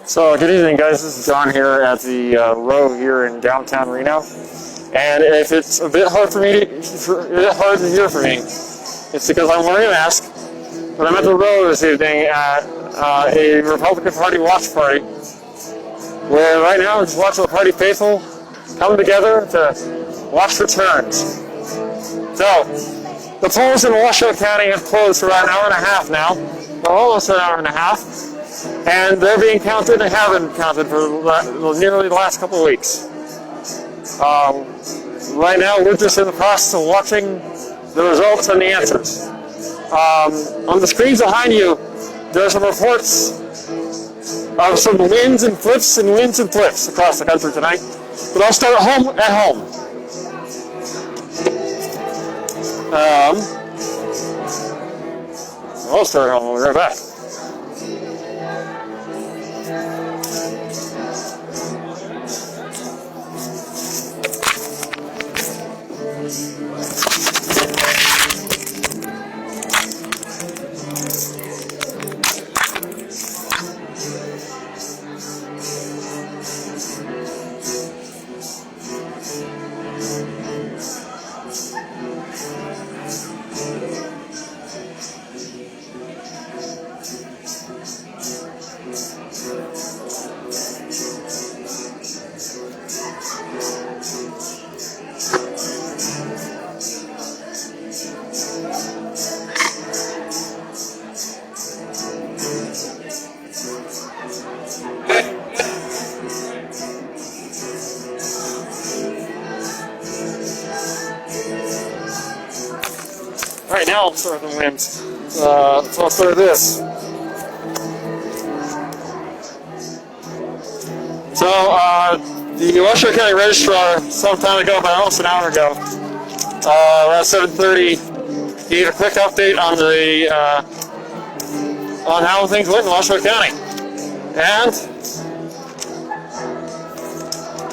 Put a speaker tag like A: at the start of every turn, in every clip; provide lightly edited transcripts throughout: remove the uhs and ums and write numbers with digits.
A: So good evening, guys. This is John here at the row here in downtown Reno. And if it's a bit hard to hear for me, it's because I'm wearing a mask. But I'm at the row this evening at a Republican Party watch party, where right now we're just watching the party faithful come together to watch the turns. So the polls in Washoe County have closed for about an hour and a half now, or almost an hour and a half. And they're being counted and have been counted for nearly the last couple of weeks. Right now, we're just in the process of watching the results and the answers. On the screens behind you, there are some reports of some wins and flips across the country tonight. But I'll start at home. I'll start at home. We'll be right back. Right now, I'll start the wins. So I'll start this. So, the Washoe County Registrar, some time ago, about almost an hour ago, around 7:30, gave a quick update on the on how things went in Washoe County. And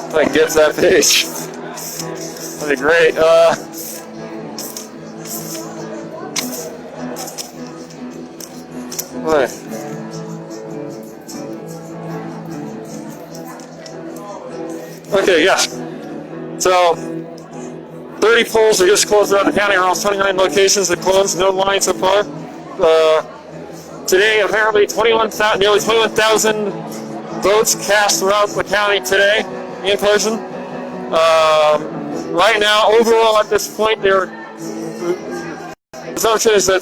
A: if I can get to that page, that'd be great. Okay, yeah. So, 30 polls are just closed around the county, around 29 locations that closed, no lines so far. Today, apparently, nearly 21,000 votes cast throughout the county today, in person. Right now, overall at this point, the assumption is that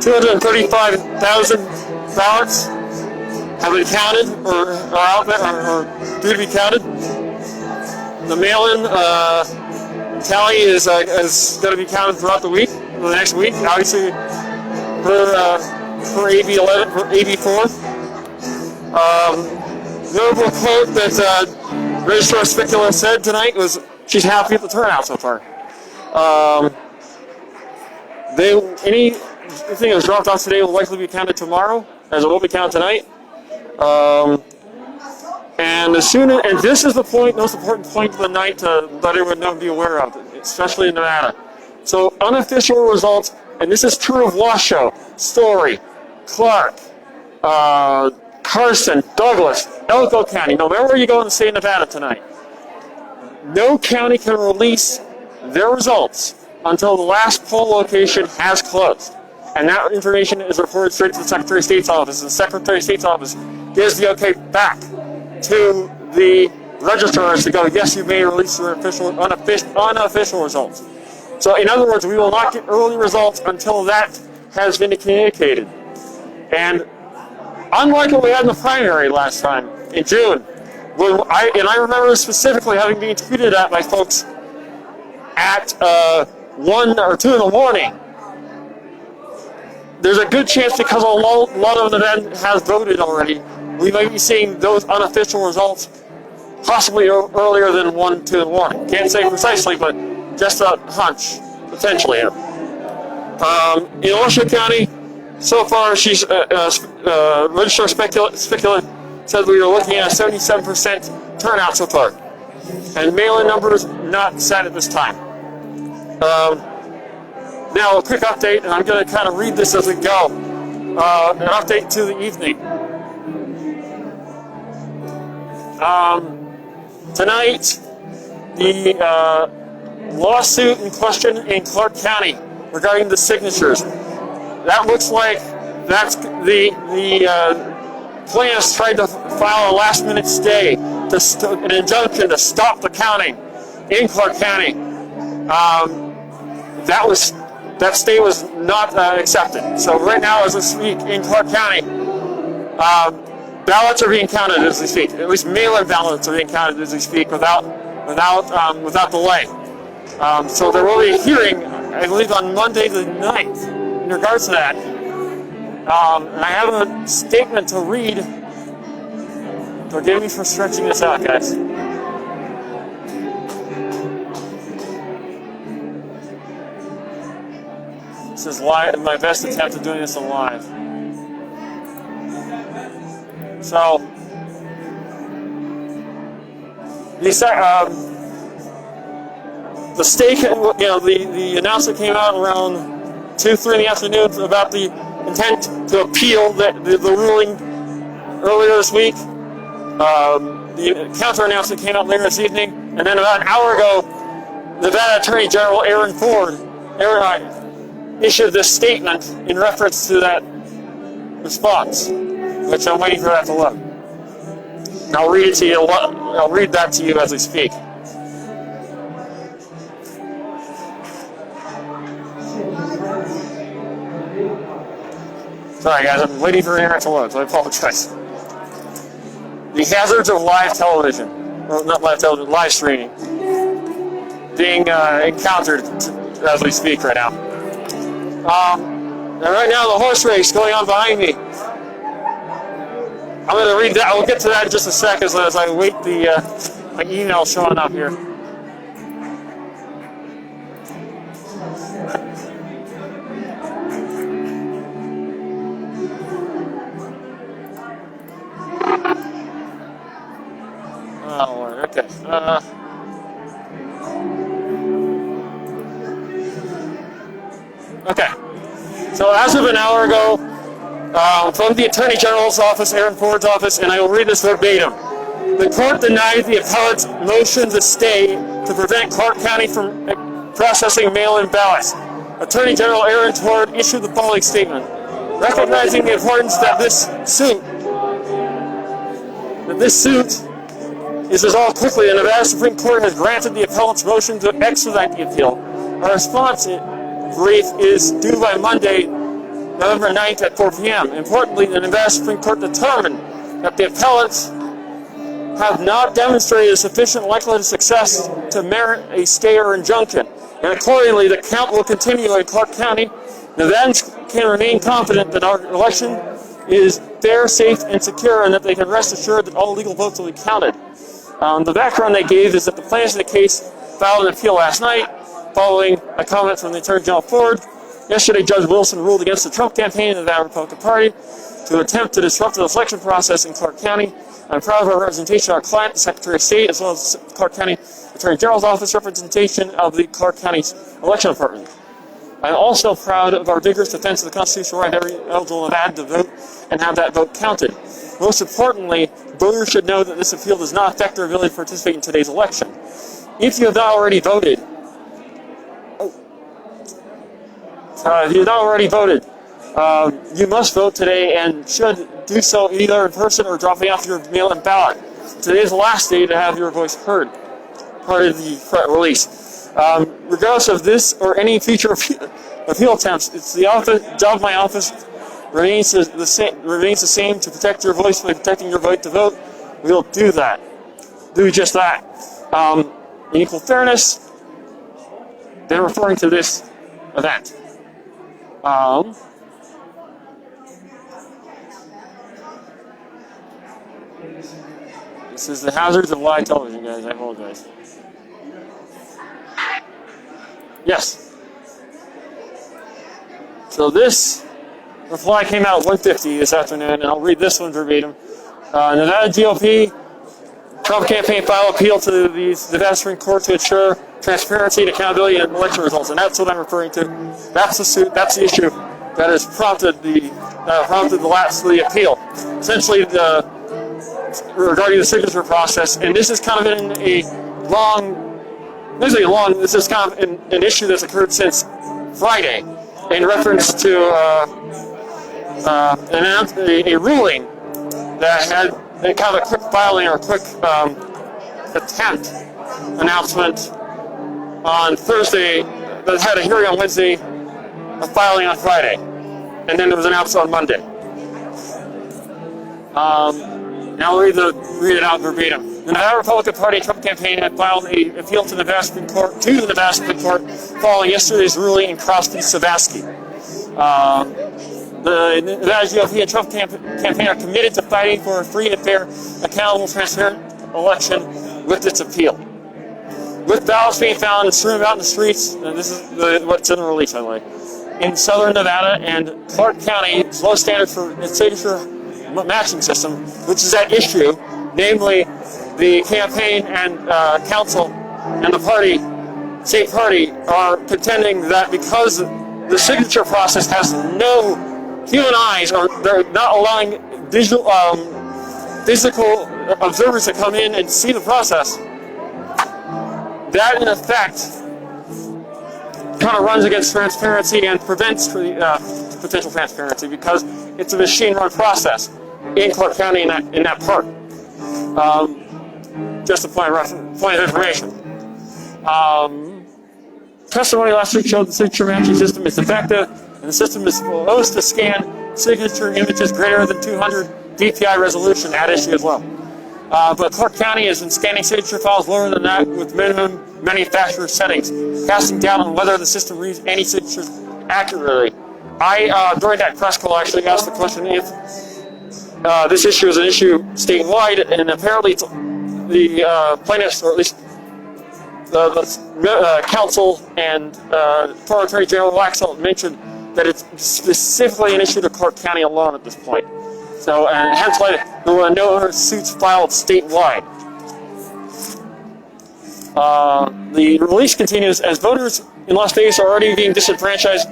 A: 235,000 ballots have been counted or are out there or due to be counted. The mail-in tally is going to be counted throughout the week, the next week. Obviously, for AB 11, for AB 4. Notable quote that Registrar Spicula said tonight was she's happy with the turnout so far. Anything that was dropped off today will likely be counted tomorrow, as it will be counted tonight. And this is the most important point of the night to let everyone be aware of, especially in Nevada. So unofficial results, and this is true of Washoe, Story, Clark, Carson, Douglas, Elko County. No matter where you go in the state of Nevada tonight, no county can release their results until the last poll location has closed. And that information is reported straight to the Secretary of State's office. And the Secretary of State's office gives the okay back to the registrars to go, yes, you may release your unofficial results. So in other words, we will not get early results until that has been communicated. And unlike what we had in the primary last time, in June, I remember specifically having been tweeted at by folks at 1 or 2 in the morning. There's a good chance, because a lot of the event has voted already, we might be seeing those unofficial results possibly earlier than 1, 2 in the morning. Can't say precisely, but just a hunch, potentially. In Washoe County, so far, Registrar Spicula said we are looking at a 77% turnout so far. And mail-in numbers not set at this time. Now, a quick update, and I'm going to kind of read this as we go. An update to the evening. Tonight, the lawsuit in question in Clark County regarding the signatures. That looks like that's the plaintiffs tried to file a last-minute stay, an injunction to stop the counting in Clark County. That stay was not accepted. So right now, as we speak, in Clark County, ballots are being counted as we speak. At least mail-in ballots are being counted as we speak without delay. So there will be a hearing, I believe, on Monday the 9th in regards to that. And I have a statement to read. Forgive me for stretching this out, guys. This is live, my best attempt at doing this live. So, the stake, the announcement came out around 2, 3 in the afternoon about the intent to appeal the ruling earlier this week. The counter announcement came out later this evening, and then about an hour ago, Nevada Attorney General Aaron issued this statement in reference to that response, which I'm waiting for that to load. And I'll read it to you. I'll read that to you as we speak. Sorry, guys, I'm waiting for the internet to load, so I apologize. The hazards of live television, well, not live television, live streaming, being encountered as we speak right now. And right now, the horse race going on behind me. I'm going to read that. I'll get to that in just a second as I wait my email showing up here. Oh, Lord. Okay. Okay. So as of an hour ago, from the Attorney General's office, Aaron Ford's office, and I will read this verbatim. The court denied the appellate's motion to stay to prevent Clark County from processing mail-in ballots. Attorney General Aaron Ford issued the following statement. Recognizing the importance that this suit is resolved quickly, the Nevada Supreme Court has granted the appellate's motion to expedite the appeal. Our response brief is due by Monday, November 9th at 4 p.m. Importantly, the Nevada Supreme Court determined that the appellants have not demonstrated a sufficient likelihood of success to merit a stay or injunction, and accordingly, the count will continue in Clark County. Nevadans can remain confident that our election is fair, safe, and secure, and that they can rest assured that all legal votes will be counted. The background they gave is that the plaintiffs in the case filed an appeal last night, following a comment from the Attorney General Ford. Yesterday, Judge Wilson ruled against the Trump campaign and the Nevada Republican Party to attempt to disrupt the election process in Clark County. I'm proud of our representation of our client, the Secretary of State, as well as the Clark County Attorney General's Office representation of the Clark County's election department. I'm also proud of our vigorous defense of the constitutional right of every eligible Nevadan to vote and have that vote counted. Most importantly, voters should know that this appeal does not affect their ability to participate in today's election. If you have not already voted, you must vote today and should do so either in person or dropping off your mail-in ballot. Today is the last day to have your voice heard, part of the release. Regardless of this or any future appeal attempts, it's the job of my office remains the same to protect your voice by protecting your right to vote. We'll do that. Do just that. In equal fairness, they're referring to this event. This is the hazards of live television, guys. I apologize. Yes. So this reply came out at 1:50 this afternoon, and I'll read this one verbatim. Nevada GOP Trump campaign file appeal to the Nevada Supreme Court to ensure transparency and accountability in election results, and that's what I'm referring to. That's the suit. That's the issue that has prompted the lapse of the appeal. Essentially, regarding the signature process, and this is kind of in a this is kind of an issue that's occurred since Friday, in reference to a ruling that had kind of a quick filing or a quick attempt announcement on Thursday that had a hearing on Wednesday, a filing on Friday, and then it was announced on Monday. Now I'll read it out verbatim. The Nevada Republican Party Trump campaign had filed an appeal to the Nevada Supreme Court following yesterday's ruling in Crosby-Savasky. The Nevada GOP and Trump campaign are committed to fighting for a free and fair, accountable, transparent election with this appeal. With ballots being found strewn about in the streets, and this is what's in the release, by the way, in southern Nevada and Clark County, low standard for its signature matching system, which is at issue, namely the campaign and council and the state party are contending that because the signature process has no human eyes, or they're not allowing physical observers to come in and see the process, that in effect kind of runs against transparency and prevents potential transparency, because it's a machine-run process in Clark County in that part. Just a point of information. Testimony last week showed the signature matching system is effective, and the system is supposed to scan signature images greater than 200 DPI resolution at issue as well. But Clark County is in scanning signature files lower than that with minimum manufacturer settings, casting doubt on whether the system reads any signatures accurately. I, during that press call, actually asked the question if this issue is an issue statewide, and apparently the plaintiffs, or at least the council and former Attorney General Waxel mentioned that it's specifically an issue to Clark County alone at this point. So, and hence why there were no other suits filed statewide. The release continues as voters in Las Vegas are already being disenfranchised,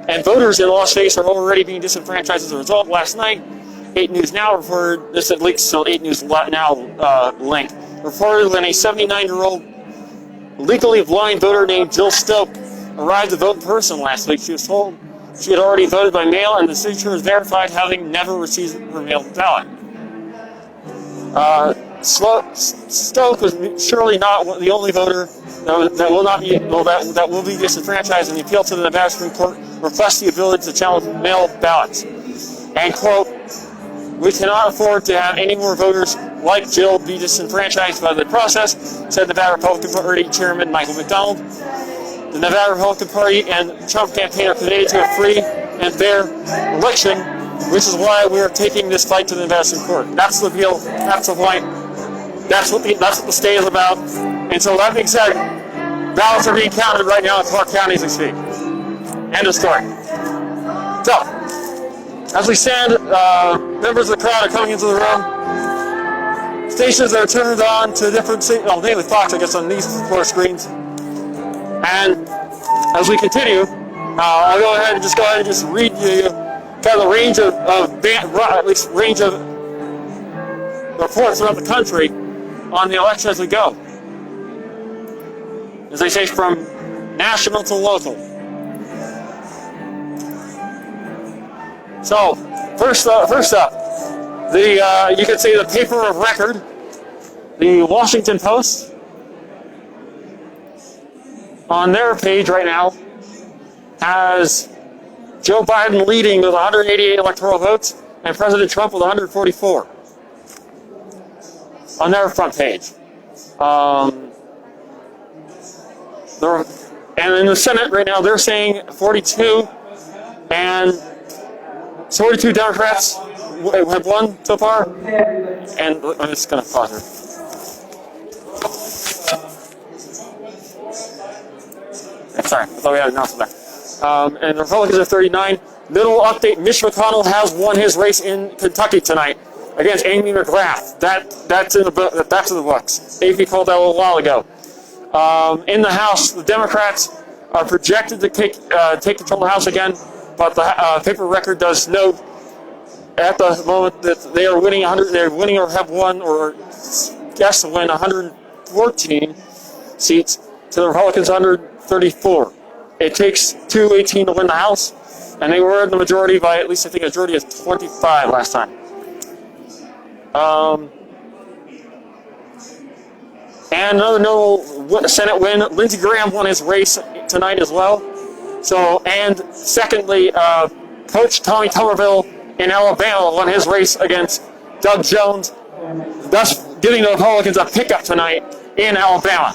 A: and voters in Las Vegas are already being disenfranchised as a result. Last night, 8 News Now reported, this at leaks to 8 News Now link, reported when a 79-year-old legally blind voter named Jill Stoke arrived to vote in person last week. She was told she had already voted by mail, and the signature was verified, having never received her mail ballot. Stoke was surely not the only voter that will be disenfranchised, and the appeal to the Nevada Supreme Court requests the ability to challenge mail ballots. And quote, "We cannot afford to have any more voters like Jill be disenfranchised by the process," said Nevada Republican Party Chairman Michael McDonald. The Nevada Republican Party and Trump campaign are committed to a free and fair election, which is why we are taking this fight to the Nevada Supreme Court. That's the appeal. That's the point. That's what the state is about. And so that being said, ballots are being counted right now in Clark County as we speak. End of story. So, as we stand, members of the crowd are coming into the room. Stations are turned on to different, mainly Fox, I guess, on these 4 screens. And as we continue, I'll go ahead and just read you kind of the range range of reports throughout the country on the election as we go. As they say, from national to local. So, first up, you can see the paper of record, the Washington Post. On their page right now has Joe Biden leading with 188 electoral votes and President Trump with 144 on their front page. And in the Senate right now, they're saying 42, and 42 Democrats have won so far. And I'm just going to pause here. Sorry, I thought we had an announcement there. And the Republicans are 39. Little update: Mitch McConnell has won his race in Kentucky tonight against Amy McGrath. That's in the books. AP called that a little while ago. In the House, the Democrats are projected to take control of the House again, but the paper record does note at the moment that they are winning 100. They're winning or have won or guess to win 114 seats to the Republicans 134. It takes 218 to win the House, and they were in the majority by at least I think a majority of 25 last time. And another notable Senate win: Lindsey Graham won his race tonight as well. So, and secondly, Coach Tommy Tuberville in Alabama won his race against Doug Jones, thus giving the Republicans a pickup tonight in Alabama.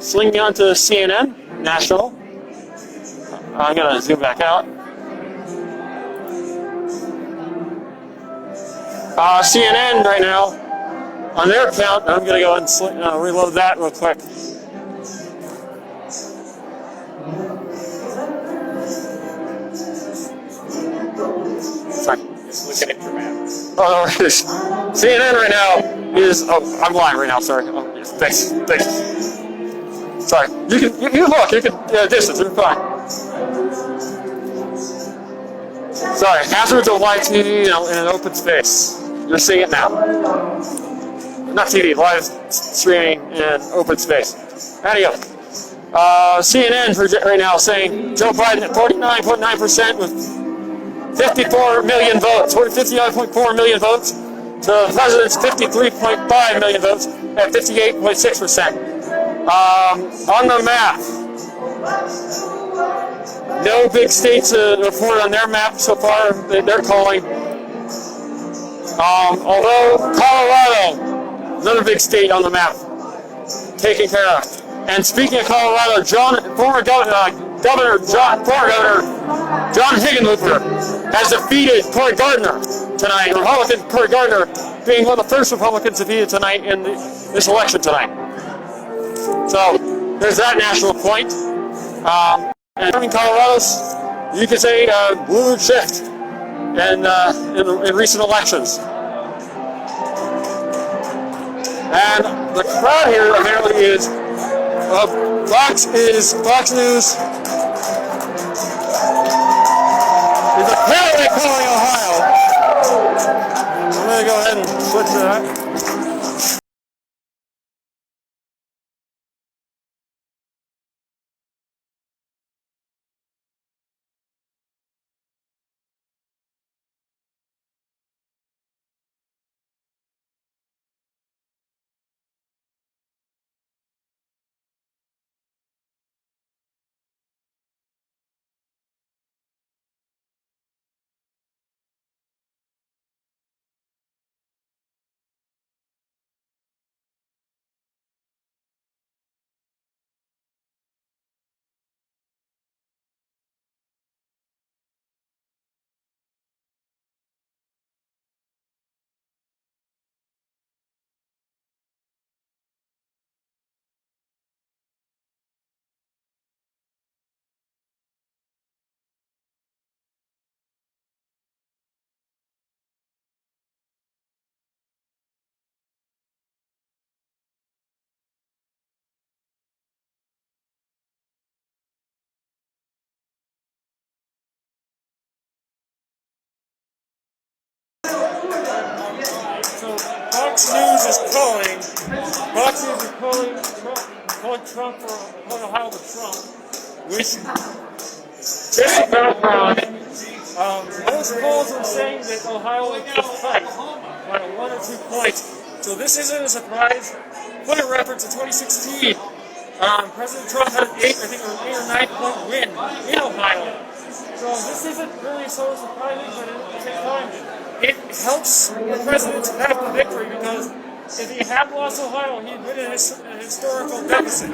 A: Swinging on to CNN National. I'm gonna zoom back out. CNN right now, on their account, I'm going to go and reload that real quick. Sorry. Just looking at your map. Oh, CNN right now is, I'm lying right now, sorry. Thanks. Sorry. You look, you can distance, you're fine. Sorry, hazards of live TV in an open space. You're seeing it now. Not TV, live streaming in open space. Anyhow, CNN right now saying Joe Biden at 49.9% with 54 million votes, 59.4 million votes, to the president's 53.5 million votes at 58.6%. On the map, no big states report on their map so far. They're calling. Although Colorado, another big state on the map, taken care of. And speaking of Colorado, former Governor John Hickenlooper has defeated Cory Gardner tonight. Republican Cory Gardner being one of the first Republicans defeated tonight in this election tonight. So there's that national point. And in Colorado, you could say blue shift in recent elections. And the crowd here apparently is Fox News is apparently calling Ohio. I'm going to go ahead and switch to that. is calling Trump for Ohio to Trump, which just about most polls are saying that Ohio is tight by 1 or 2 points. So this isn't a surprise. Put in reference to 2016, President Trump had an 8 or 9 point win in Ohio. So this isn't really so surprising, but at the same time, it helps the president to have the victory, because if he had lost Ohio, he'd been in a historical deficit.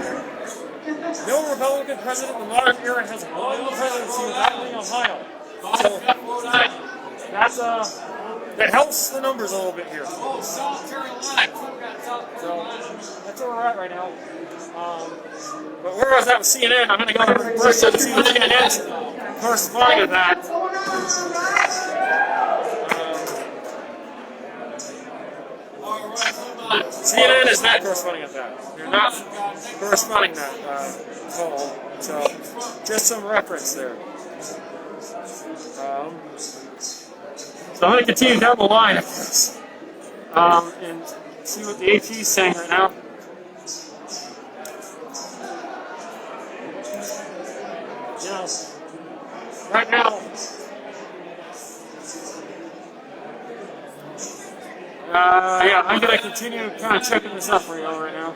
A: No Republican president in the modern era has won the presidency without winning Ohio. So that helps the numbers a little bit here. So that's where we're at right now. But where I was at with CNN, I'm going to go first to see what CNN's corresponding with that. CNN is not corresponding with that. They're not corresponding that poll. So just some reference there. So I'm going to continue down the line and see what the AT is saying right now. Right now, yeah, I'm going to continue kind of checking this out for you all right now.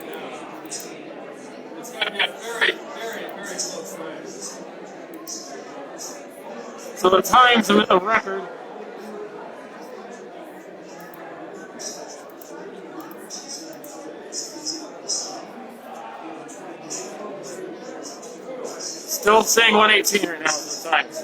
A: It's going to be a very, very, very close race. So the times of a record. Still saying 118 right now for the times.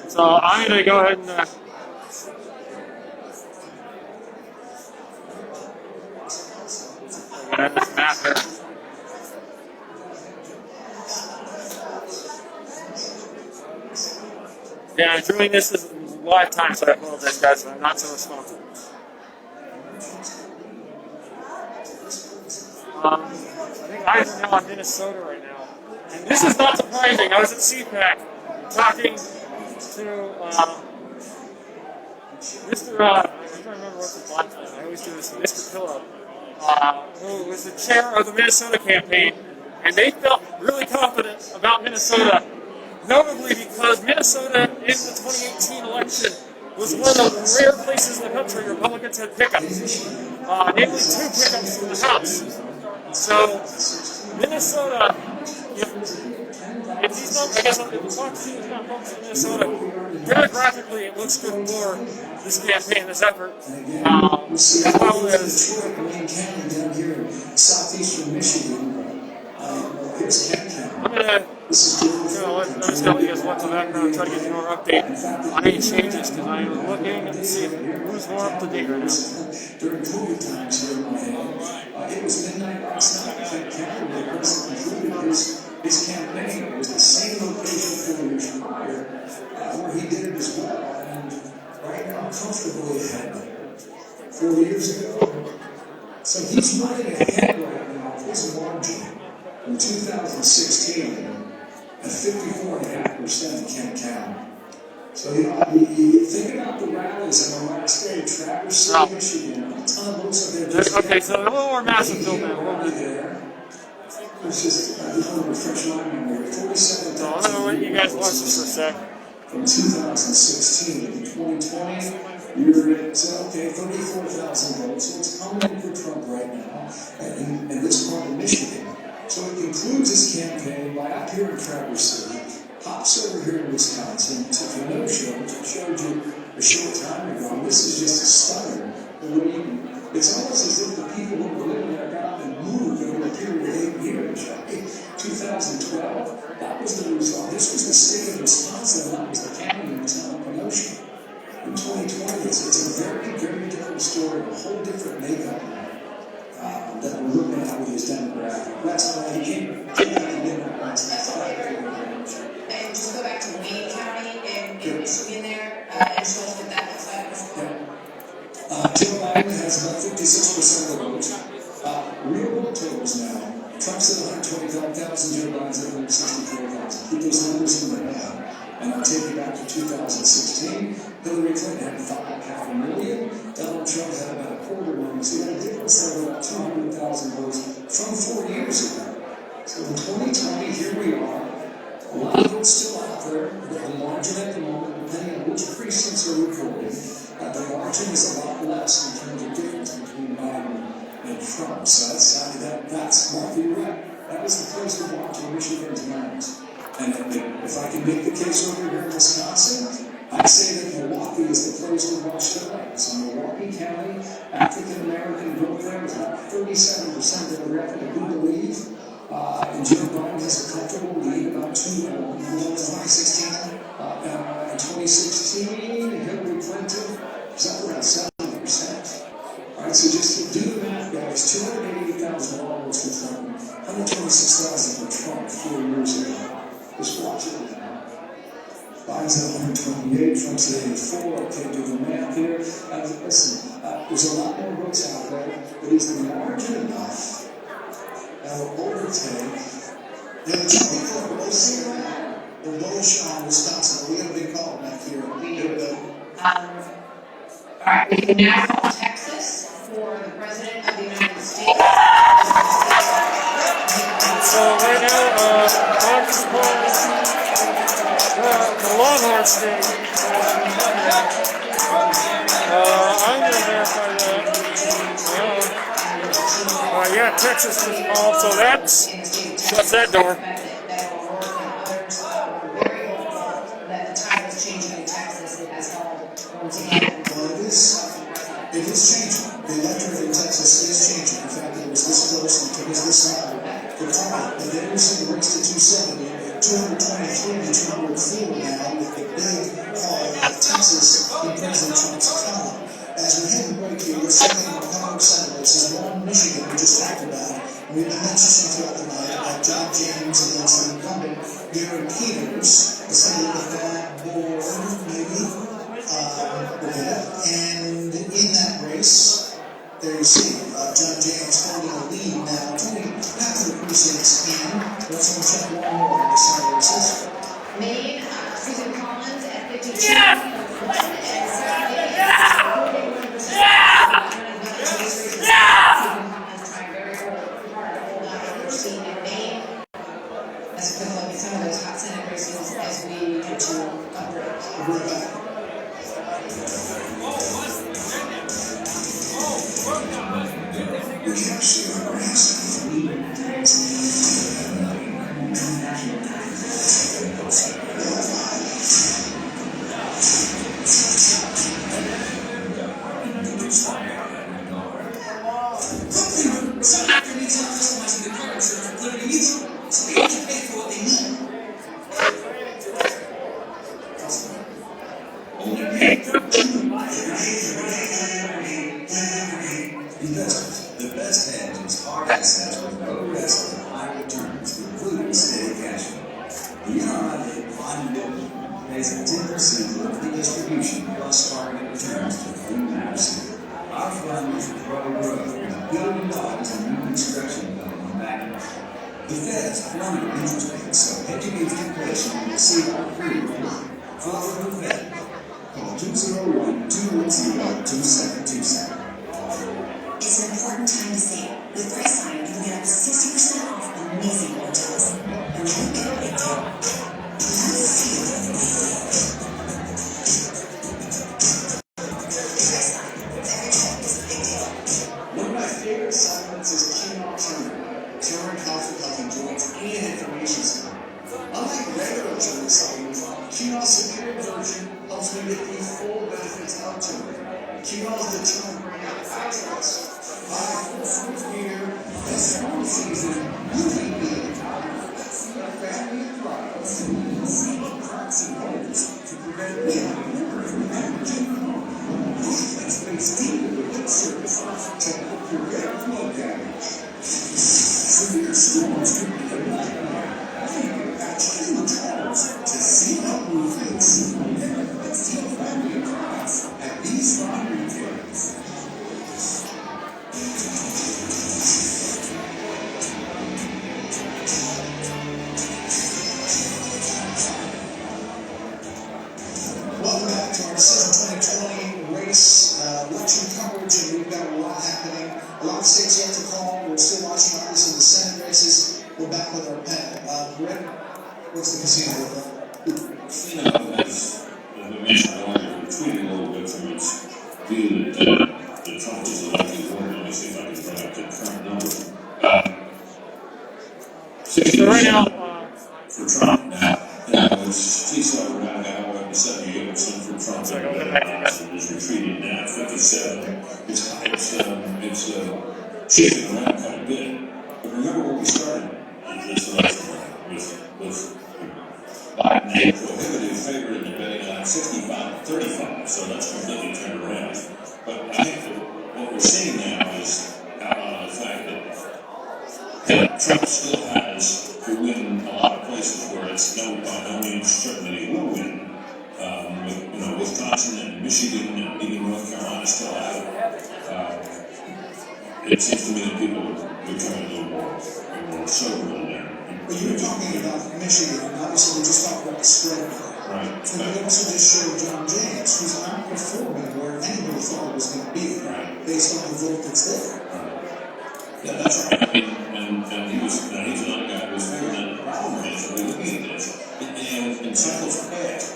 A: So I'm going to go ahead and this map here. Yeah, I'm doing this as live time, so I apologize, guys, but I'm not so responsive. I think I'm now in Minnesota right now. And this is not surprising. I was at CPAC talking to Mr. I'm trying to remember what's his last name. I always do this. Mr. Pillow, who was the chair of the Minnesota campaign, and they felt really confident about Minnesota, notably because Minnesota in the 2018 election was one of the rare places in the country Republicans had pickups, namely 2 pickups in the House. So Minnesota, if these numbers, I guess if the Fox team is not focused on Minnesota, demographically it looks good for this campaign, this effort, as well as
B: down here in southeastern Michigan.
A: I'm gonna just tell you guys what's in the background and try to get you more update on any changes, because I am looking to see who's more up to date right now.
B: During COVID times here in my head, it was midnight last night. Kent County concluded his campaign. It was the same location 4 years prior where he did it as well. And right now, comfortably ahead 4 years ago. So he's running ahead right now. His margin in 2016 at 54.5% in Kent County. So you think about the rallies in the last day, Traverse City, Michigan, a ton of votes up there.
A: Okay, so a little more massive fill now, a little bit there.
B: This is a little refresh my memory. 47,000.
A: So I'm gonna let you guys watch this for a sec.
B: From 2016 to 2020, you're at 34,000 votes. So it's coming for Trump right now, in this part of Michigan. So it concludes his campaign by up here in Traverse City, hops over here in Wisconsin, took a no-show, which I showed you a short time ago. This is just a stunner. It's almost as if the people who were living there got up and moved over a period of 8 years, right? 2012, that was the result. This was the state of Wisconsin, that was the county in the town of Kenosha. In 2020, it's a very, very different story, a whole different makeup that we're looking at with his demographic. That's why he came back again.
C: And just go back to Wayne County in Michigan there, and show us what that looks like.
B: Joe Biden's at 164,000. Keep those numbers in their head. And I'll take you back to 2016. Hillary Clinton had about 500,000. Donald Trump had about 250,000. So you had a difference there of about 200,000 votes from 4 years ago. So in 2020, here we are. A lot of votes still out there. The margin at the moment, depending on which precincts are recorded, the margin is a lot less in terms of difference between Biden and Trump. So that's Martha, you're right. That was the place to watch in Michigan tonight. And if I can make the case over here in Wisconsin, I'd say that Milwaukee is the place to watch tonight. So Milwaukee County, African American vote there is about 37% of the record, I do believe. And Joe Biden has a comfortable lead, about 2 in 2016. In 2016, Hillary Clinton was up around 70%. All right, so just to do the math, guys, 280,000 votes for Trump, 126,000 for Trump 4 years ago. Just watch it now. Biden's at 128, Trump's at 84. I can't do the math here. Listen, there's a lot more votes out there, but is the margin enough that will overtake? Yeah, the people are bullish around. They're bullish on Wisconsin. We have a big call back here. Here we go.
C: All right, we can now call Texas for the President of the United States.
A: So right now, Marcus calls the Longhorn State. I'm going to verify that. Yeah, Texas just called, so that's shuts that door.
C: That the tide is changing in Texas. It has held once again.
B: Well, it is changing. The electorate in Texas is changing. In fact, it was this close and it was this high. And then we're seeing the race to 270, 223 to 204 now with the big call of Texas in President Trump's column. As we hit the break here, we're seeing the Republican Senate. This is one Michigan we just talked about. We've been mentioning throughout the night about John James against the incumbent Gary Peters. Let's take a look at that board, maybe. And in that race, there you see John James holding a lead now, half of the precincts in. Let's check one more in the Senate races.
C: Maine, Susan Collins at 52. Yeah! Let's quick look at some of those hot Senate races as we get to a break.
B: We're back. We can't see the grass. The best hedge is hard assets with low risk and high returns, including steady cash flow. The NRI bond dividend pays a 10% monthly distribution plus target returns to the fund manager. Our fund is growing growth with $1 billion in new construction development backing. The Fed has plummeted interest rates, so hedge against inflation will receive our free report. File for the Fed. Call 201-210-2727.
D: It's an important time to save. With Priceline, you can get up to 60% off amazing hotels. And then get a big deal.
B: One of my favorite supplements is quinoa turmeric healthy joints and inflammation supplement. Unlike regular turmeric supplements, quinoa's superior version helps me get the full benefits of turmeric. Quinoa is the turmeric actress. Buy full fruit beer this warm season. You can be a family of products. Saving crops and holes to prevent that's been steamed with lip service to help prevent flood damage. Severe storms can be a nightmare. Actually, the tools to seal up roofs. Let's see a family of products at these fine retailers. back with our panel. Rick, what's the casino look like?
E: Casino has, as we mentioned earlier, retreated a little bit from its view that Trump was the likely winner. Let me see if I can bring up the current numbers.
A: So right now,
E: For Trump now, it's peaks out around now, 78% for Trump. And is retreating now, 57. It's shifting around quite a bit. But remember where we started this election with Biden a prohibitive favorite in the betting line 65-35, so that's completely turned around. But I think that what we're seeing now is the fact that Trump still has to win a lot of places where it's by no means certain that he will win. With Wisconsin and Michigan and even North Carolina still out. It seems to me that people are becoming a little more sober in there.
B: Well, you were talking about Michigan, and obviously we just talked about the spread.
E: Right.
B: And we also just showed John James, who's outperforming where anybody thought it was going to be, based on the vote that's there.
E: Yeah, that's right. And he's another guy who was figuring out the problem is that we're looking at this. And in cycles past,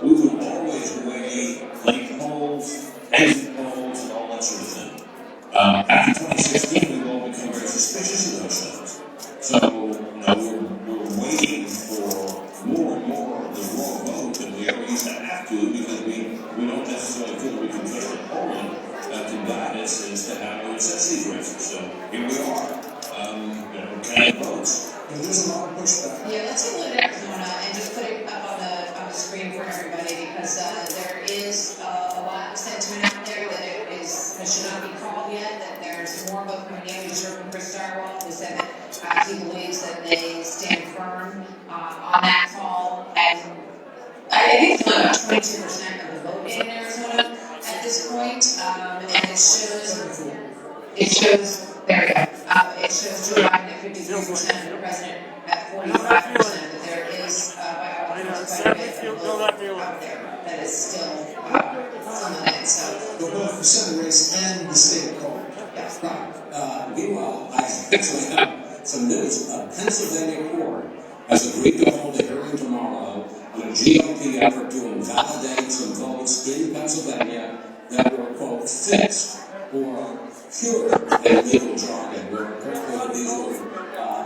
E: we would always weigh late polls, exit polls, and all that sort of thing. After 2016, we've all become very suspicious of those things. So, we're waiting for more and more of the raw vote than we ever used to have to because we don't necessarily feel that we can trust the polling to guide us as to how to assess these races. So here we are, counting votes.
B: And there's a lot of pushback.
C: Yeah, let's take a look at Arizona and just put it up on the screen for everybody because there is a lot of sentiment out there that it should not be called yet, that there's more vote coming in. We just heard from Chris Starwell who said that he believes that they stand firm on that call. And I think it's only about 22% of the vote in Arizona at this point, and it shows there we go. It shows Joe Biden at 53% and the president at 45%, but there is by all accounts quite a bit of vote out there that is still limited. So
B: But both the Senate race and the state of Colorado.
C: yes.
F: Right. Meanwhile, I actually have some news. Pennsylvania court has agreed to hold a hearing tomorrow on a GOP effort to invalidate some votes in Pennsylvania that were, quote, fixed or cured in legal jargon, where apparently these were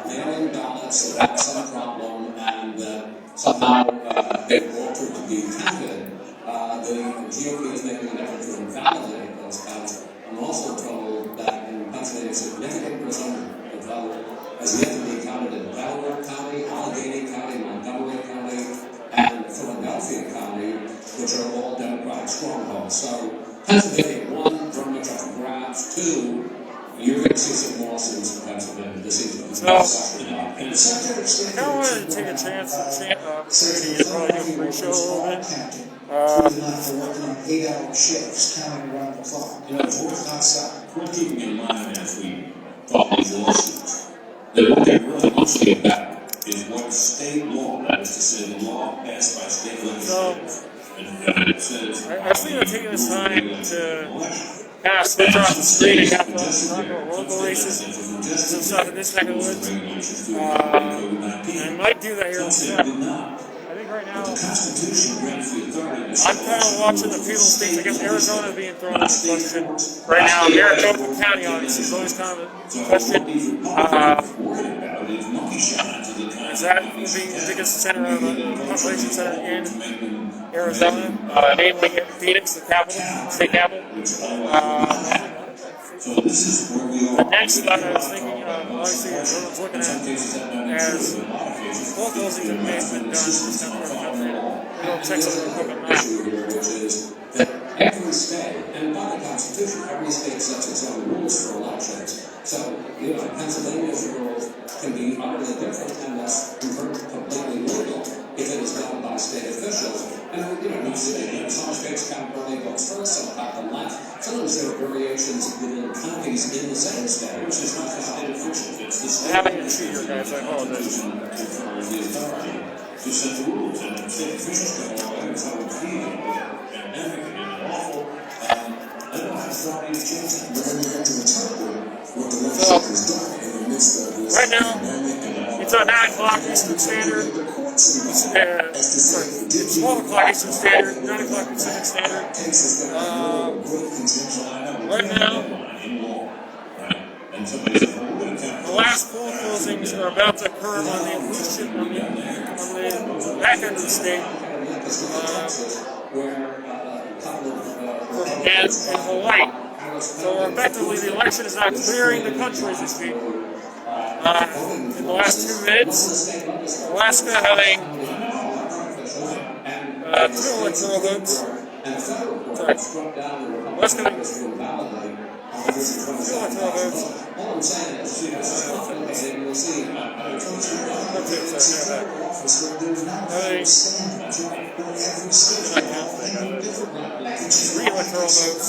F: mail-in ballots that had some problem and somehow they were altered to be counted. The GOP is making an effort to invalidate those counts. I'm also told that in Pennsylvania, a significant percentage of vote has yet to be counted in Delaware County, Allegheny County, Montgomery County, and Philadelphia County, which are all Democratic strongholds. So Pennsylvania, one, very much up for grabs. Two, you're going to see some lawsuits in Pennsylvania this season.
B: And the Secretary of State.
A: I kind of wanted to take a chance and probably do a pre-show a little bit.
B: Through the night, they're working on 8-hour shifts, counting around the clock. It's nonstop.
E: We're keeping in mind as we talk these lawsuits that what they're really mostly about is what state law, that is to say, the law passed by state legislators. And it says,
A: I think they're taking this time to kind of switch off the screen and have talk about local races and some stuff in this neck of the woods. And I might do that here in the summer. I think right now, I'm kind of watching the feudal states. I guess Arizona is being thrown into question right now. Maricopa County, obviously, is always kind of a question. Is that the biggest center of the population center in Arizona? Namely Phoenix, the capital, state capital. The next one I was thinking, obviously, everyone's looking at as both those things have been done in this part of the country. We don't Texas or Republican map.
F: Which is that every state, and by the Constitution, every state sets its own rules for elections. So, Pennsylvania's rules can be utterly different, and that's completely legal if it is done by state officials. And, some states count early votes first, some count them last. Sometimes there are variations within counties in the same state, which is not the state officials. It's the state.
A: I haven't even seen your guys, I apologize.
E: The authority to set the rules, and state officials can go away with how we feel, and everything is awful. They don't have authority to change that.
B: But then you get to interpret what the legislature has done in the midst of this.
A: Right now, it's It's at 9 o'clock Eastern Standard, it's 12 o'clock Eastern Standard, 9 o'clock Pacific Standard. Right now, the last poll closings are about to occur on the back end of the state. And in Hawaii. So effectively, the election is now clearing the country as we speak. In the last 2 minutes, Alaska having 2 electoral votes. Sorry. Alaska having 2 electoral votes. Three electoral votes.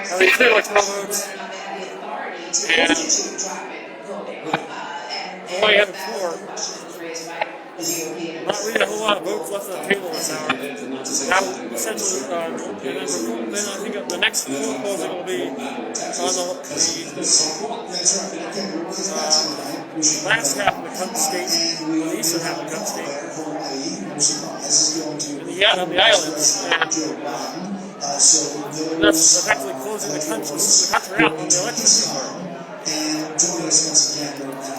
A: Having 2 electoral votes. And Hawaii having 4. Not really a whole lot of votes left on the table this hour. Now, essentially, and then I think the next poll closing will be on the last half of the state, the eastern half of the state, on the islands, and that's effectively closing the country out on the election part.
B: And joining us once again right now,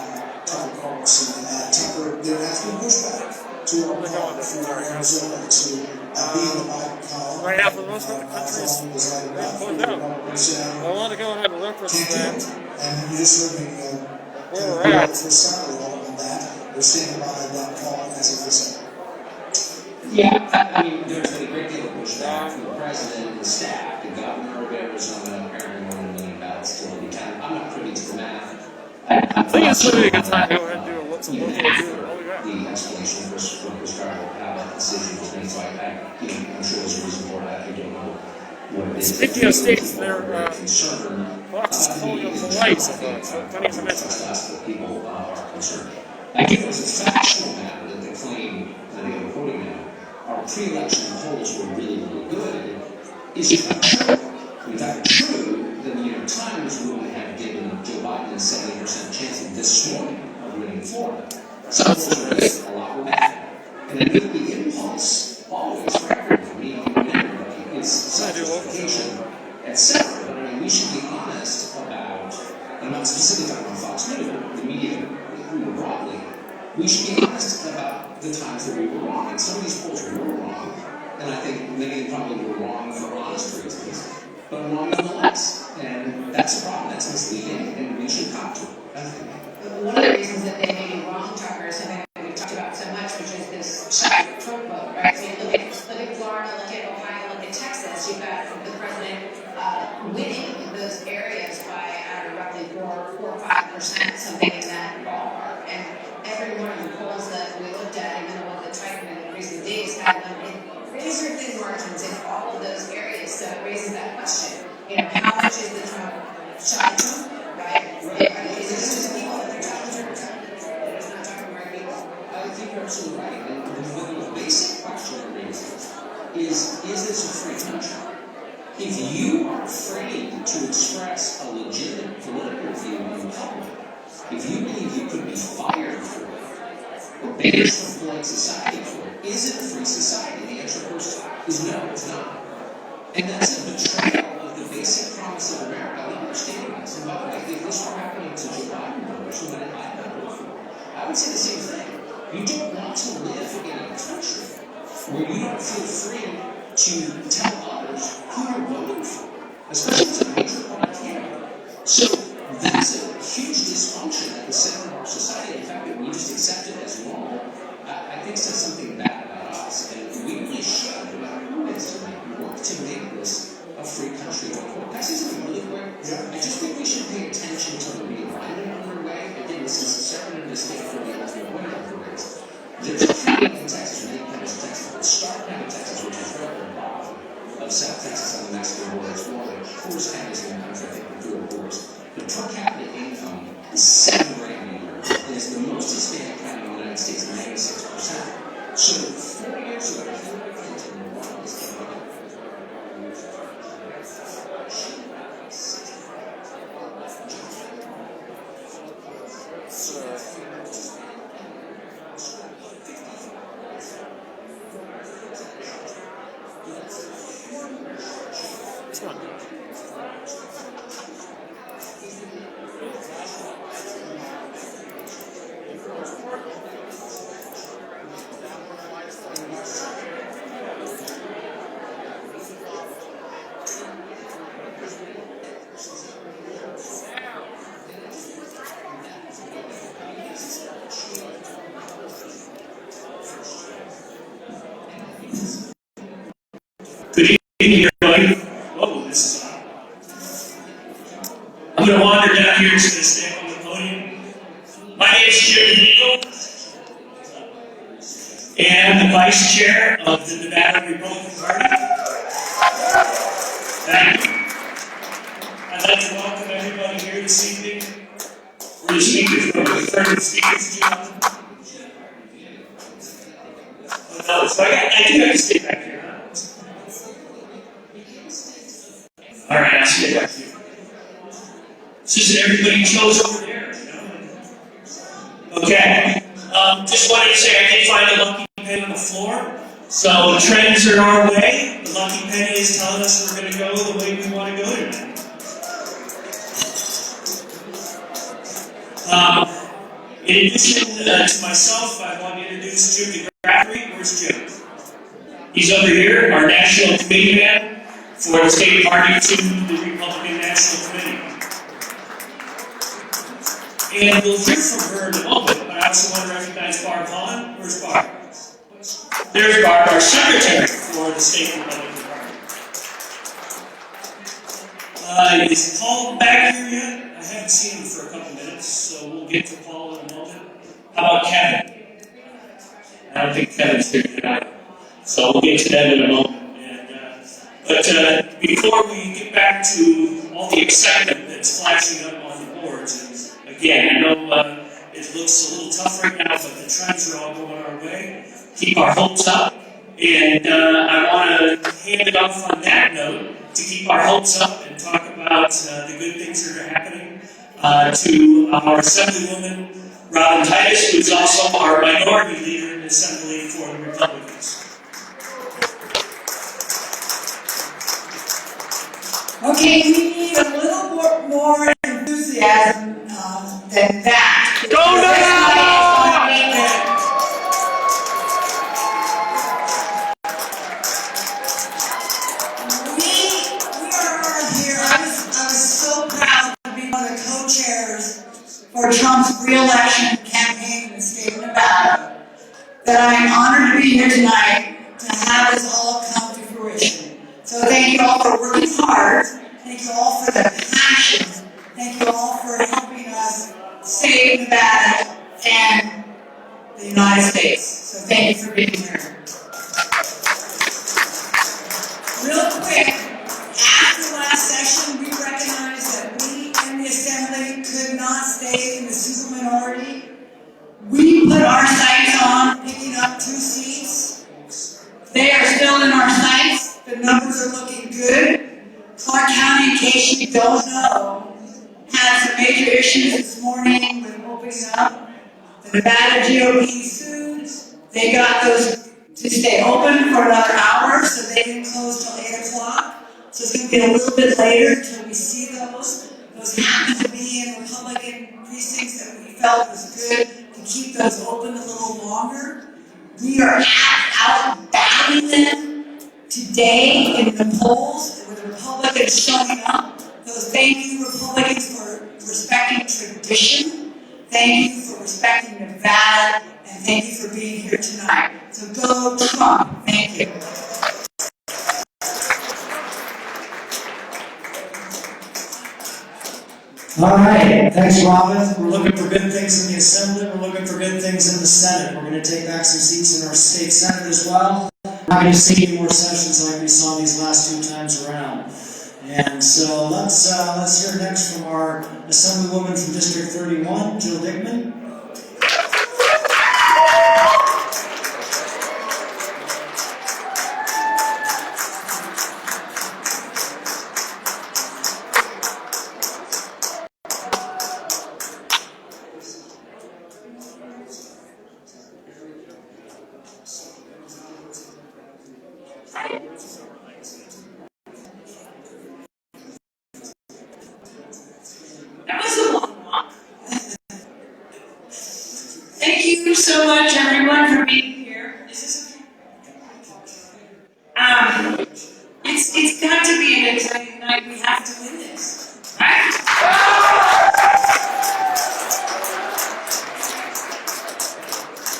B: Tucker Carlson. Tucker, there has been pushback to our call for Arizona to be in the Biden column.
A: Right now, for the most part, the country is closed out. I want to go ahead and reference that.
B: And you just heard me
A: where we're at.
B: For Saturday on that. We're standing by that call as of this.
F: Yeah, I mean, there's been a great deal of pushback from the president and the staff. The governor of Arizona apparently wanted 1 million ballots still to be counted. I'm not privy to the math.
A: I think it's really a good time to go ahead and do some local review.
F: The explanation for prescribable ballot decisions and things like that. I'm sure there's a reason for that. I don't know what it is.
A: Speaking of states, their Fox is calling up Hawaii, so funny as I mentioned that.
F: People are concerned. I think it was a factual matter that they claim that they are quoting now. Our pre-election polls were really, really good. Is that true? If that true, then the New York Times would have given Joe Biden a 70% chance of this morning of winning Florida. Some polls were good, a lot were bad. And I think the impulse, always for everybody, is self-justification, etc. But I mean, we should be honest about, and I'm not specifically talking about Fox News, but the media more broadly, we should be honest about the times that we were wrong. And some of these polls were wrong, and I think many of them probably were wrong for honest reasons, but wrong nonetheless. And that's a problem. That's misleading, and we should cop to it.
C: One of the reasons that they may be wrong, Tucker, is something that we've talked about so much, which is this shot Trump vote, right? So you look at Florida, look at Ohio, look at Texas. You've got the president winning in those areas by roughly 4 or 5%, something in that ballpark. And every one of the polls that we looked at, even the ones that tried in recent days, had them in razor thin margins in all of those areas. So it raises that question. How much is the Trump shot Trump, right? Is it just people that they're talking to? It's not talking right people.
F: I think you're absolutely right. And the basic question that raises is this a free country? If you are afraid to express a legitimate political view in public, if you believe you could be fired for it, or banned from polite society for it, is it a free society? The answer, of course, is no, it's not. And that's a betrayal of the basic promise of America. I don't understand this. And by the way, if this were happening to Joe Biden voters, who I don't vote for, I would say the same thing. You don't want to live in a country where you don't feel free to tell others who you're voting for, especially as a major party candidate. So that's a huge dysfunction at the center of our society. In fact, that we just accept it as normal, I think says something bad about us. And we really should, no matter who it is tonight, work to make this a free country. Can I say something really quick? Yeah. I just think we should pay attention to the realignment underway. Again, this is separate in the state for the ultimate point of the race. There's a county in Texas, Reno Nevada, Texas, but Stark County, Texas, which is right at the bottom of South Texas on the Mexican border. It's one of the poorest counties in the country, I think, with 3 or 4. The per capita income is $7 grand a year. It is the most Hispanic county in the United States, 96%. So 4 years ago, Hillary Clinton won this county.
G: evening, everybody. Whoa, this is hot. I'm going to wander down here. Just going to stay up on the podium. My name is Jim Neal, and I'm the vice chair of the Nevada Republican Party. Thank you. I'd like to welcome everybody here this evening. Where the speakers go? We've heard the speakers, John. Oh, so I do have to stay back here, huh? All right, I'll stay back here. It's just that everybody chose over there, you know? Okay. Just wanted to say I did find a lucky penny on the floor. So the trends are our way. The lucky penny is telling us we're going to go the way we want to go tonight. In addition to myself, I want to introduce Jim DeGraffrey. Where's Jim? He's over here, our national committee man for the state party to the Republican National Committee. And we'll hear from her in a moment, but I also want to recognize Barb Hahn. Where's Barb? There's Barb, our secretary for the state Republican Party. Is Paul back here yet? I haven't seen him for a couple minutes, so we'll get to Paul in a moment. How about Kevin? I don't think Kevin's here tonight, so we'll get to that in a moment. But before we get back to all the excitement that's flashing up on the boards, and again, I know it looks a little tough right now, but the trends are all going our way. Keep our hopes up, and I want to hand it off on that note to keep our hopes up and talk about the good things that are happening to our Assemblywoman, Robin Titus, who is also our minority leader in the Assembly for the Republicans.
H: Okay, we need a little more enthusiasm than that.
G: Go now!
H: We are here. I was so proud to be one of the co-chairs for Trump's re-election campaign in the state of Nevada that I am honored to be here tonight to have this all come to fruition. So thank you all for working hard. Thank you all for the passion. Thank you all for helping us save Nevada and the United States. So thank you for being here. Real quick, after last session, we recognized that we in the Assembly could not stay in the superminority. We put our sights on picking up 2 seats. They are still in our sights. The numbers are looking good. Clark County, in case you don't know, had some major issues this morning with opening up. The Nevada GOP sued. They got those to stay open for another hour, so they didn't close till 8 o'clock. So it's going to be a little bit later until we see those. Those happen to be in Republican precincts that we felt was good to keep those open a little longer. We are out battling them today in the polls with Republicans showing up. Those thank you Republicans for respecting tradition. Thank you for respecting Nevada, and thank you for being here tonight. So go Trump. Thank you.
B: All right, thanks, Robin. We're looking for good things in the Assembly. We're looking for good things in the Senate. We're going to take back some seats in our state Senate as well. We're not going to see any more sessions like we saw these last 2 times around. And so let's hear next from our Assemblywoman from District 31, Jill Dickman.
H: That was a long walk. Thank you so much, everyone, for being here. Is this okay? It's got to be an exciting night. We have to win this, right?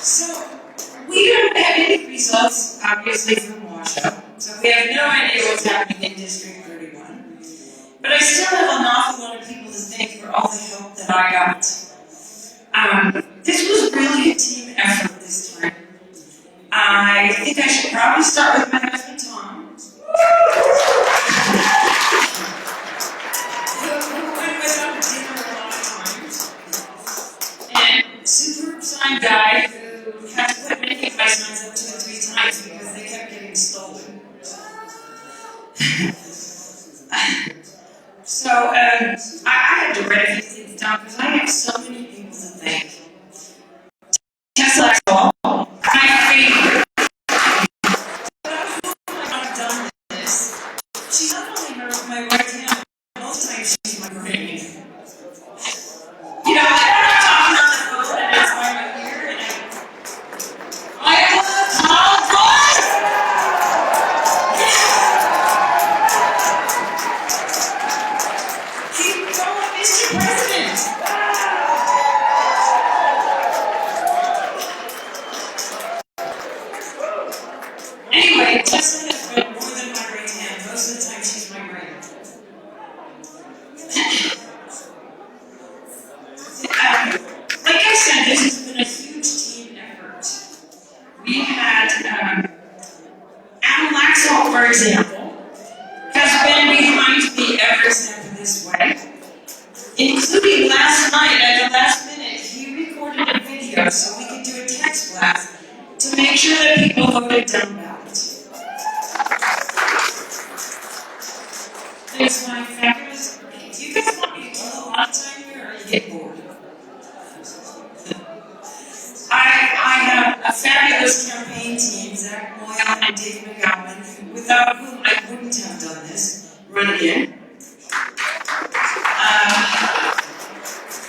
H: So we don't have any results, obviously, from Washoe. So we have no idea what's happening in District 31. But I still have an awful lot of people to thank for all the help that I got. This was really a team effort this time. I think I should probably start with my husband, Tom. Who went with up to dinner a lot of times. And super sign guy who had to put many of my signs up 2 or 3 times because they kept getting stolen. So I had to write a few things down because I have so many people to thank. Tesla, my favorite. I've done this. She's not only my right hand, most times she's my brain. You know, I'm talking on the phone and it's by my ear and I love Tom Voice! Keep going, Mr. President! Anyway, Tesla has been more than my right hand. Most of the time, she's my brain. Like I said, this has been a huge team effort. We had Adam Laxalt, for example, has been behind me every step of this way, including last night at the last minute. He recorded a video so we could do a text blast to make sure that people voted down ballot. There's my fabulous. Do you guys want me to kill a lot of time here, or you get bored? I have a fabulous campaign team, Zach Moyle and Dave McGowan, without whom I wouldn't have done this. Run again.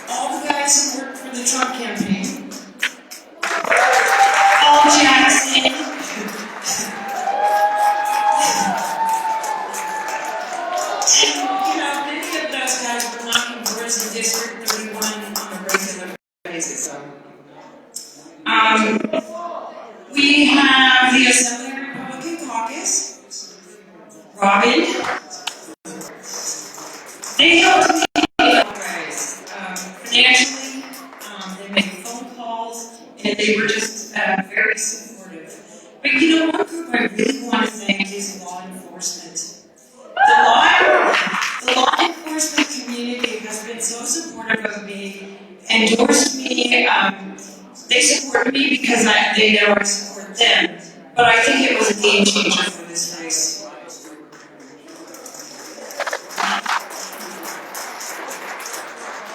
H: All the guys who worked for the Trump campaign. All Jackson. Many of those guys were knocking doors in District 31 on a regular basis. We have the Assembly Republican Caucus. Robin. They helped me guys financially. They made phone calls, and they were just very supportive. But one group I really want to thank is law enforcement. The law enforcement community has been so supportive of me, endorsed me. They support me because they know I support them. But I think it was a game changer for this race.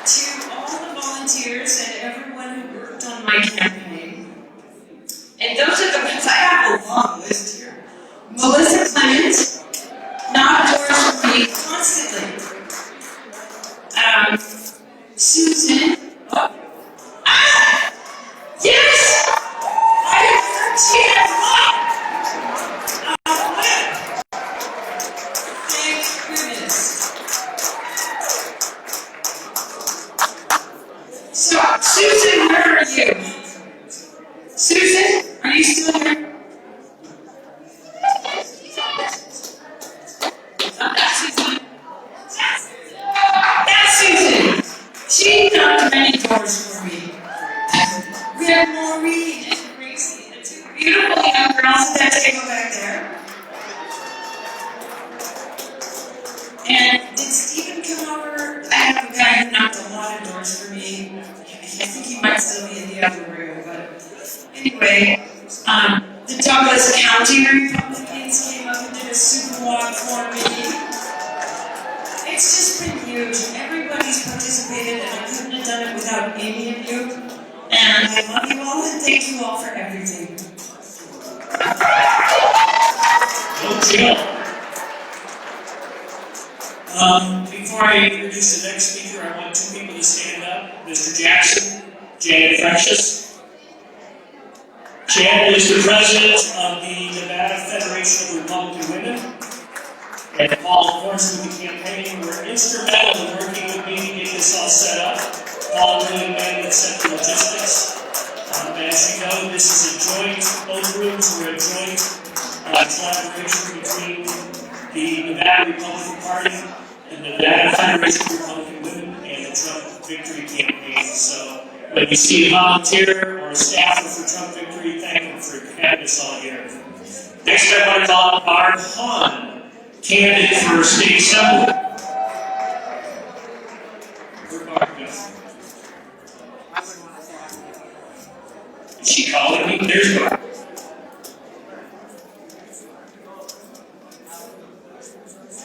H: To all the volunteers and everyone who worked on my campaign, and those are the ones I have a long list here. Melissa Clemens, knocked doors for me constantly. Susan. Yes! I heard she had thank goodness. So, Susan, where are you? Susan, are you still here? That's Susan. She knocked many doors for me. We have Maureen and Gracie, the 2 beautiful young girls that take go back there. And did Stephen come over? I have a guy who knocked a lot of doors for me. I think he might still be in the other room, but anyway, the Douglas County Republicans came up and did a super walk for me. It's just been huge. Everybody's participated, and I couldn't have done it without any of you. And I love you all, and thank you all for everything.
G: Before I introduce the next speaker, I want 2 people to stand up. Mr. Jackson, Janet Freshus. Janet is the president of the Nevada Federation of Republican Women. And Paul, of course, with the campaign, were instrumental in working with me to get this all set up. Paul really the man that set the logistics. As you know, this is a joint, both rooms were a joint collaboration between the Nevada Republican Party, the Nevada Federation of Republican Women, and the Trump Victory Campaign. So when you see a volunteer or a staffer for Trump Victory, thank them for having us all here. Next up, I want to call PART1, candidate for state assembly. Where'd Barb go? Is she calling me? There's Barb.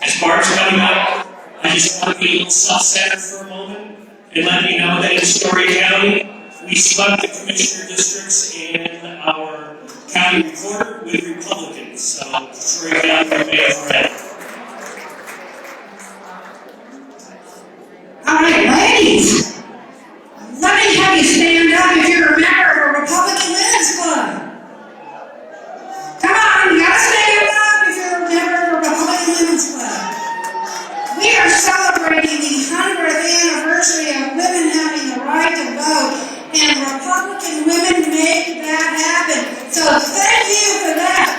G: As Barb's coming up, I just want to be self-centered for a moment and let you know that in Story County, we swept the commissioner districts and our county recorder with Republicans. So, Story County remains red.
H: All right, ladies, let me have you stand up if you're a member of a Republican Women's Club. Come on, you gotta stand up if you're a member of a Republican Women's Club. We are celebrating the 100th anniversary of women having the right to vote, and Republican women make that happen. So thank you for that.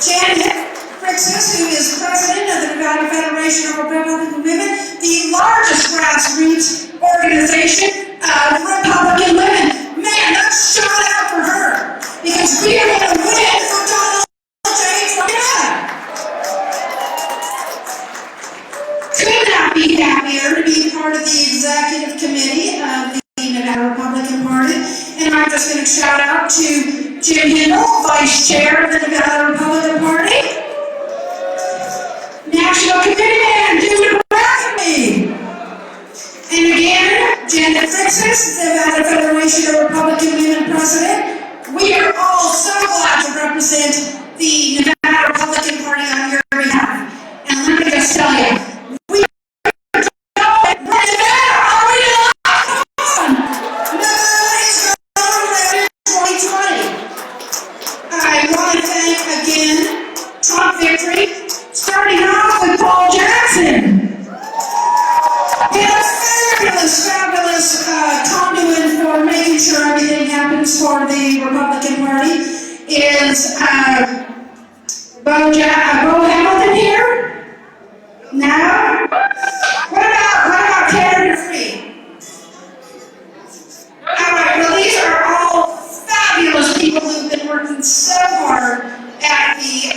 H: Janet Frixis, who is president of the Nevada Federation of Republican Women, the largest grassroots organization of Republican women. Man, let's shout out for her, because we are going to win for Donald J. Trump. Could not be happier to be part of the executive committee of the Nevada Republican Party. And I'm just going to shout out to Jim Hindle, Vice Chair of the Nevada Republican Party. National Committee Man, Jim Rafferty. And again, Janet Frixis, the Nevada Federation of Republican Women President. We are all so glad to represent the Nevada Republican Party on your behalf. And let me just tell you, we are Nevada, are we alive? Come on! Nevada is going to 2020. I want to thank again Trump Victory, starting off with Paul Jackson. He had a fabulous conduit for making sure everything happens for the Republican Party. Is Bo Hamilton here? No? What about Canada Free? Alright, well these are all fabulous people who've been working so hard at the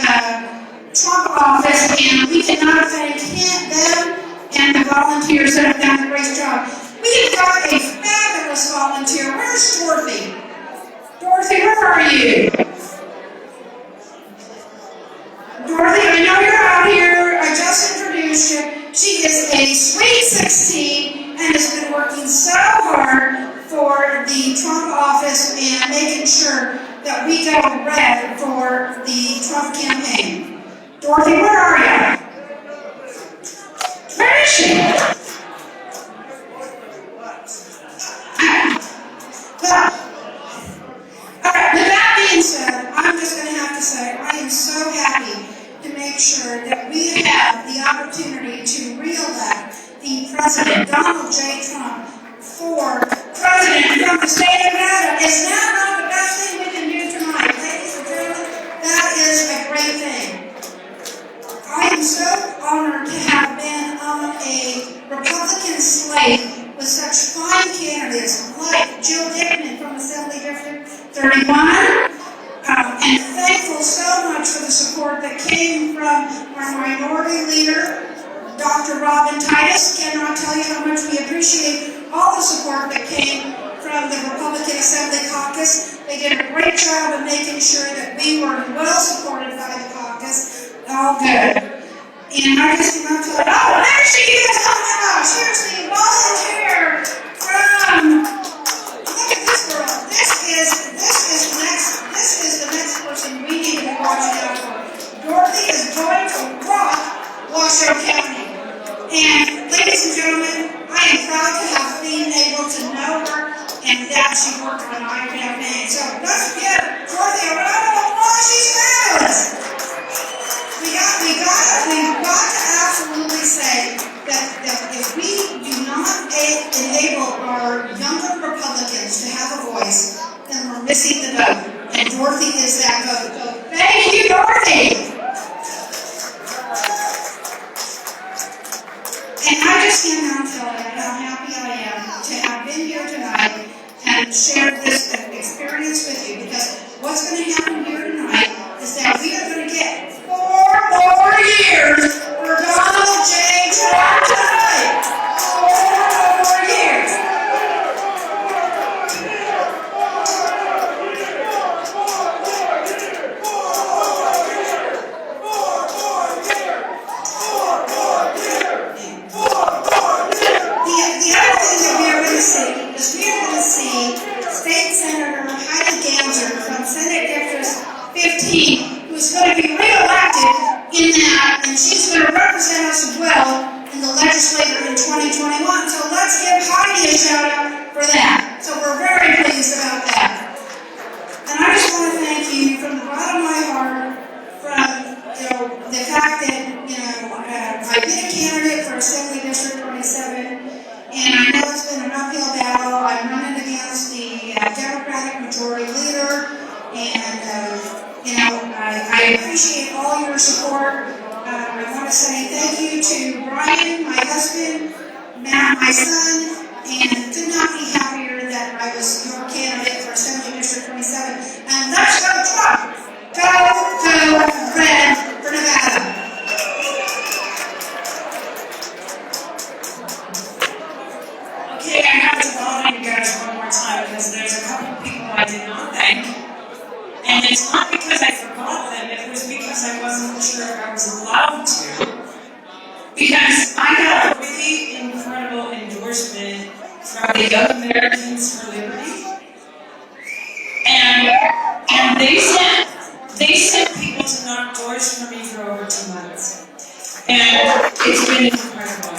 H: Trump office, and we cannot thank them and the volunteers that have done a great job. We've got a fabulous volunteer. Where's Dorothy? Dorothy, where are you? Dorothy, I know you're out here. I just introduced you. She is a sweet 16 and has been working so hard for the Trump office and making sure that we go red for the Trump campaign. Dorothy, where are you? Where is she? Well, all right, with that being said, I'm just going to have to say I am so happy to make sure that we have the opportunity to re-elect the President, Donald J. Trump, for President from the state of Nevada. Is that not the best thing we can do tonight? Ladies and gentlemen, that is a great thing. I am so honored to have been on a Republican slate with such fine candidates like Jill Dickman from Assembly District 31, and thankful so much for the support that came from our minority leader, Dr. Robin Titus. Cannot tell you how much we appreciate all the support that came from the Republican Assembly Caucus. They did a great job of making sure that we were well supported by the caucus. All good. And I just want to tell you, oh, there she is! Oh my gosh, here's the volunteer from, look at this girl. This is the next person we need to be watching out for. Dorothy is going to rock Washoe County. And ladies and gentlemen, I am proud to have been able to know her and that she worked on our campaign. So let's give Dorothy a round of applause. She's fabulous. We've got to absolutely say that if we do not enable our younger Republicans to have a voice, then we're missing the boat. and Dorothy is that vote. So thank you, Dorothy. And I just cannot tell you how happy I am to have been here tonight and shared this experience with you, because what's going to happen here tonight is that we are going to get 4 more years for Donald J. Trump tonight. 4 more years. The other thing that we are going to see is we are going to see State Senator Heidi Ganser from Senate District 15, who's going to be re-elected in that, and she's going to represent us as well in the legislature in 2021. So let's give Heidi a shout out for that. So we're very pleased about that. And I just want to thank you from the bottom of my heart, from the fact that I've been a candidate for Assembly District 27, and I know it's been an uphill battle. I'm running against the Democratic Majority Leader, and I appreciate all your support. I want to say thank you to Brian, my husband, Matt, my son, and could not be happier that I was your candidate for Assembly District 27. And let's go Trump! Go red for Nevada! Okay, I have to bother you guys one more time because there's a couple of people I did not thank. And it's not because I forgot them, it was because I wasn't sure if I was allowed to. Because I got a really incredible endorsement from the Young Americans for Liberty. And they sent people to knock doors for me for over 2 months. And it's been incredible.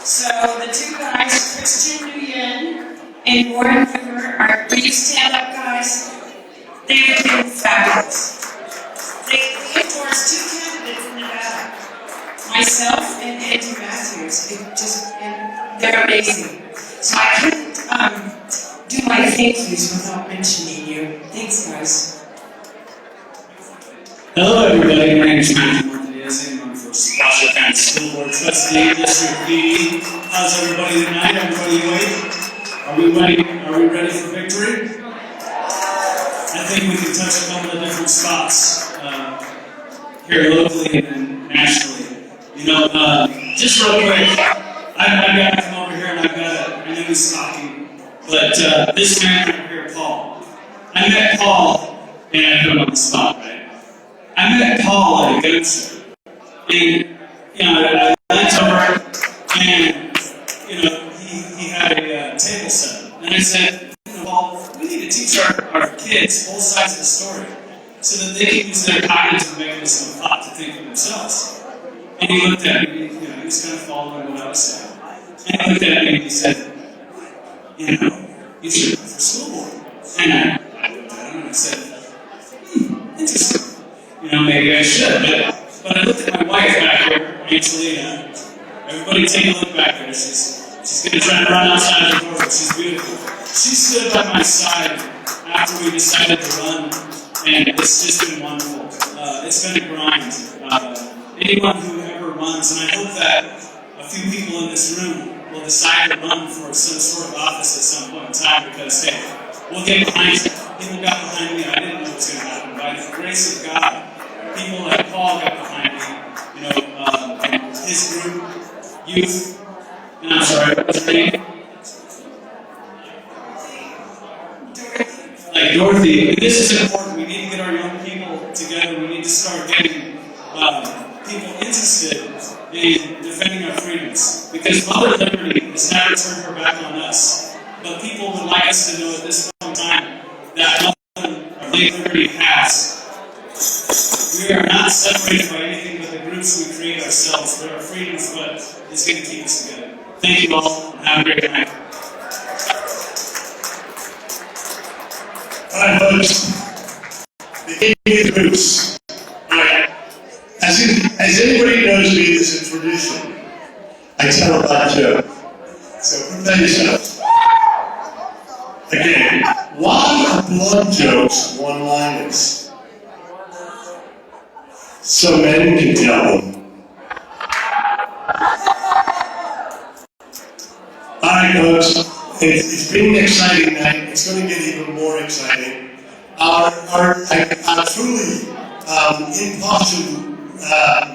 H: So the 2 guys, Christian Nguyen and Warren Hoover, are pretty stand-up guys. They've been fabulous. They endorsed 2 candidates in Nevada, myself and Andy Matthews. They're amazing. So I couldn't do my thank yous without mentioning you. Thanks, guys.
G: Hello, everybody. My name is Matthew Martinez, and I'm for Washington School Board Trustee, District B. How's everybody tonight? Everybody awake? Are we ready for victory? I think we can touch a couple of different spots here locally and nationally. Just real quick, I've got to come over here and I know he's talking, but this man right here, Paul. I met Paul, and I put him on the spot, right? I met Paul at a goat show, and I went over, and he had a table set, and I said, Paul, we need to teach our kids both sides of the story, so that they can use their cognitive mechanism of thought to think for themselves. And he looked at me, he was kind of following what I was saying, and he looked at me and he said, you should run for school board. And I looked at him and I said, interesting. Maybe I should, but I looked at my wife back here, Angelina. Everybody take a look back there. She's going to try to run outside the door, but she's beautiful. She stood by my side after we decided to run, and it's just been wonderful. It's been a grind. Anyone who ever runs, and I hope that a few people in this room will decide to run for some sort of office at some point in time, because, hey, we'll get behind you. People got behind me. I didn't know it was going to happen. By the grace of God, people like Paul got behind me, his group, youth, and I'm sorry, what's her name? Like Dorothy. This is important. We need to get our young people together. We need to start getting people interested in defending our freedoms. Because Mother Liberty has never turned her back on us. But people would like us to know at this point in time that Mother Liberty has. We are not separated by anything but the groups we create ourselves. There are freedoms, but it's going to keep us together. Thank you all. Have a great night.
I: All right, folks. The Indian groups. All right. As anybody knows me, this is a tradition. I tell a lot of jokes. So prepare yourselves. Again, why are blood jokes one-liners? So men can tell them. Alright folks, it's been an exciting night. It's going to get even more exciting. Our truly impartial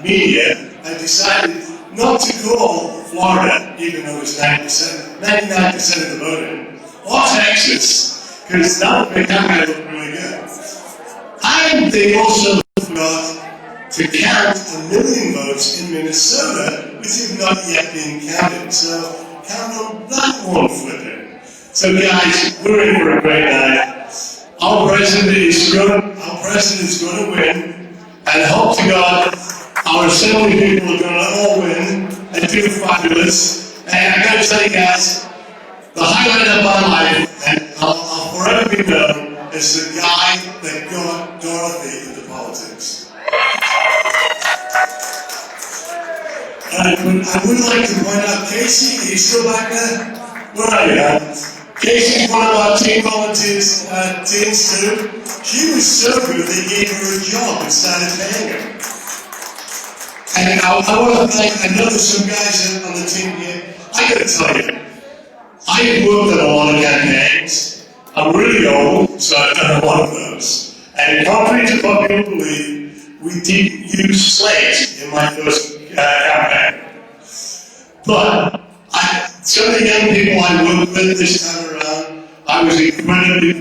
I: media have decided not to call Florida, even though it's 99% of the voting, or Texas, because that would make that look really good. And they also forgot to count 1 million votes in Minnesota, which have not yet been counted. So count on that one flipping. So guys, we're in for a great night. Our president is going to win, and hope to God our assembly people are going to all win and do fabulous. And I got to tell you guys, the highlight of my life, and I'll forever be known as the guy that got Dorothy into politics. I would like to point out Casey, are you still back there? Where are you? Casey's one of our team volunteers, teams too. She was so good they gave her a job and started paying her. And I want to thank, I know there's some guys on the team here. I got to tell you, I have worked on a lot of campaigns. I'm really old, so I've done a lot of those. And contrary to popular belief, we didn't use slaves in my first campaign. But some of the young people I worked with this time around, I was incredibly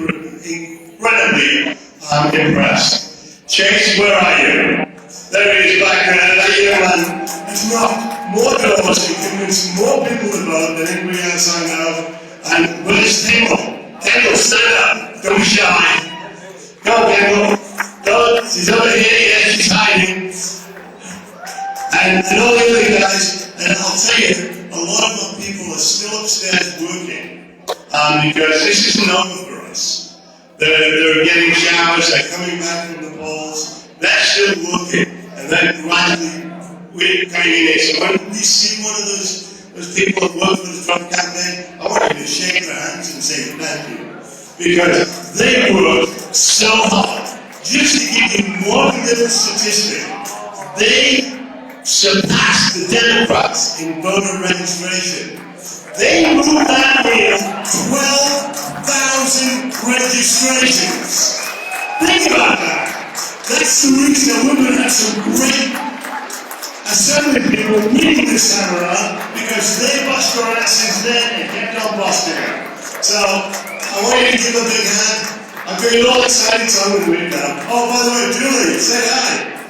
I: impressed. Chase, where are you? There he is back there. That young man has knocked more doors and convinced more people to vote than anybody else I know. And where's Kendall? Kendall, stand up. Don't be shy. Go, Kendall. Go. She's over here. Yeah, she's hiding. And all the other guys, and I'll tell you, a lot of the people are still upstairs working because this isn't over for us. They're getting showers, they're coming back from the polls, they're still working, and then gradually we're coming in here. So when we see one of those people that work for the Trump campaign, I want you to shake their hands and say thank you. Because they worked so hard. Just to give you one little statistic, they surpassed the Democrats in voter registration. They moved that near 12,000 registrations. Think about that. That's the reason that we're going to have some great assembly people winning this time around, because they bust their asses then and kept on busting it. So I want you to give a big hand. I'm getting all excited, so I'm going to wait now. Oh, by the way, Julie, say hi.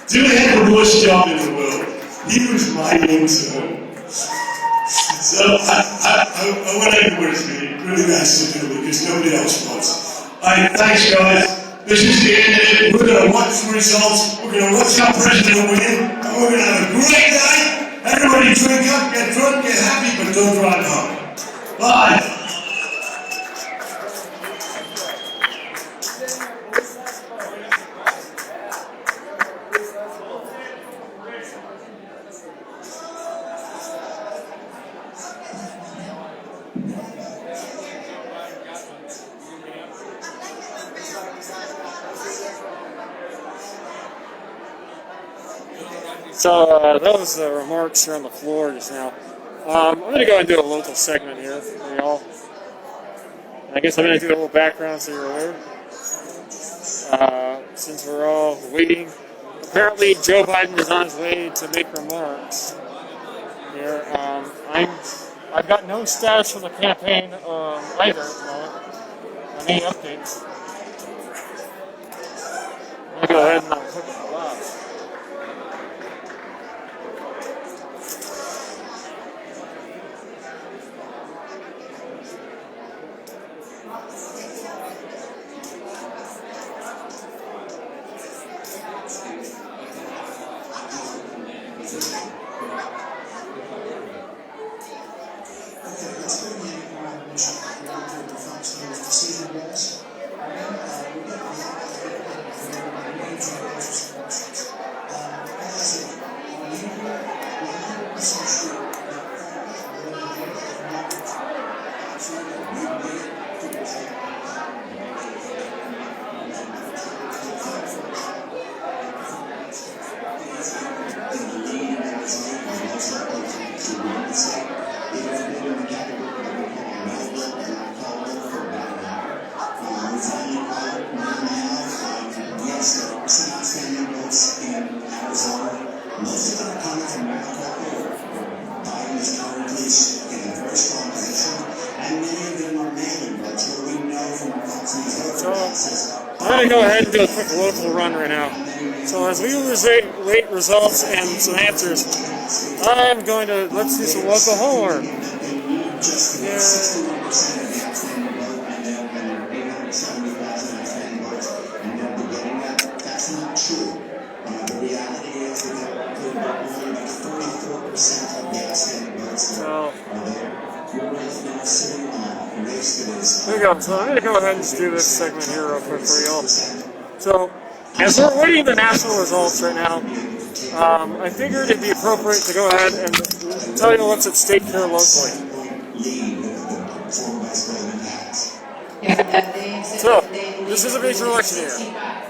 I: Julie had the worst job in the world. He was my intern. So I want everybody to be really nice to Julie, because nobody else was. Alright, thanks guys. This is the end of it. We're going to watch the results. We're going to watch our president win. And we're going to have a great night. Everybody drink up, get drunk, get happy, but don't drive home. Bye.
A: So that was the remarks here on the floor just now. I'm going to go and do a local segment here for y'all. I guess I'm going to do a little background so you're aware. Since we're all waiting, apparently Joe Biden is on his way to make remarks here. I've got no status from the campaign either at the moment. Any updates? I'm going to go ahead and click on the live. So I'm going to go ahead and do a quick local run right now. So as we wait results and some answers, I'm going to, let's do some local homework.
B: That's not true. The reality is that only 44% of the outstanding votes are there. You're right now sitting on a race that is...
A: There you go. So I'm going to go ahead and just do this segment here real quick for y'all. So, as we're waiting the national results right now, I figured it'd be appropriate to go ahead and tell you what's at stake here locally. So, this is a major election year.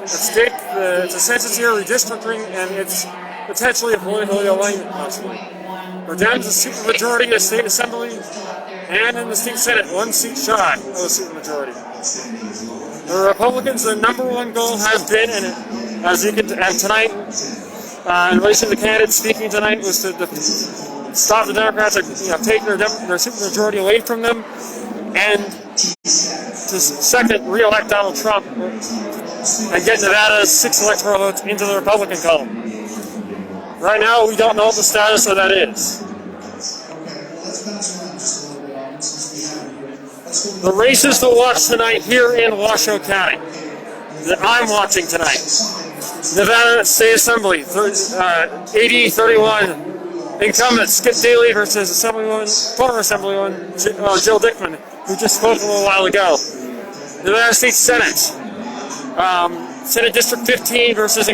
A: At stake, it's a census year, redistricting, and it's potentially a political alignment possibly. We're down to the supermajority of the state assembly, and in the state senate, one seat shy of a supermajority. The Republicans' their number one goal has been, and as you can, and tonight, in relation to the candidates speaking tonight, was to stop the Democrats or take their supermajority away from them, and to second, re-elect Donald Trump and get Nevada's 6 electoral votes into the Republican column. Right now, we don't know what the status of that is. The races to watch tonight here in Washoe County, that I'm watching tonight. Nevada State Assembly, 80-31. Incumbent Skip Daly versus former Assemblywoman Jill Dickman, who just spoke a little while ago. Nevada State Senate, Senate District 15 versus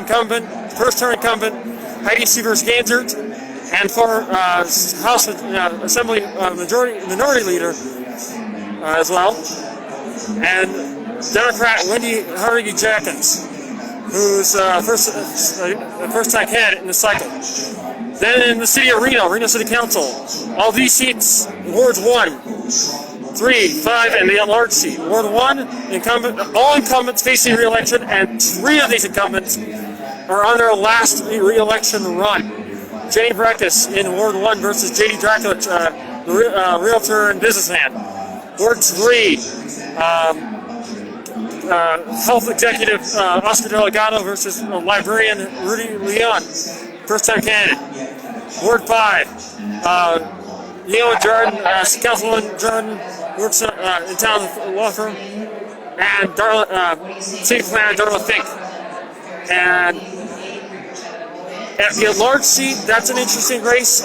A: first-term incumbent Heidi Seavers Gansert, and former House Assembly Minority Leader as well, and Democrat Wendy Harrigy Jackins, who's first-time candidate in the cycle. Then in the city of Reno City Council, all these seats, Wards 1, 3, 5, and the at-large seat. Ward 1, all incumbents facing re-election, and 3 of these incumbents are on their last re-election run. Jane Breckus in Ward 1 versus J.D. Draculich, realtor and businessman. Ward 3, health executive Oscar Delgado versus librarian Rudy Leon, first-time candidate. Ward 5, Leona Jordan, Councilwoman Jordan, works in town law firm, and city planner Darla Fink. And at the large seat, that's an interesting race.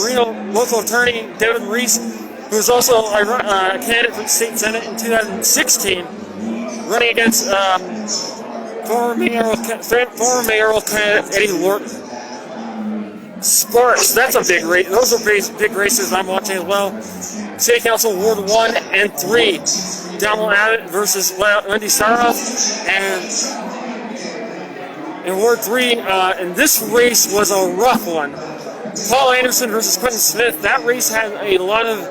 A: Reno local attorney Devin Reese, who was also a candidate for the state senate in 2016, running against former mayoral candidate Eddie Lorton. Sparks, that's a big race. Those are big races I'm watching as well. City Council Ward 1 and 3. Donald Abbott versus Wendy Saroff. And in Ward 3, and this race was a rough one. Paul Anderson versus Quentin Smith. That race had a lot of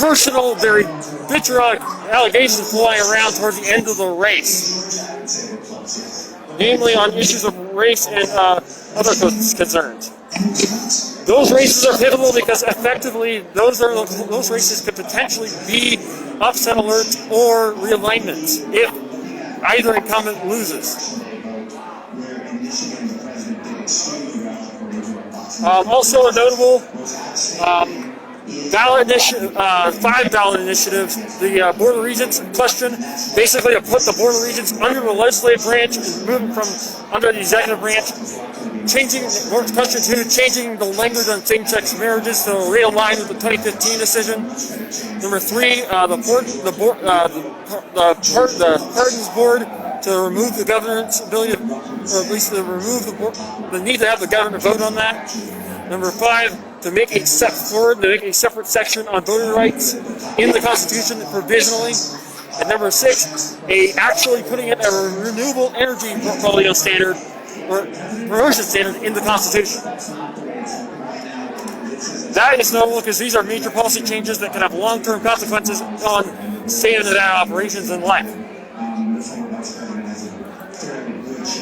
A: personal, very vitriolic allegations flying around towards the end of the race. Namely on issues of race and other concerns. Those races are pivotal because effectively those races could potentially be upset alerts or realignments if either incumbent loses. Also a notable ballot initiative, 5 ballot initiatives, the Board of Regents question, basically to put the Board of Regents under the legislative branch and move them from under the executive branch. Question 2, changing the language on same-sex marriages to realign with the 2015 decision. Number 3, the Pardons Board to remove the governor's ability to, or at least to remove the need to have the governor vote on that. Number 5, to make a step forward, to make a separate section on voting rights in the Constitution provisionally. And number 6, actually putting in a renewable energy portfolio standard or promotion standard in the Constitution. That is notable because these are major policy changes that can have long-term consequences on state of Nevada operations and life.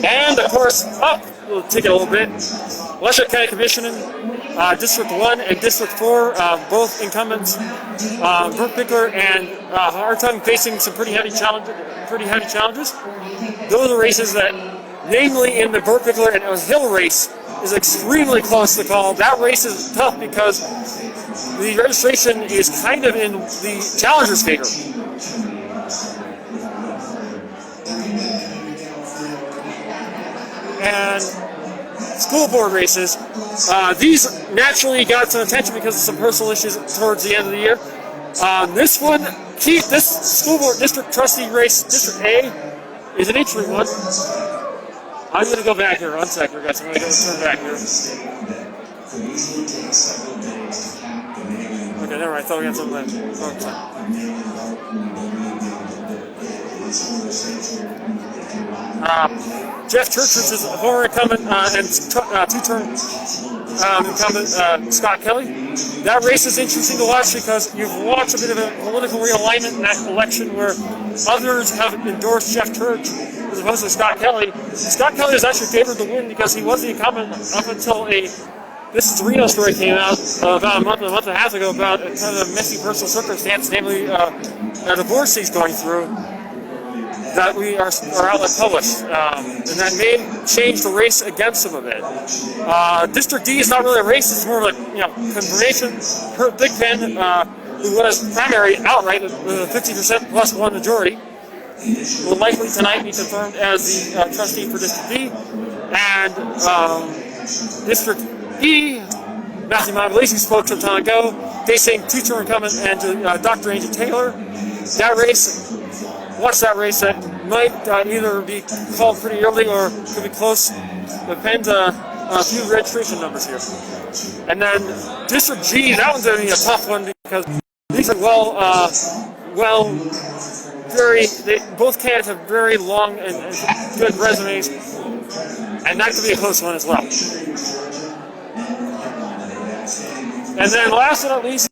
A: And of course, we'll take it a little bit. Washoe County Commission District 1 and District 4, both incumbents, Burt Pickler and Hartung, facing some pretty heavy challenges. Those are races that, namely in the Burt Pickler and Hill race, is extremely close to call. That race is tough because the registration is kind of in the challenger's favor. And school board races, these naturally got some attention because of some personal issues towards the end of the year. This one, this school board district trustee race, District A, is an interesting one. I'm going to go back here. 1 second, guys. I'm going to turn back here. Okay, never mind. I thought we had something Jeff Church, which is a former incumbent and two-term incumbent Scott Kelly. That race is interesting to watch because you've watched a bit of a political realignment in that election where others have endorsed Jeff Church as opposed to Scott Kelly. Scott Kelly was actually favored to win because he was the incumbent up until this Reno story came out about a month and a half ago about a kind of a messy personal circumstance, namely a divorce he's going through, that we our outlet published, and that may change the race against him a bit. District D is not really a race; it's more of a confirmation. Big Pen, who was primary outright with a 50% plus one majority, will likely tonight be confirmed as the trustee for District D, and District E. Matthew Mondelisi spoke some time ago, facing two-term incumbent and Dr. Angel Taylor. That race. Watch that race. That might either be called pretty early or could be close. Depends on a few registration numbers here. And then District G, that one's going to be a tough one because these are both candidates have very long and good resumes, and that could be a close one as well. And then last but not least,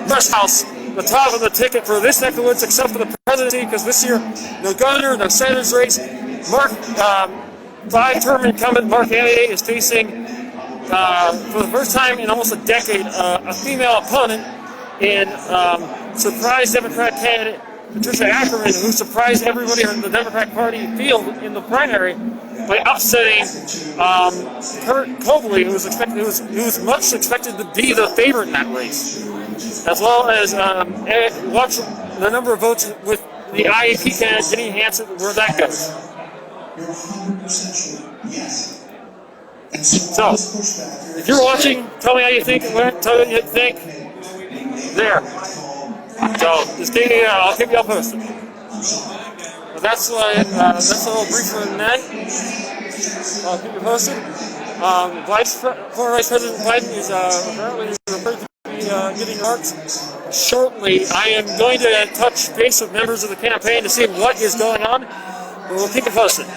A: Fresh House. The top of the ticket for this neck of the woods, except for the presidency, because this year, no governor, no senator's race. Five-term incumbent Mark Allier is facing, for the first time in almost a decade, a female opponent in surprise Democrat candidate Patricia Ackerman, who surprised everybody in the Democratic Party field in the primary by upsetting Kurt Cobley, who was much expected to be the favorite in that race, as well as watch the number of votes with the IAP candidate Jenny Hansen, where that goes. So, if you're watching, tell me how you think it went. Tell me what you think. There. So, just I'll keep you all posted. But that's a little brief for tonight. I'll keep you posted. Former Vice President Biden is apparently referred to be giving remarks shortly. I am going to touch base with members of the campaign to see what is going on. But we'll keep you posted.
C: To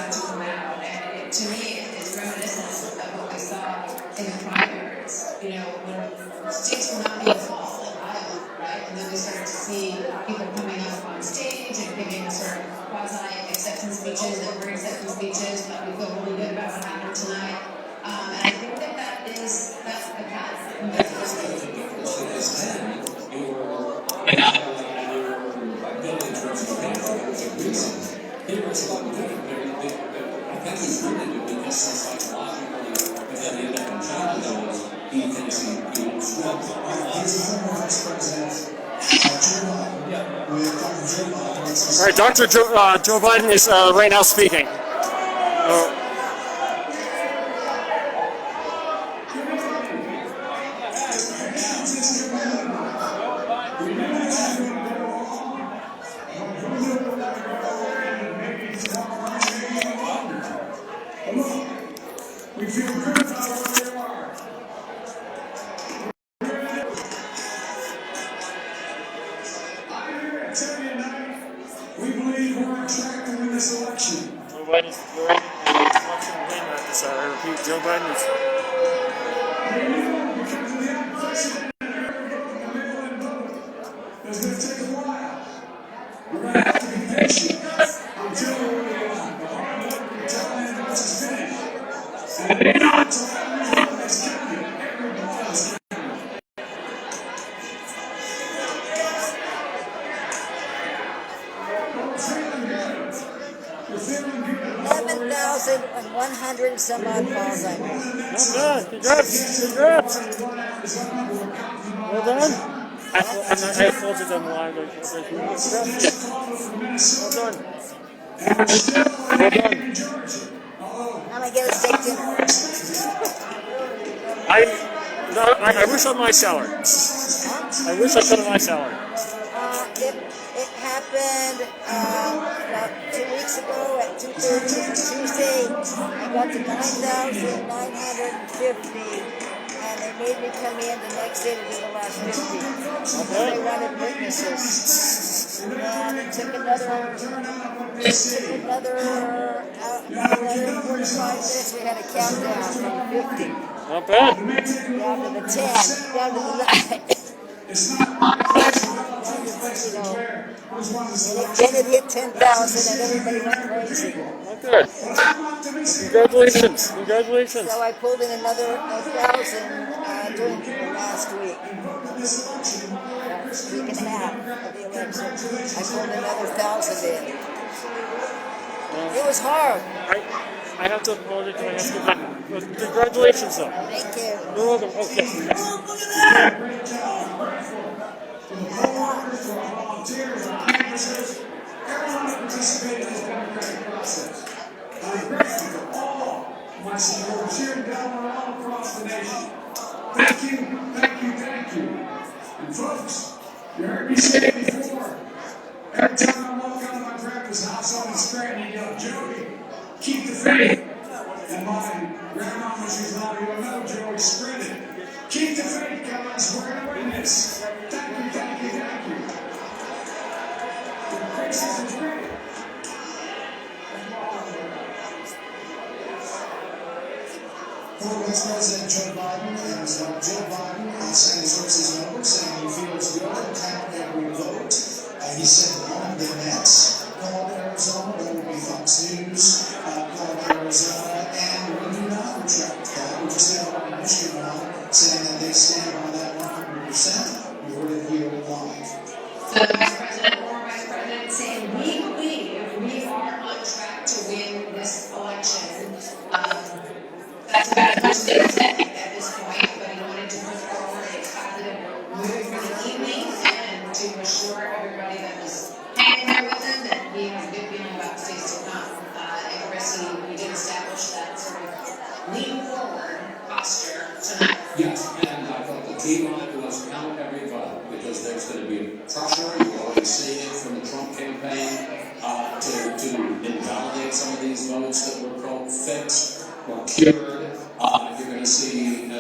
C: me, it's reminiscent of what we saw in the primaries. When states were not being involved in Iowa, right? And then we started to see people coming up on stage and giving sort of quasi-acceptance speeches that were acceptance speeches, but we feel really good about what happened tonight. And I think that's the path.
A: All right, Dr. Joe Biden is right now speaking.
B: We feel good about where we are. I'm here to tell you tonight, we believe we're on track to win this election.
A: Joe Biden is going to win this. I repeat, Joe Biden is.
B: Because of the unprecedented mail-in vote, it's going to take a while. We're going to have to be patient until the hard work until the vote is finished. And it's counting. Every ball is
J: 1,100 and some odd calls I made.
A: Not bad. Congrats. Well done. I told you them live. Well done.
J: I'm going to get a steak dinner.
A: I wish on my salary. I wish I could have my salary.
J: It happened about 2 weeks ago at 2:30 Tuesday. I got to 9,950, and they made me come in the next day to do the last 50. They wanted witnesses, and it took another 45 minutes. We had a countdown from 50.
A: Not bad.
J: Down to the 10, down to the 9. Then it hit 10,000 and everybody went crazy.
A: Okay. Congratulations.
J: So I pulled in another 1,000 during the last week. Week and a half of the election. I pulled another 1,000 in. It was hard.
A: I have to apologize to my husband. Congratulations, though.
J: Thank you.
A: You're welcome. Okay.
B: Everyone participated in this democratic process. I'm grateful to all my supporters here in Delaware all across the nation. Thank you. And folks, you heard me say it before. Every time I walk out of my grandpa's house on the Scranton, you yell, Joey, keep the faith. And my grandmama, she's not even know, Joey sprinted. Keep the faith, guys. We're going to win this. Thank you. Former Vice President Joe Biden sent his horses over saying he feels good and count every vote. He said on the next call Arizona, that would be Fox News, call Arizona, and we do not retract that. We just have our Michigan on saying that they stand by that 100%. We heard it here live.
C: So the former Vice President saying we believe we are on track to win this election. That's about as much as they said at this point, but he wanted to put forward a positive move for the evening and to assure everybody that was hanging there with him that he has a good feeling about the days to come. And Chris, we did establish that sort of lean forward posture tonight.
F: Yes, and I thought the key on it was count every vote, because there's going to be pressure. You're already seeing it from the Trump campaign to invalidate some of these votes that were fixed or cured. You're going to see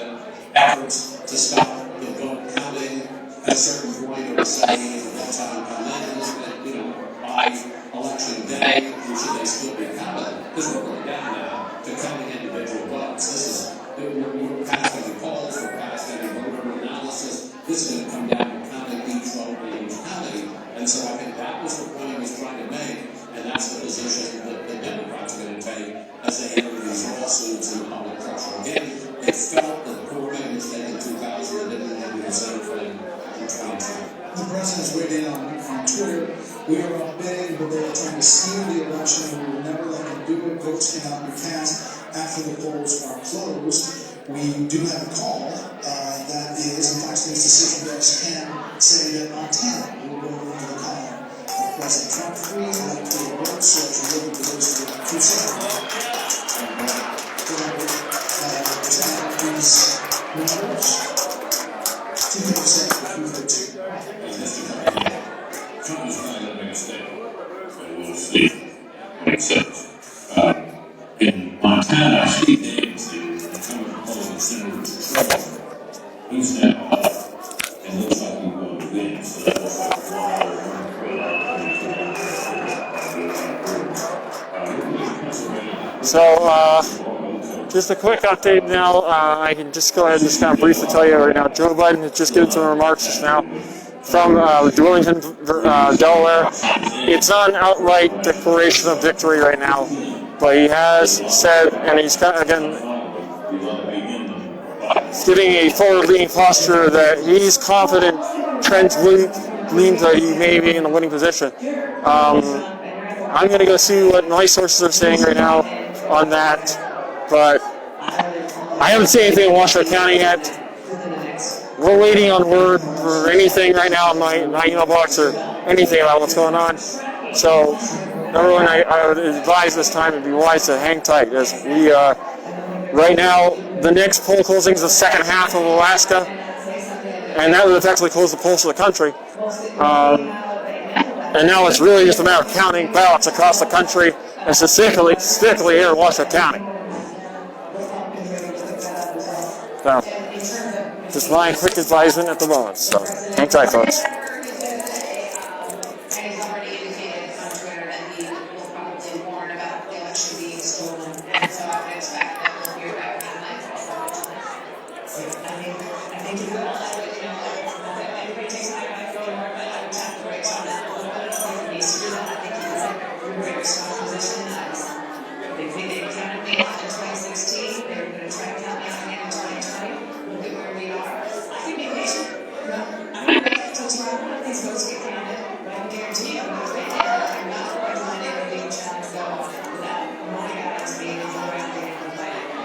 F: efforts to stop the vote counting at a certain point, or say that time come in, by election day, should they still be counted? Because we're going down now to counting individual votes. We're past any polls, we're past any voter analysis. This is going to come down to counting each vote in each county. And so I think that was the point he was trying to make, and that's the position that the Democrats are going to take as they enter these lawsuits and public pressure. Again, they felt that the court made a mistake in 2000 and didn't want to do the same thing in 2020.
B: The president's weighed in on Twitter. We are up big, but they are trying to steal the election. We will never let them do it. Votes cannot be cast after the polls are closed. We do have a call that is, in Fox News Decision Desk can say that Montana will go into the call. President Trump 3 electoral votes, so it's related to those 2 seconds. These numbers, 237, 232.
E: Trump is not going to make a mistake, so we'll see what it says. In Montana, he names the incumbent Republican Senator Trump, who's now up, and looks like he's going to win. So that looks like
A: So, just a quick update now. I can just go ahead and just kind of briefly tell you right now. Joe Biden is just giving some remarks just now from Wilmington, Delaware. It's not an outright declaration of victory right now, but he has said, and he's kind of, again, giving a forward-leaning posture that he's confident trends lean that he may be in a winning position. I'm going to go see what my sources are saying right now on that, but I haven't seen anything in Washoe County yet. We're waiting on word for anything right now in my email box or anything about what's going on. So, everyone, I would advise this time it'd be wise to hang tight. As we, right now, the next poll closing is the second half of Alaska, and that would effectively close the polls for the country. And now it's really just a matter of counting ballots across the country, and specifically here in Washoe County. So, just my quick advisement at the moment. So, hang tight, folks.
C: And he's already indicated on Twitter that he will probably warn about the election being stolen. And so I would expect that we'll hear back from that. I think you will. Everybody takes my advice going hard, but I would tap the brakes on that a little bit. If it needs to do that, I think he's in a very strong position. They counted me out in 2016. They're going to try to count me out again in 2020. Look at where we are. I can be patient. I'm not ready until tomorrow. These votes get counted, but I can guarantee you I'm not ready. I'm not going to let anything challenge go without my guys being around there and fighting.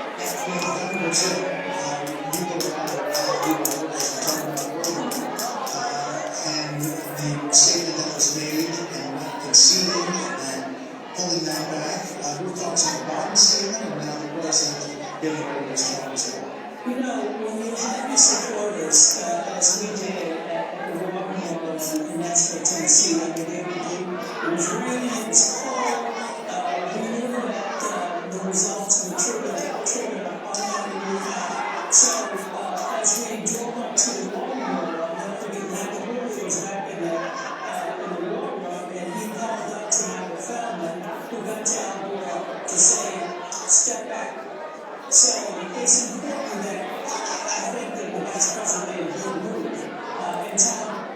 B: And the statement that was made and not conceding and pulling that back, your thoughts on the Biden statement and now the president giving over his time as well?
H: You know, when you have your supporters, as we did at the War Memorial in Nashville, Tennessee, like we did with you, it was really inspiring. We knew that the results and the trigger automatically moved out. So, as we drove up to the War Memorial, I'll never forget Michael Murphy was back in the war room, and he called up to Michael Feldman, who went to Al Gore to say, step back. So it's important that I think that the Vice President made a good move in telling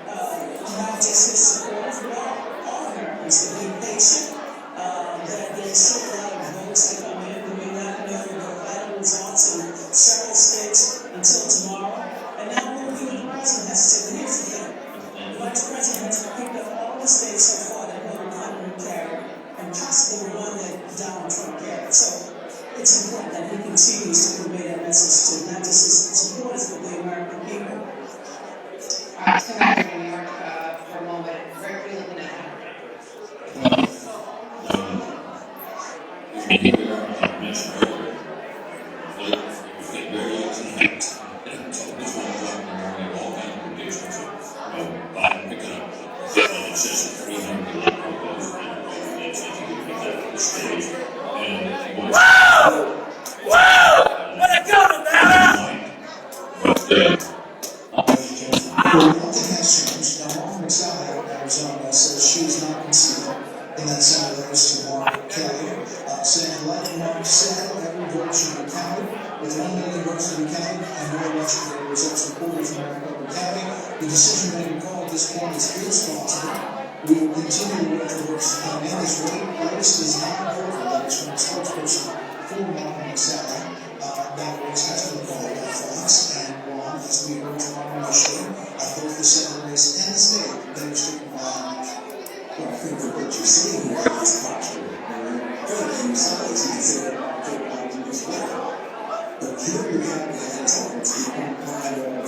H: not just his supporters, but all Americans to be patient, that there's still a lot of votes that come in. We may not know the final results in several states until tomorrow. And now we're the president has said, here's the thing. The Vice President has picked up all the states so far that Hillary Clinton carried, and possibly one that Donald Trump carried. So it's important that he continues to convey that message to not just his supporters, but the American people.
C: All right, let's come back to New York for a moment. Rick, what are you looking at?
B: Arizona says she is not conceding in that Senate race to Mark Kelly, saying, like Mark said, every vote should be counted. With 1 million votes to be counted and no election day results reported from Maricopa County, the decision-making call at this point is irresponsible. We will continue to work for votes to count in. This race is not important. That is from the spokesperson for Mark Sally. That race has been called by Fox and won, as we heard tomorrow initially, both the Senate race and the state demonstrating violence.
F: Well, I think that what you're seeing here is factual. And sometimes you can say that Biden is well. But here you have the antics, the kind of,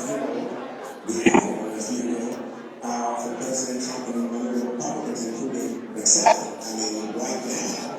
F: the hour, if you will, for President Trump and one of the Republicans, including accepted. I mean, right now.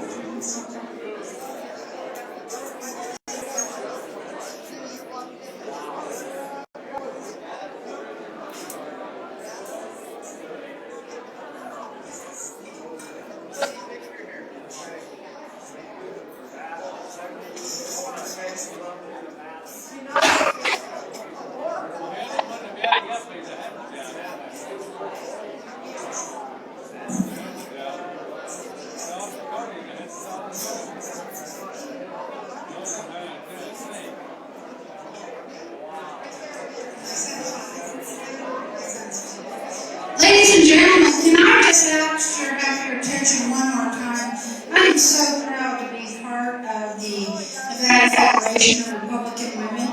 H: Ladies and gentlemen, can I just ask your attention one more time? I am so proud to be part of the Nevada Federation of Republican Women.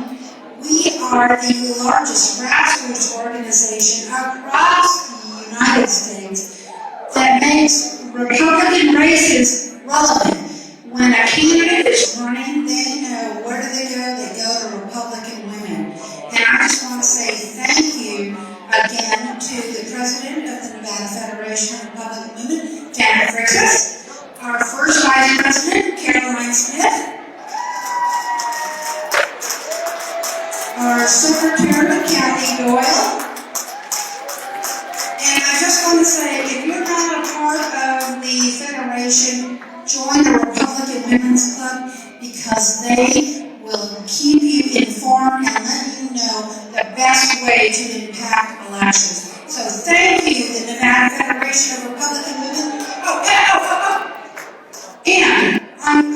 H: We are the largest grassroots organization across the United States that makes Republican races relevant. When a candidate is running, they know where do they go? They go to Republican women. And I just want to say thank you again to the president of the Nevada Federation of Republican Women, Janet Fritzes, our first vice president, Caroline Smith, our secretary, Kathy Doyle. And I just want to say, if you're not a part of the Federation, join the Republican Women's Club because they will keep you informed and let you know the best way to impact elections. So thank you, the Nevada Federation of Republican Women. And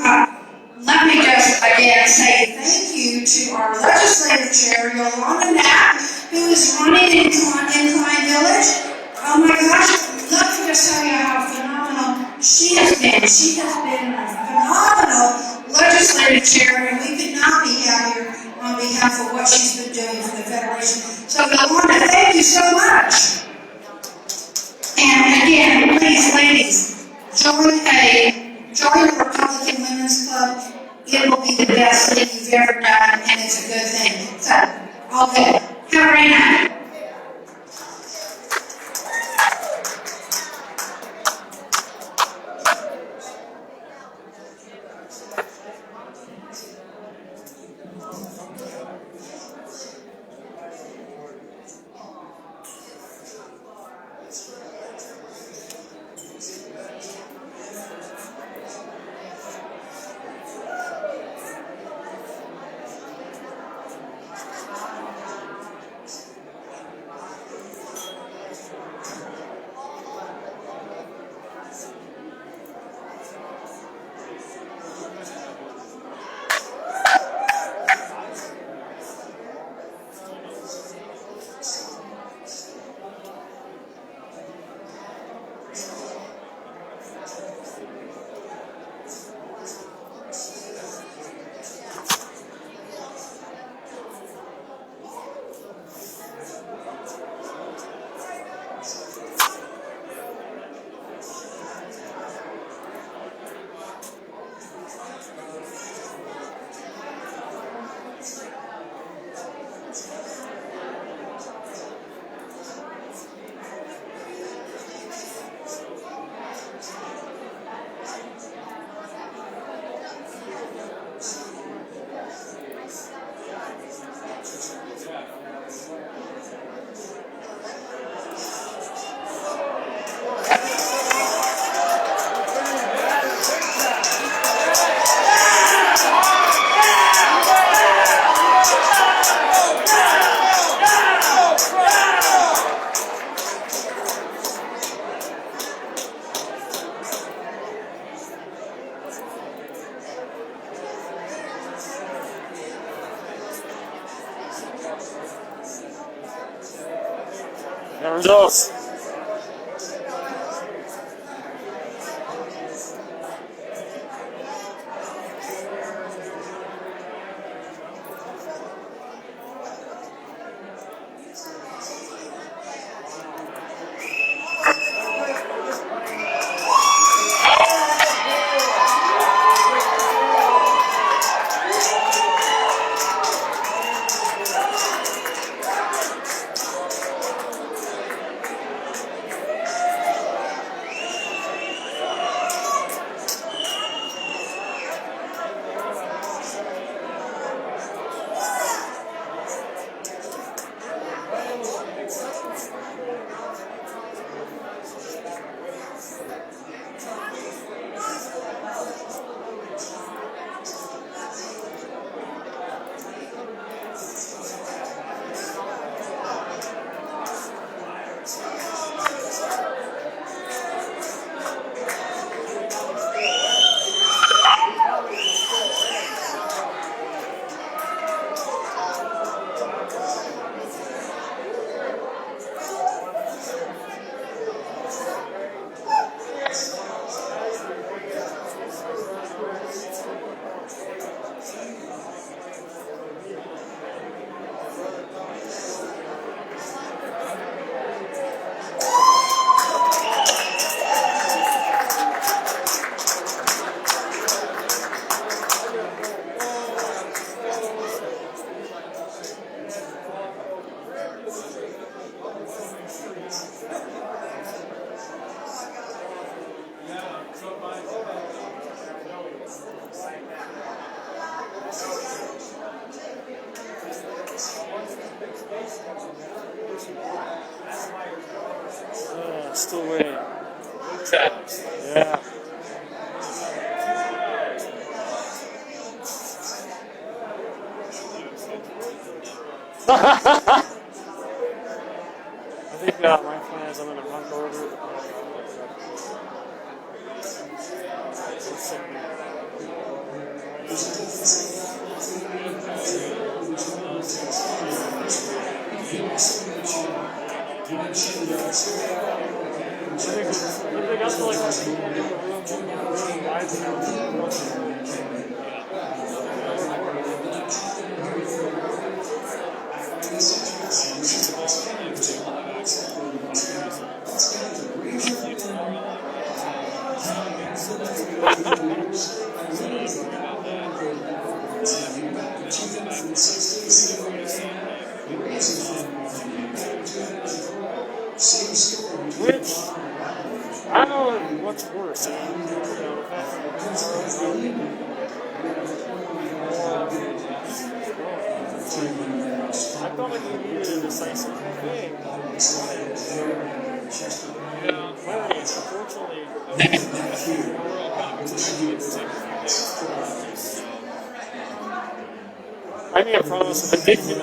H: let me just again say thank you to our legislative chair, Yolanda Knapp, who is running in Klein Village. Oh my gosh, let me just tell you how phenomenal she has been. She has been a phenomenal legislative chair, and we could not be happier on behalf of what she's been doing for the Federation. So Yolanda, thank you so much. And again, please, ladies, join the Republican Women's Club. It will be the best thing you've ever done, and it's a good thing. So, all good. Have a great night.
A: There it goes. Yeah. I think my plan is I'm going to run over. They got to like which I don't know what's worse. I felt like we needed a decisive thing. Clarity, unfortunately, I made a promise that they did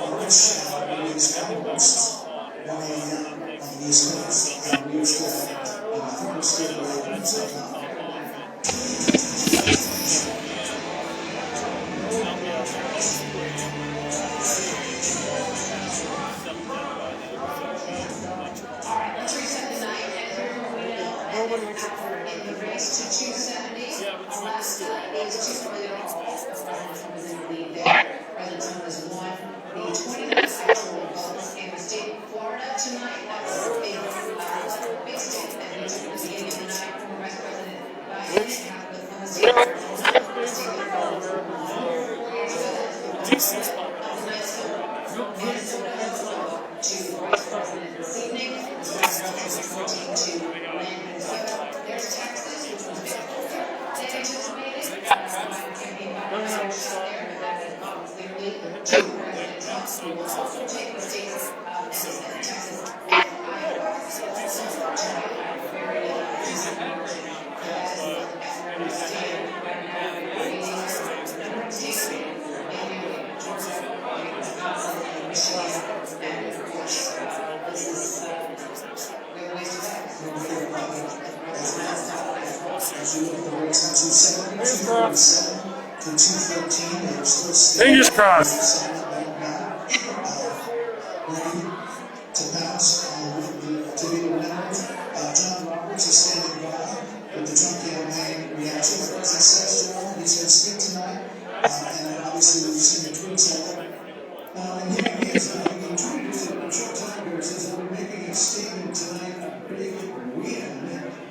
A: fingers crossed.
B: To bounce to be the winner. John Roberts is standing by with the Trump campaign reaction. As I said, he's going to speak tonight, and obviously we've seen the tweets of it. And he is, he tweeted it a short time ago, says that we're making a statement tonight, a big win,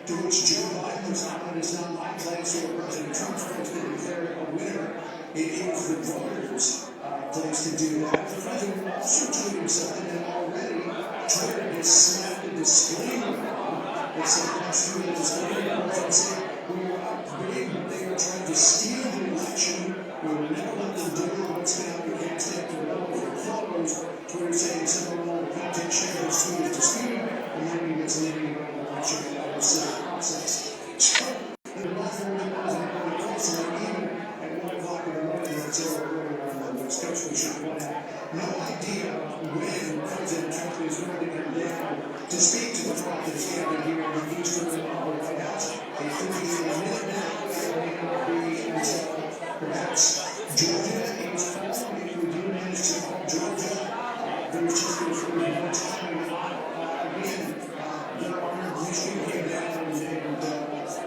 B: to which Joe Biden, who's not on his non-live place, or President Trump's place to declare a winner. It was the voters' place to do that. The president also tweeted something, and already Twitter has slapped a disclaimer on. It said, last week, a disclaimer and said, we are outbidding, but they are trying to steal the election. We will never let them do it. Once now, we can't stand to vote for closed. Twitter saying someone will contact share his tweet is disputed, and then he gets leaving about the election and the civil process. So, the lawful members are going to also even at 1 o'clock in the morning, it's over on the West Coast, we should point out. No idea when President Trump is going to come down to speak to the prophets gathered here in the Eastern and the White House. It could be in a minute now, it may not be until perhaps Georgia is full. If we do manage to call Georgia, there's just going to be more time. Again, there are Michigan came down and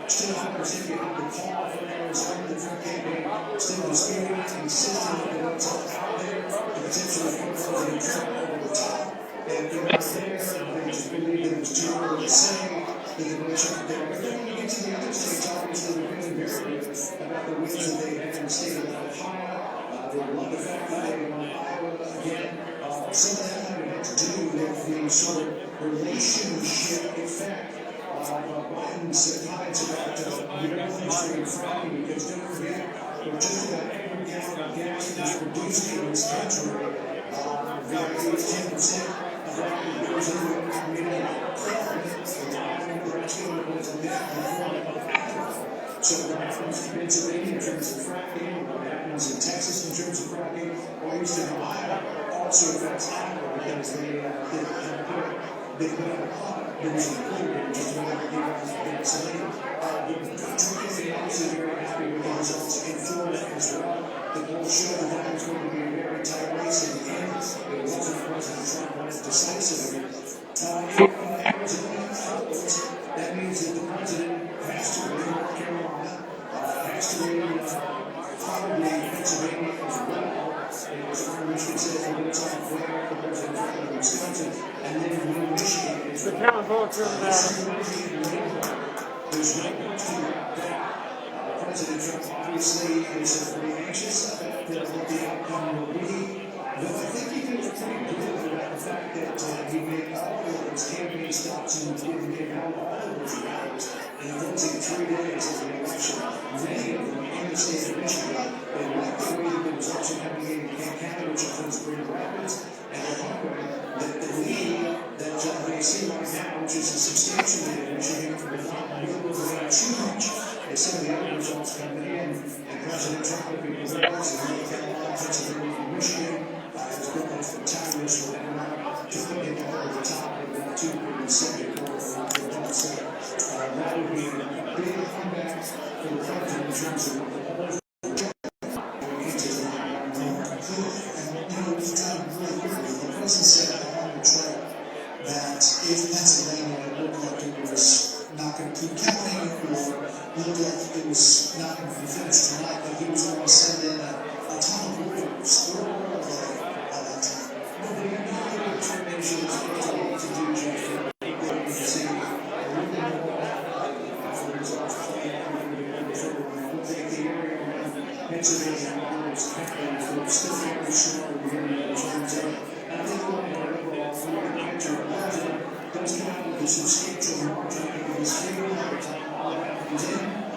B: still have to see the call from Arizona, the Trump campaign, still disputing, insisting that it's all out there, potentially put President Trump over the top. And they're not there, and they just believe that it's too early to say that they're going to check it there. But then when you get to the other states, obviously they're feeling very good about the wins that they had in the state of Ohio. They love the fact that they won Iowa again. Some of that might have to do with the sort of relationship effect of Biden's comments about Ukraine fracking, because don't forget, just about every gallon of gas that is produced in this country, 10% of So what happens in Pennsylvania in terms of fracking, what happens in Texas in terms of fracking, or Eastern Ohio also affects Iowa because they put up a pot there's a clear just want to give us gasoline. Trump obviously very happy with the results in Florida as well. The polls show that that was going to be a very tight race in the end. It wasn't President Trump won decisively. Arizona polls, that means that the president has to win North Carolina, has to win probably Pennsylvania as well. As far as Michigan says, the votes on Florida, the president Trump in Wisconsin, and then win Michigan as well.
A: Count votes in
B: There's no question about that. President Trump obviously is very anxious about what the outcome will be. But I think he feels pretty good about the fact that he made all of his campaign stops and gave out all of those rounds in closing 3 days of the election. Many of them in the state of Michigan, they like the way that the results are coming in Canada, which includes Grand Rapids, and they're hoping that the lead that they see right now, which is a substantial lead in Michigan, will not build away too much as some of the other results come in. And President Trump will be reversed in North Carolina, Pennsylvania, and Michigan. It's been tireless for them to put him over the top of that 270 for that. So that would be a big comeback for the president in terms of what the polls the president said on the trail that if Pennsylvania looked like it was not going to keep counting or looked like it was not going to be finished tonight, that he was going to send in a ton of voters.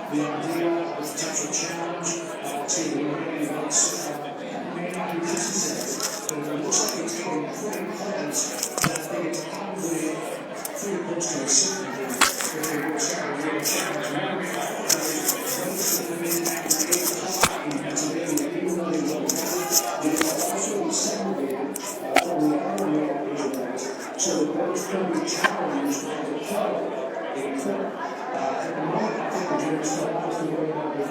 B: The idea of potential challenge to the votes but it looks like it's getting pretty close. And I think it's probably pretty close to a certainty if they will start a real challenge. Votes that have been back at 8 o'clock in Pennsylvania, even though they vote now, they are also segregated from the other areas. So the votes can be challenged by the poll in court. At the moment, I think the jury still wants to worry about the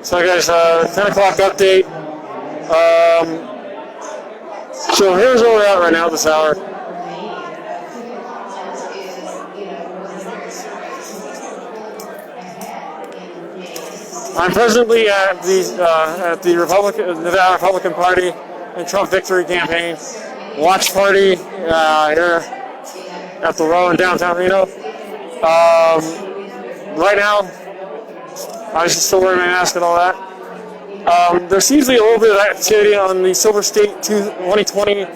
A: So guys, 10 o'clock update. So here's where we're at right now this hour. I'm presently at the Nevada Republican Party and Trump Victory Campaign watch party here at the Row in downtown Reno. Right now, I was just still wearing my mask and all that. There seems to be a little bit of activity on the Silver State 2020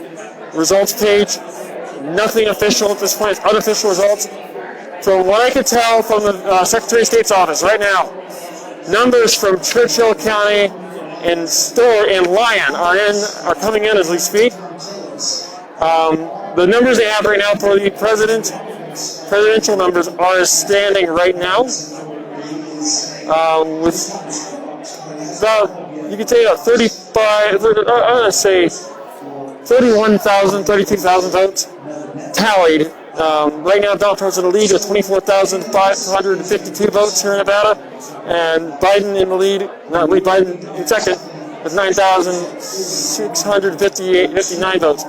A: results page. Nothing official at this point. It's unofficial results. From what I can tell from the Secretary of State's office right now, numbers from Churchill County and Store and Lyon are coming in as we speak. The numbers they have right now for the presidential numbers are standing right now. With about, you could say about 31,000, 32,000 votes tallied. Right now, Donald Trump's in the lead with 24,552 votes here in Nevada, and Biden in the lead, Biden in second with 9,659 votes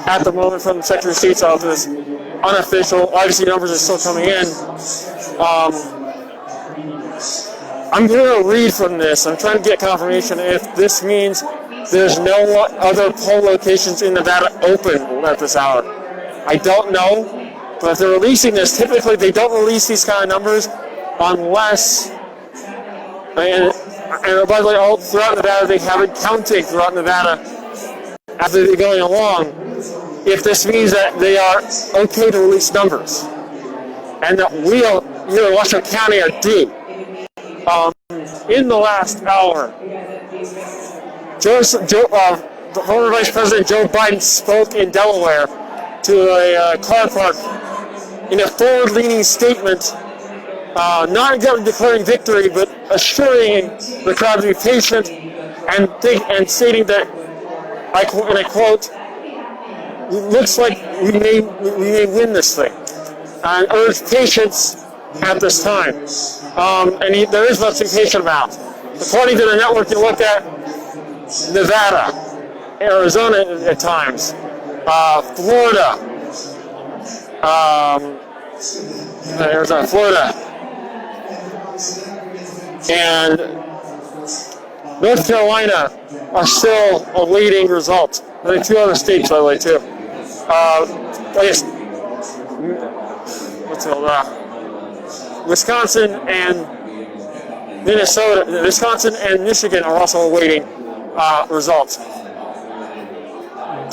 A: at the moment from the Secretary of State's office. Unofficial, obviously numbers are still coming in. I'm going to read from this. I'm trying to get confirmation if this means there's no other poll locations in Nevada open at this hour. I don't know, but if they're releasing this, typically they don't release these kind of numbers unless, and by the way, all throughout Nevada, they have it counting throughout Nevada as they're going along, if this means that they are okay to release numbers, and that we here in Washington County are due. In the last hour, former Vice President Joe Biden spoke in Delaware to a car park in a forward-leaning statement, not exactly declaring victory, but assuring the crowd to be patient and stating that, and I quote, "It looks like we may win this thing," and urged patience at this time. And there is much to be patient about. According to the network, you look at Nevada, Arizona at times, Florida, Arizona, Florida, and North Carolina are still awaiting results. I think 2 other states, by the way, too. I guess, what's it called? Wisconsin and Wisconsin and Michigan are also awaiting results.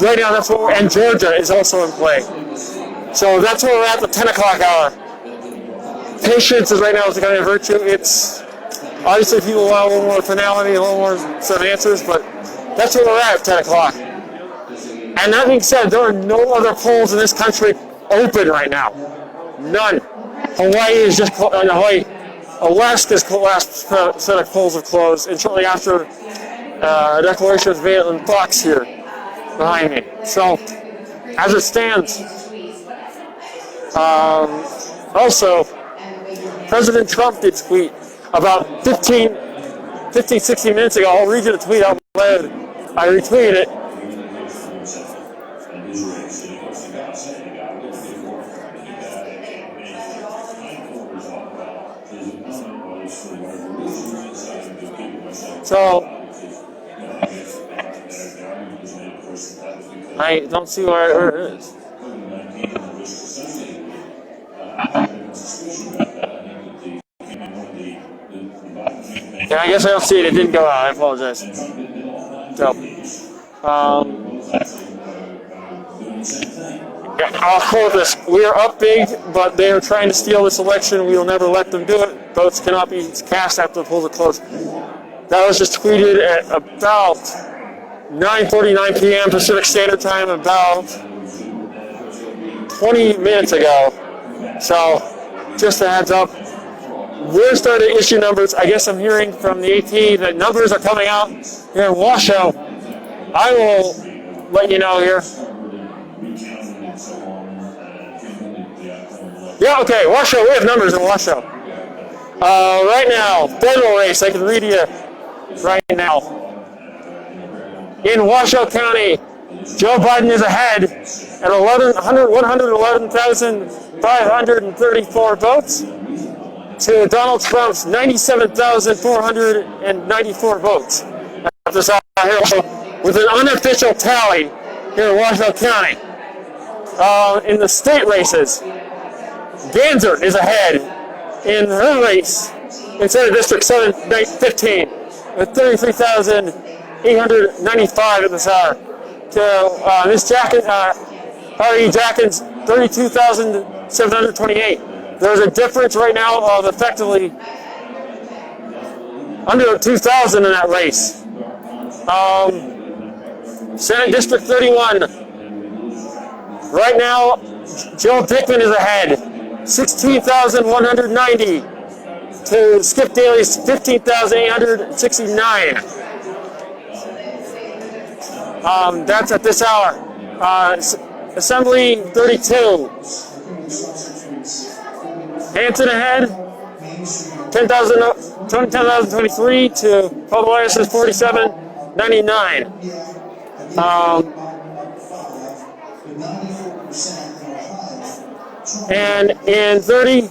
A: Right now, that's what and Georgia is also in play. So that's where we're at the 10 o'clock hour. Patience is right now is the kind of virtue. It's obviously people allow a little more finality, a little more sort of answers, but that's where we're at 10 o'clock. And that being said, there are no other polls in this country open right now. None. Hawaii is just Alaska's last set of polls have closed, and shortly after, a declaration was made on Fox here behind me. So, as it stands, also, President Trump did tweet about 15, 60 minutes ago. I'll read you the tweet out loud. I retweeted it. So, I don't see where it is. Yeah, I guess I don't see it. It didn't go out. I apologize. So, yeah, I'll quote this. We are up big, but they are trying to steal this election. We will never let them do it. Votes cannot be cast after the polls are closed. That was just tweeted at about 9:49 p.m. Pacific Standard Time, about 20 minutes ago. So, just a heads up. We're starting to issue numbers. I guess I'm hearing from the AP that numbers are coming out here in Washoe. I will let you know here. Yeah, okay, Washoe. We have numbers in Washoe. Right now, federal race, I can read you right now. In Washoe County, Joe Biden is ahead at 111,534 votes to Donald Trump's 97,494 votes. At this hour here, with an unofficial tally here in Washoe County. In the state races, Ganser is ahead in her race in Senate District 15 with 33,895 at this hour. To Ms. Harry Jackins, 32,728. There's a difference right now of effectively under 2,000 in that race. Senate District 31. Right now, Joe Dickman is ahead, 16,190 to Skip Daly's 15,869. That's at this hour. Assembly 32. Hanson ahead, 10,023 to Paul Elias' 47,99. And in 30,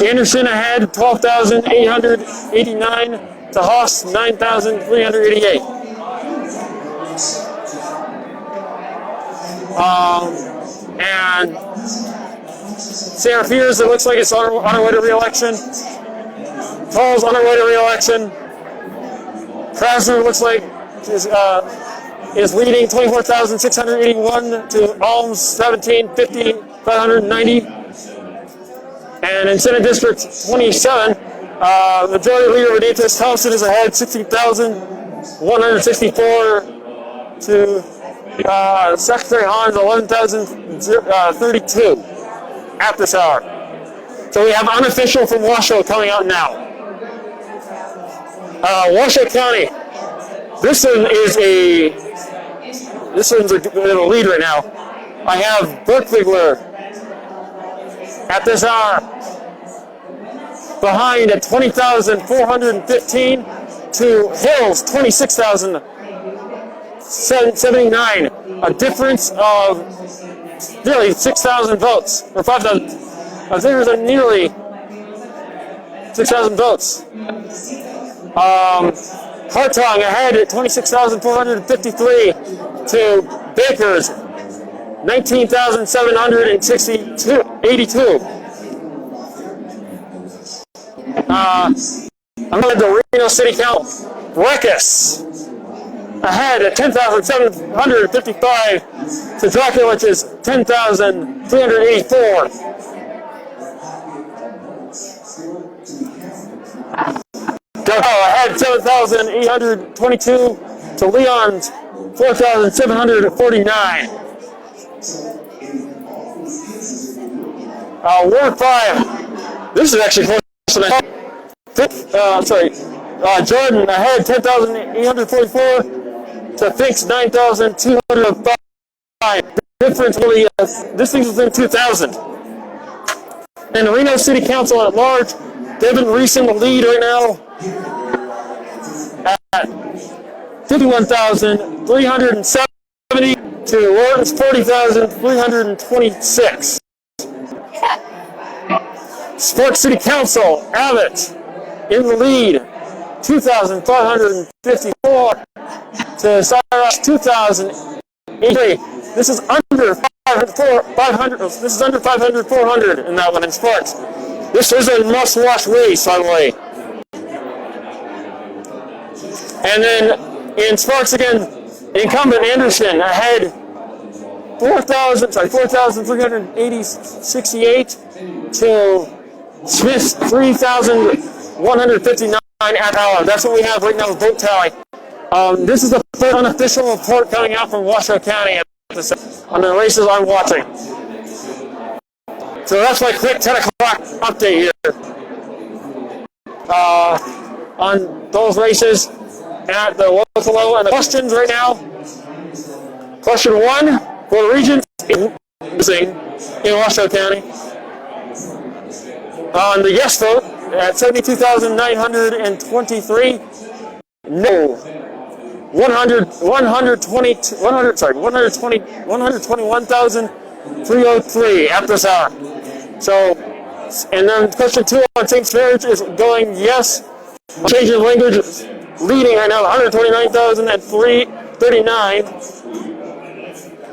A: Anderson ahead, 12,889 to Haas, 9,388. And Sarah Fears, it looks like it's on her way to re-election. Paul's on her way to re-election. Krasner looks like is leading 24,681 to Alms 17,590. And in Senate District 27, Majority Leader Benitez Thompson is ahead 16,164 to Secretary Hahn's 11,032 at this hour. So we have unofficial from Washoe coming out now. Washoe County. This one's in the lead right now. I have Berkvigler at this hour behind at 20,415 to Hills 26,079. A difference of nearly 6,000 votes or 5,000. I think there's nearly 6,000 votes. Hartong ahead at 26,453 to Baker's 19,782. I'm going to the Reno City Council. Breckus ahead at 10,755 to Draculich's 10,384. Ahead 7,822 to Leon's 4,749. Ward 5. This is actually close to the Jordan ahead 10,844 to Fink's 9,205. Difference really, this thing's within 2,000. And the Reno City Council at large, Devin Reese in the lead right now at 51,370 to Lawrence 40,326. Sports City Council, Abbott in the lead, 2,554 to Cyrus 2,083. This is under 500. This is under 500, 400 in that one in sports. This is a must-watch race, by the way. And then in sports again, incumbent Anderson ahead 4,368 to Smith's 3,159 at hour. That's what we have right now with vote tally. This is the third unofficial report coming out from Washoe County on the races I'm watching. So that's my quick 10 o'clock update here on those races at the local level. And the questions right now, question 1 for the region in Washoe County. On the yes vote at 72,923, no, 121,303 at this hour. So, and then question 2 on Saints marriage is going yes. Change of language leading right now, 129,039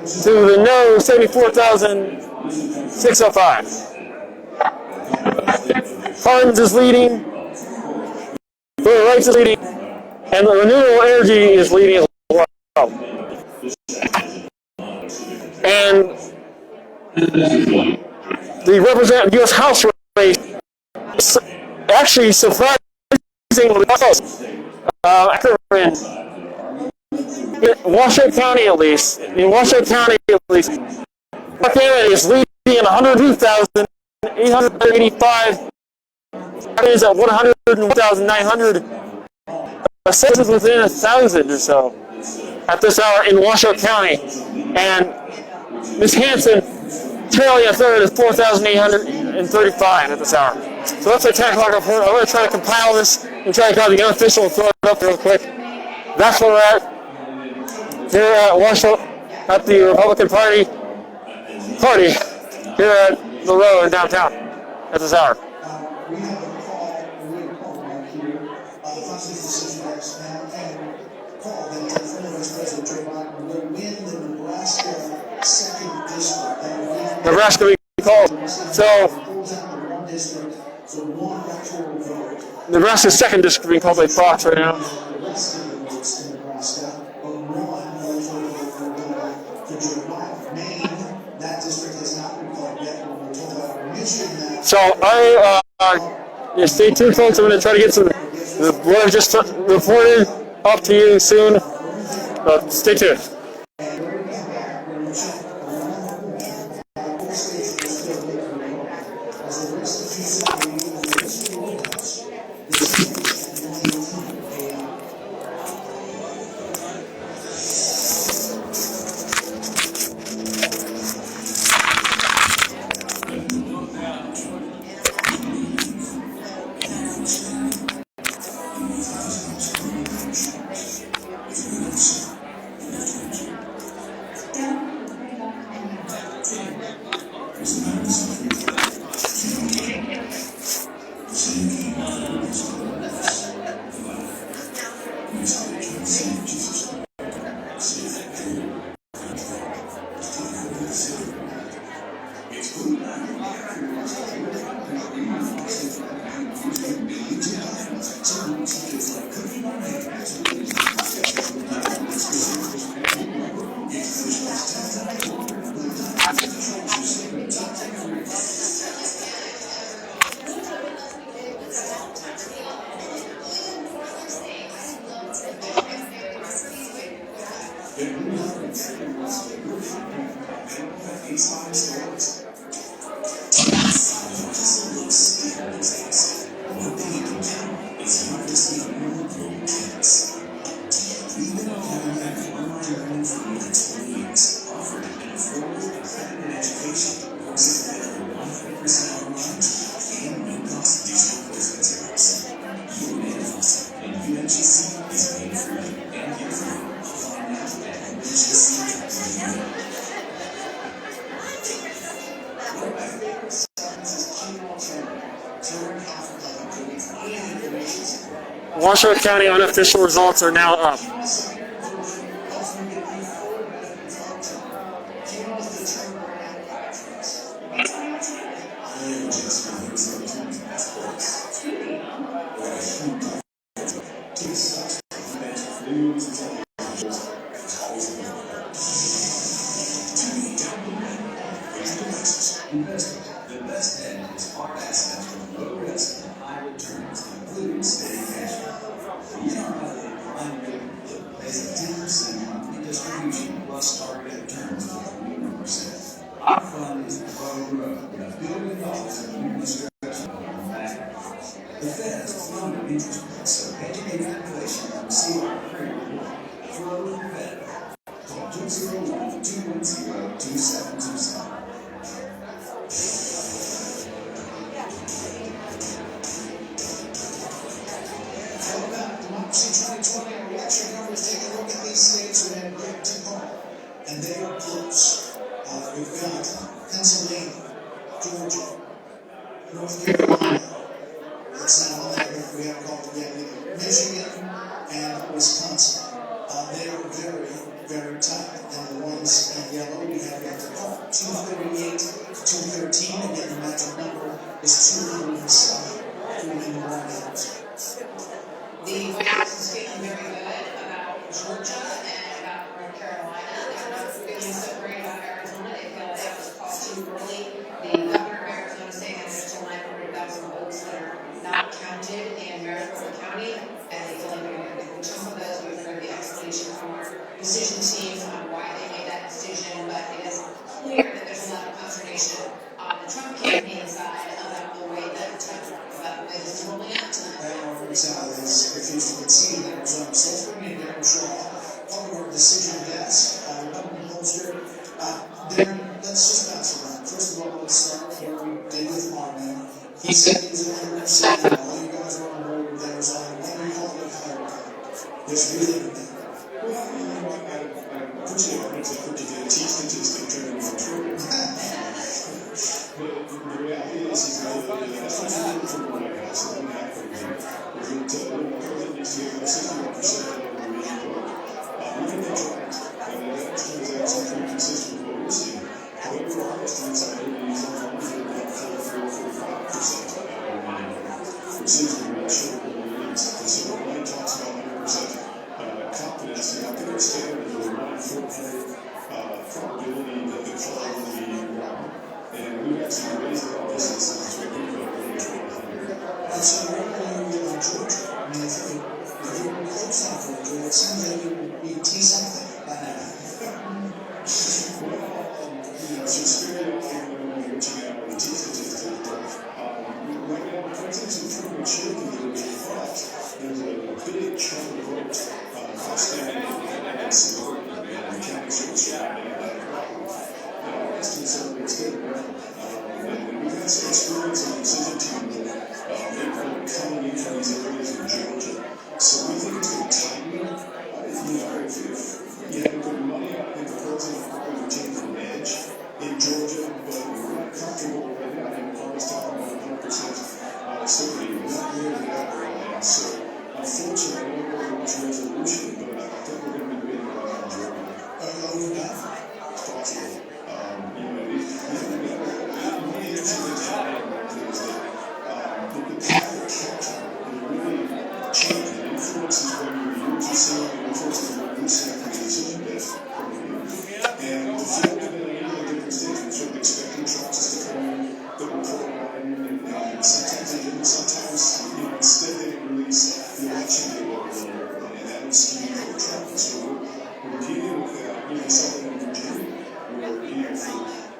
A: to the no, 74,605. Hardens is leading, the rights is leading, and the renewable energy is leading as well. And the representative U.S. House race actually surprisingly close. In Washoe County at least, Mark Canada is leading at 102,885. That is at 101,900. This is within 1,000 or so at this hour in Washoe County. And Ms. Hanson trailing a third is 4,835 at this hour. So that's a 10 o'clock report. I'm going to try to compile this and try to grab the unofficial and throw it up real quick. That's where we're at here at Washoe at the Republican Party here at the road in downtown at this hour.
B: We have a call right here. The Constitution decision is now called that former Vice President Joe Biden will win the Nebraska 2nd District.
A: Nebraska we called. So Nebraska's 2nd District being called by Fox right now. So stay tuned, folks. I'm going to try to get what I just reported up to you soon. Stay tuned. Washoe County unofficial results are now up.
B: The best end is hard assets with low risk and high returns, including steady cash flow. Unlimited pays a 10% monthly distribution plus targeted returns of 21%. Our fund is below growth with $1 billion in new construction on the back. The Fed is lower interest rates, so educate inflation and receive our free reward. Flow to the Fed. Call 201-210-2727. And they are close. We've got Pennsylvania, Georgia, North Carolina. It's not on that list. We haven't called it yet. Michigan and Wisconsin. They are very, very tight. And the ones in yellow we have got to call. 238 to 213. Again, the magic number is 207 in the White House.
C: The White House is feeling very good about Georgia and about North Carolina. They're not feeling so great about Arizona. They feel that was called too early. The governor of Arizona is saying that there's still 900,000 votes that are not counted in Maricopa County, and they feel like they're going to get some of those. We've heard the explanation from our decision teams on why they made that decision, but it is clear that there's a lot of consternation on the Trump campaign side about the way that this is rolling out tonight.
B: If you can see in Arizona, so bring in Darren Shaw, talk about decision desk, Republican pollster. Let's just bounce around. First of all, let's start where we did with Marvin. He said he was 100%. All you guys were on board with Arizona. What do you call it? There's really nothing.
E: Well, I appreciate it. It's a pretty good teach statistic turning into true. But the reality is that that's what you look for the White House. It doesn't happen. The president needs to get 61% of the region vote. We think that's right. That turns out some pretty consistent with what we're seeing. However, our estimates are that he's on for about 44 or 45% of the region vote, which seems to be much shorter than what it is. And so when he talks about 100% confidence, I think our standard is around 400 probability that the call will be wrong. And we've actually raised our businesses to a pretty good range of 100.
B: And so we're going to go on Georgia. I mean, if you were close on Georgia, it seems like you'd see something by now.
E: Well, so spirit when we're reaching out with the T statistics, right now the president's improvement should be doing it, but there's a big chunk of vote outstanding in suburban and the county should have that problem. Our estimates are it's getting better. And we've had some experience in the decision team that coming in from these areas in Georgia. So we think
B: seeing reports of what we're seeing from the decision desk point of view. And the fact that in the different states, we're sort of expecting trucks to come in that will put and sometimes they didn't, sometimes, instead they release the election data and that was skewed for Trump. And so we're dealing with that, something in Virginia where,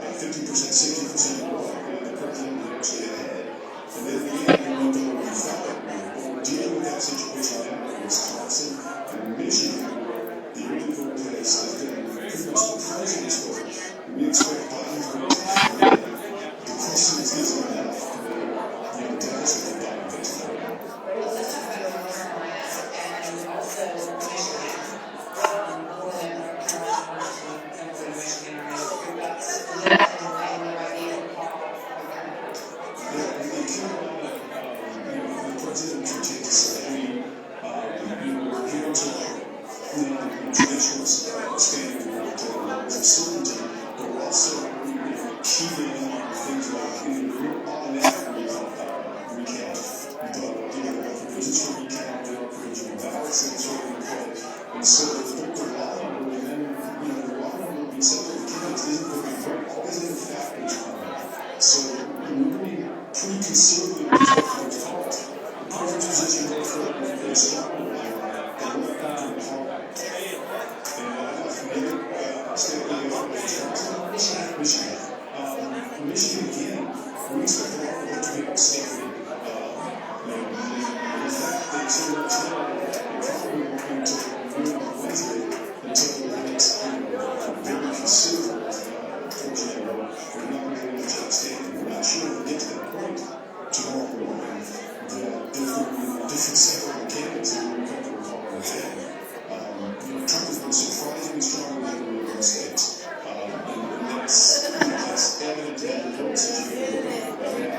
B: for 50%, 60% of the president was actually ahead. And then again, we felt that we're dealing with that situation now in Wisconsin and Michigan, where the early vote has been pretty much surprising us for. We expect Biden to win. The question is it enough to demonstrate that Biden gets it?
C: Well, let's talk about North Carolina and also Michigan. More than North Carolina, don't go to Michigan, or you've got split and the right hand call.
B: The president continues to say, we're here to traditional standing levels of certainty, but we're also keeping on things like automatic recount. But there are provisions for recount, there are provisional ballots that are in play, and so the law number, and then the law number being set for the candidates isn't going to be very positive factors on that. So we're being pretty conservative with what we're taught. The president's position goes for it very strongly on that, and we're not going to hold that. And I've stayed away from Wisconsin, Michigan. Michigan, again, we expect a lot of them to be outstanding. In fact, they say that they're probably not going to move on Wednesday until the next very considerable portion of it. We're not going to be able to outstanding. We're not sure we'll get to that point tomorrow morning. If there will be a different set of candidates that we're comfortable calling a day. Trump has been surprisingly strong in the United States. And that's evident in the votes that you can look at.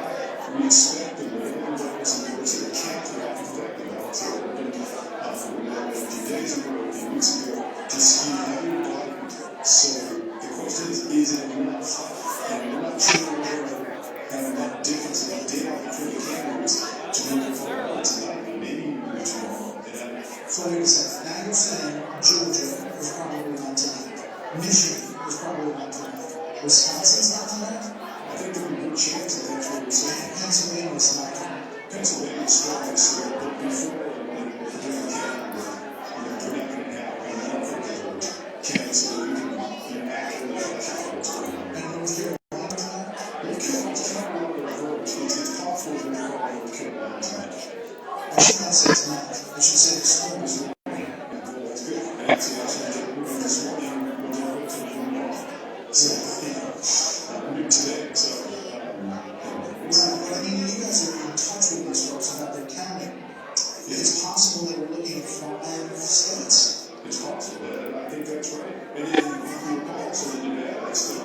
B: We expect the mail-in votes and the votes that are counted after that, the ballots that are open a few days ago, a few weeks ago, to skew heavy Biden. So the question is it enough? And we're not sure we're going to have enough difference in the data between the candidates to make a vote on tonight, maybe tomorrow.
K: So wait a second. Now you're saying Georgia was probably not tonight. Michigan was probably not tonight. Wisconsin's not tonight?
B: I think there's a good chance that that's what we're saying.
K: Pennsylvania was not tonight.
B: Pennsylvania is strong this year, but before the different candidates, they're not going to have enough of the candidates so that we can accurately flesh out what's going on.
K: And North Carolina tonight?
B: North Carolina's kind of one of the votes. It's possible that they're calling North Carolina tonight.
K: I should not say tonight. I should say this morning.
B: That's good. And that's the election that we're moving this morning when they vote to New York. So, new today. So,
K: But I mean, you guys are in touch with these folks about their counting. It's possible that we're looking at 5 states.
B: it's possible. I think that's right. And then you also in Nevada, it's the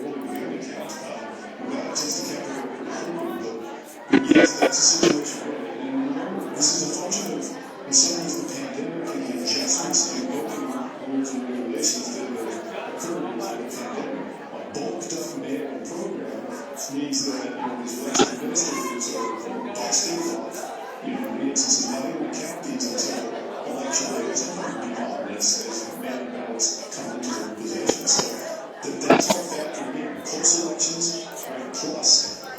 B: really good account. Nevada tends to count the Republican, but yes, that's a situation. And remember, this is a function of, in some ways, the pandemic and the adjustments to the open rules and regulations that have occurred with the pandemic. A bulked up mail program means that these election administrators are busting off, some money to count these until election day is beyond as mail ballots come into their possession. So that's all factored in. Close elections, right, plus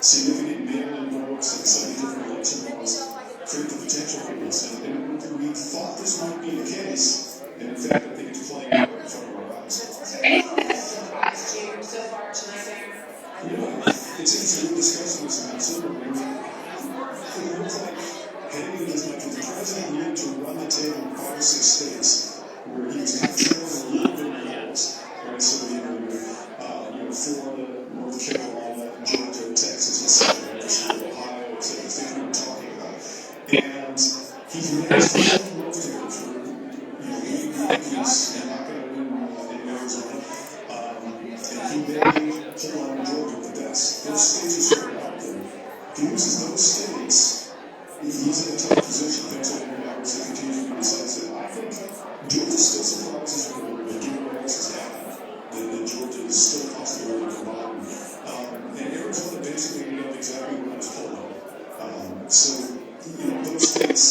B: significant mail-in votes and some of the different election laws create the potential for this. And we thought this might be the case, and in fact, I think it's playing out in front of our eyes.
C: Anything that surprised you so far tonight, Mayor?
B: It's interesting we're discussing this in December. It looks like heading into this election, the president needed to run the table in 5 or 6 states where he was kind of trailing a little bit of results. Right? So, Florida, North Carolina, Georgia, Texas, etc. Ohio, etc. Things we were talking about. And he's managed to hold those together for, he's not going to win in Arizona. And he may hold on to Georgia, but those states are sort of out there. If he loses those states, he's in a tough position. Pennsylvania obviously continues to be decisive. I think Georgia still surprises me a little bit, given what else has happened. That Georgia is still a possibility for Biden. And Arizona basically we know exactly what it's holding. So, those states,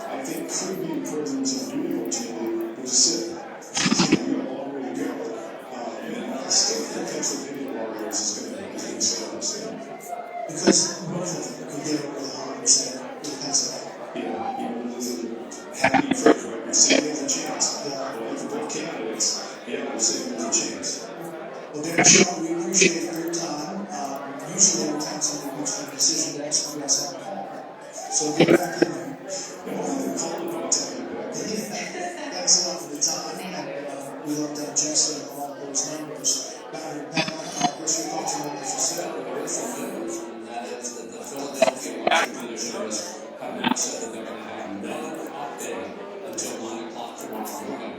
B: I think, could be the president's undoing ultimately. Sean, we appreciate your time. Usually when council makes a decision next, we guys have a call. So get back in there. Thanks a lot for the time, and we looked at Jessica and all those numbers. What's your thoughts on what they just said?
F: That is that the Philadelphia election commissioners have now said that they're going to have no update until 9 o'clock tomorrow morning.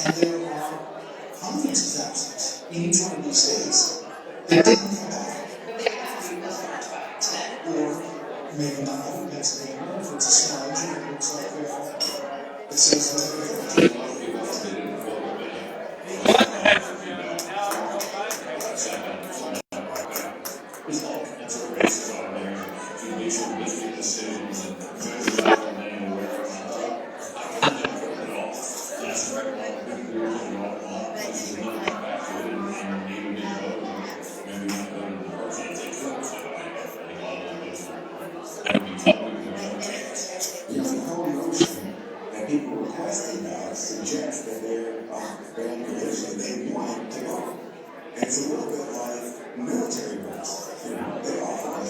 B: And there are hundreds of thousands in each one of these states that didn't come back. Or maybe not in Pennsylvania, if it's a small engine, it looks like it says that
K: suggest that they're going to listen, they want to go. And it's a little bit like military rules. You know, they offer us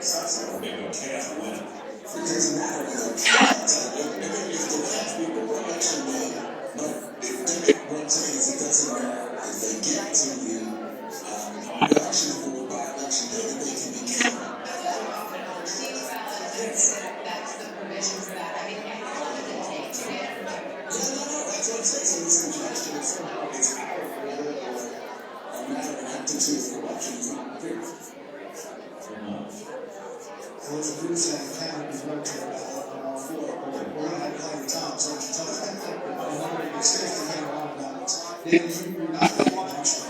K: such a big chance to win. It doesn't matter if it's a chance. If the chance people will election win, but what I'm saying is it doesn't matter if they get to the election board by election day that they can be counted.
C: That's the provision for that. I mean, how long does it take to get?
K: That's what I'm saying. So the suggestion is somehow it's out of order or a matter of aptitude for election is not clear.
B: Well, it's a group saying Canada is military ballot on all four. We're going to have plenty of time, so I should tell you that. And one of the states to hang around ballots. You're not going to get national.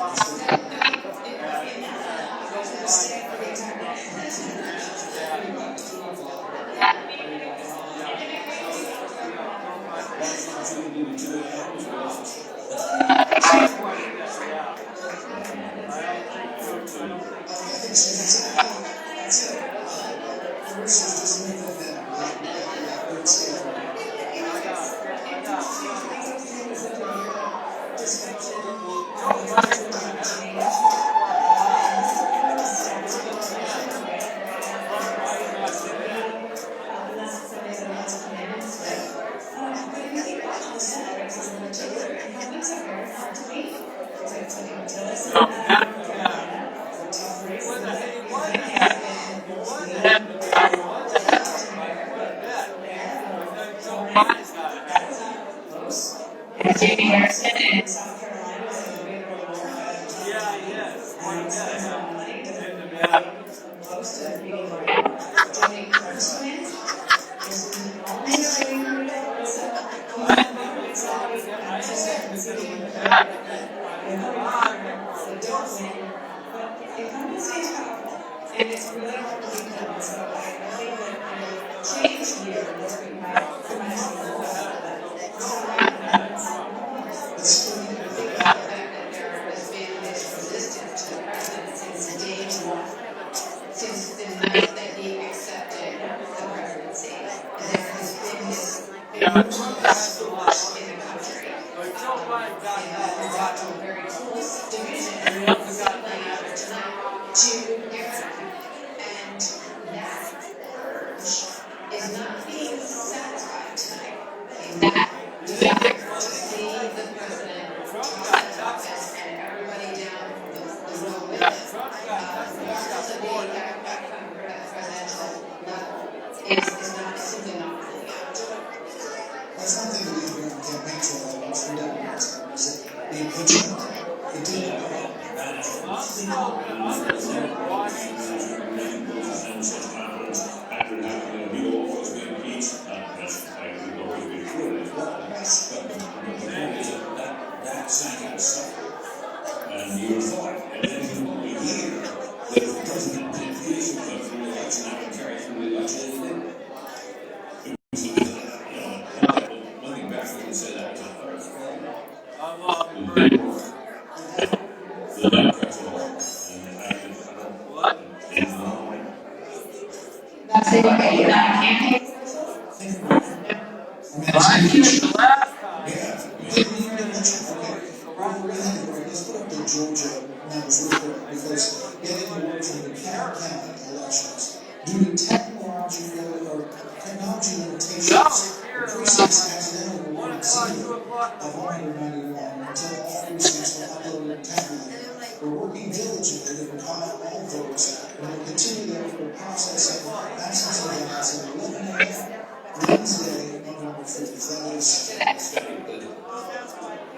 C: Jamie Harrison in South Carolina was in the big role close to being Jamie Harrison and it's really hard to be done. So I think that the change here is being since the night that he accepted the presidency, and there has been this in the country. got to a very close division playing out there tonight to Arizona. And that is not being satisfied tonight. And that desire to see the president talk and everybody down the road with him, regardless of being at the presidential level, is not simply not really out.
B: That's one thing that we hear on campaign trail about from Democrats is that the impeachment, it didn't go up.
E: After having the old folks be impeached, that's like we've always been true as well. But the point is that sank us suffered. And you thought, and then you hear that the president did impeach him through the election, not to carry through the election, and then looking back, we can say that was a hard failure. The Democrats are all, and I don't. What?
C: That's it. Okay, that campaign.
B: Let's put up the Georgia numbers real quick because getting the word from the county elections due to technology limitations, the precincts accidentally awarded seating of 191 until all precincts were uploaded and tabulated. We're working diligently to compile all votes and will continue the process of absentee ballots at 11 a.m. Wednesday, November 5th. That is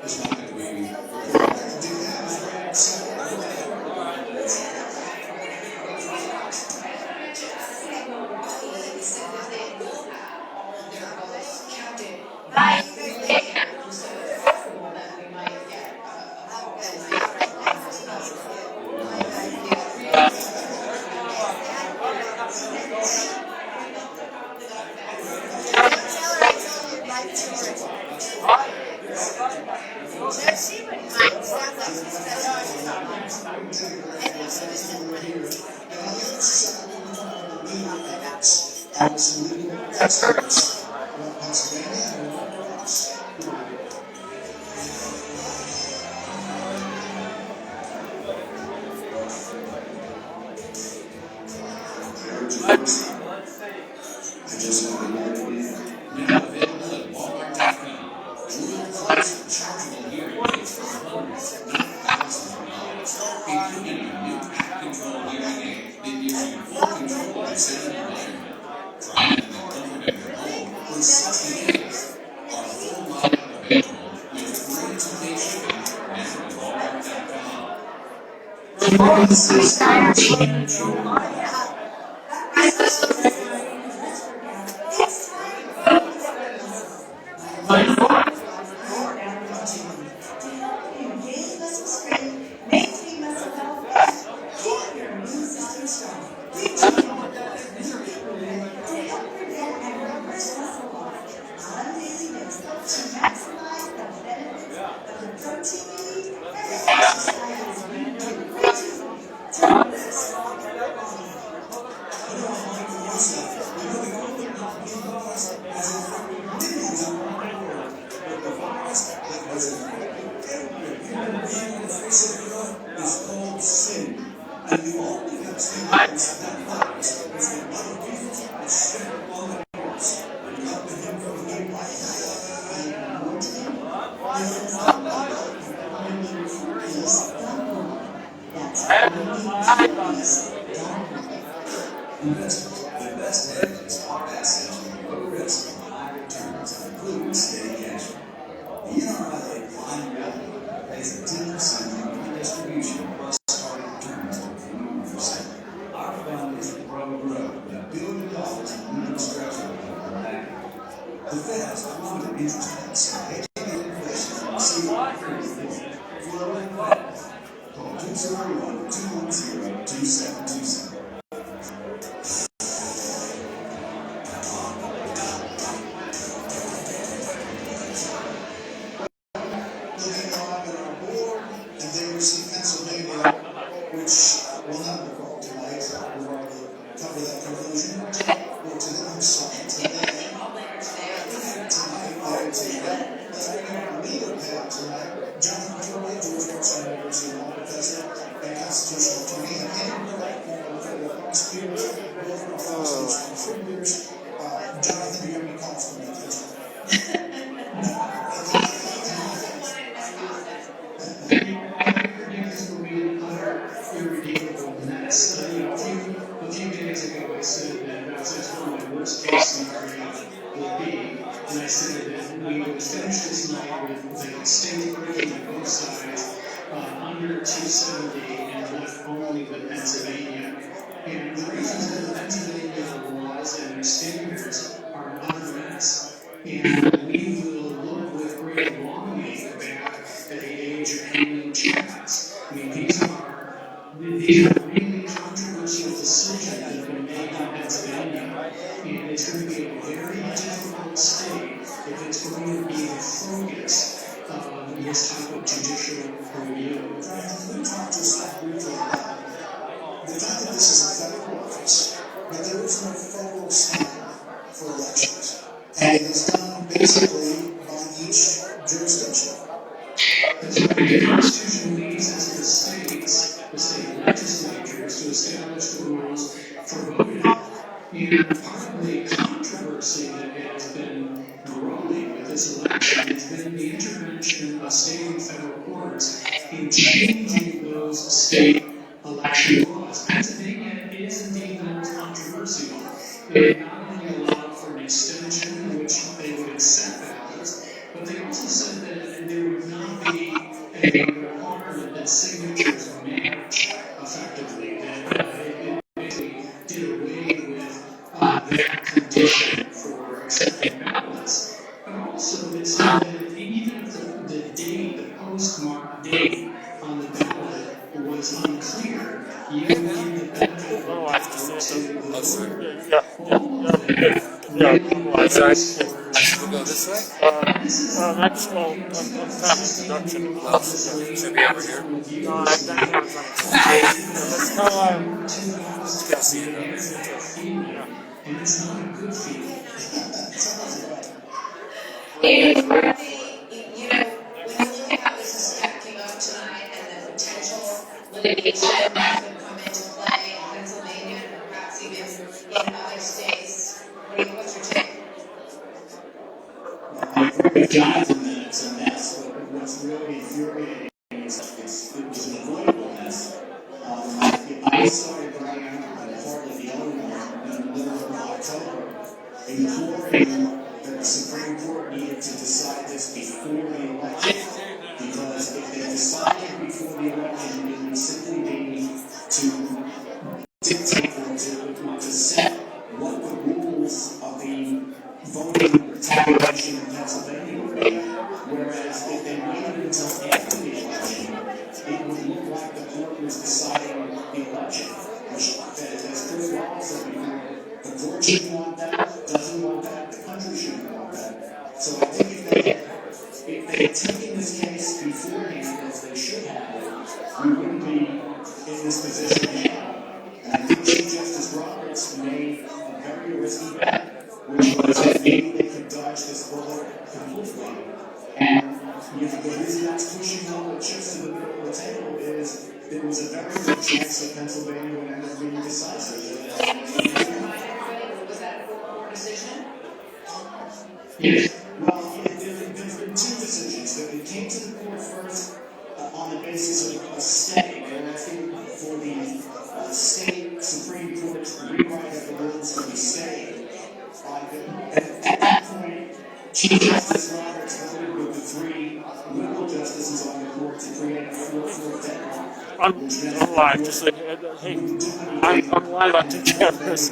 F: It's not going to be.
B: Tonight, leader panel tonight, Jonathan Turley, George Washington University Law Professor and Constitutional Attorney, and federal prosecutor, both are constitutional contributors. Jonathan, do you have any comments from that? A few days ago, I said that that's what my worst case scenario would be, and I said that we would finish this night with the state rating on both sides under 270 and left only with Pennsylvania. And the reason is that the Pennsylvania laws and their standards are not a mess, and we will look with great longing back at the age of hanging chads. I mean, these are really controversial decisions that have been made in Pennsylvania, and it's going to be a very difficult state if it's going to be the focus of this type of judicial review. We talked just briefly about the fact that this is a federal office, but there is no federal standard for elections, and it is done basically by each jurisdiction. The Constitution leaves it to the states, the state legislatures, to establish the rules for voting. And part of the controversy that has been growing with this election has been the intervention of state and federal courts in changing those state election laws. Pennsylvania is indeed the most controversial. They not only allowed for an extension in which they would accept ballots, but they also said that there would not be a requirement that signatures match effectively, that it basically did away with that condition for accepting ballots. But also it said that even if the date, the postmark date on the ballot was unclear, you would give the benefit of the doubt to the
F: We'll go this way?
A: That's production.
F: Should be over here.
A: Let's
F: Can't see it over here.
B: And it's not a good feeling.
C: David, you know, when you look at how this is stacking up tonight and the potential litigation that could come into play in Pennsylvania and perhaps even in other states, what's your take?
B: I agree with Jonathan that it's a mess, but what's really infuriating is it was an avoidable mess. I started writing out partly the other one in the middle of October, imploring that the Supreme Court needed to decide this before the election, because if they decided before the election, it would simply be to dictate or to set what the rules of the voting tabulation in Pennsylvania would be, whereas if they waited until after the election, it would look like the court was deciding the election, which, as Chris Wallace said before, the court shouldn't want that, doesn't want that, the country shouldn't want that. So I think if they had taken this case beforehand, as they should have, we wouldn't be in this position now. And I think Chief Justice Roberts made a very risky bet, which was that maybe they could dodge this bullet completely. And the reason that's pushing all the chips to the middle of the table is there was a very good chance that Pennsylvania would end up being decisive.
C: Was that a court decision?
B: Yes. Well, there's been two decisions. That it came to the court first on the basis of a stay. They were asking for the state Supreme Court to rewrite the rules to be stayed. At that point, Chief Justice Roberts voted with the three liberal justices on the court to create a 4-4 deadlock.
A: I'm live, just like, hey, I'm live on two cameras.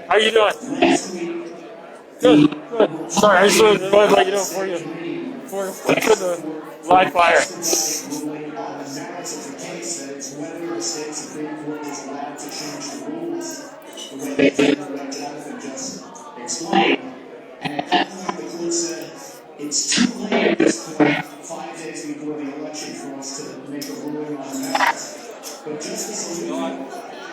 A: How you doing? Good, good. Sorry, I just wanted to let you know for the live fire.
B: Ruling on the merits of the case that it's whether the state Supreme Court is allowed to change the rules the way they did, the way Jonathan just explained. And at that point, the court said it's too late at this point, 5 days before the election, for us to make a ruling on the merits. But Justice Alito,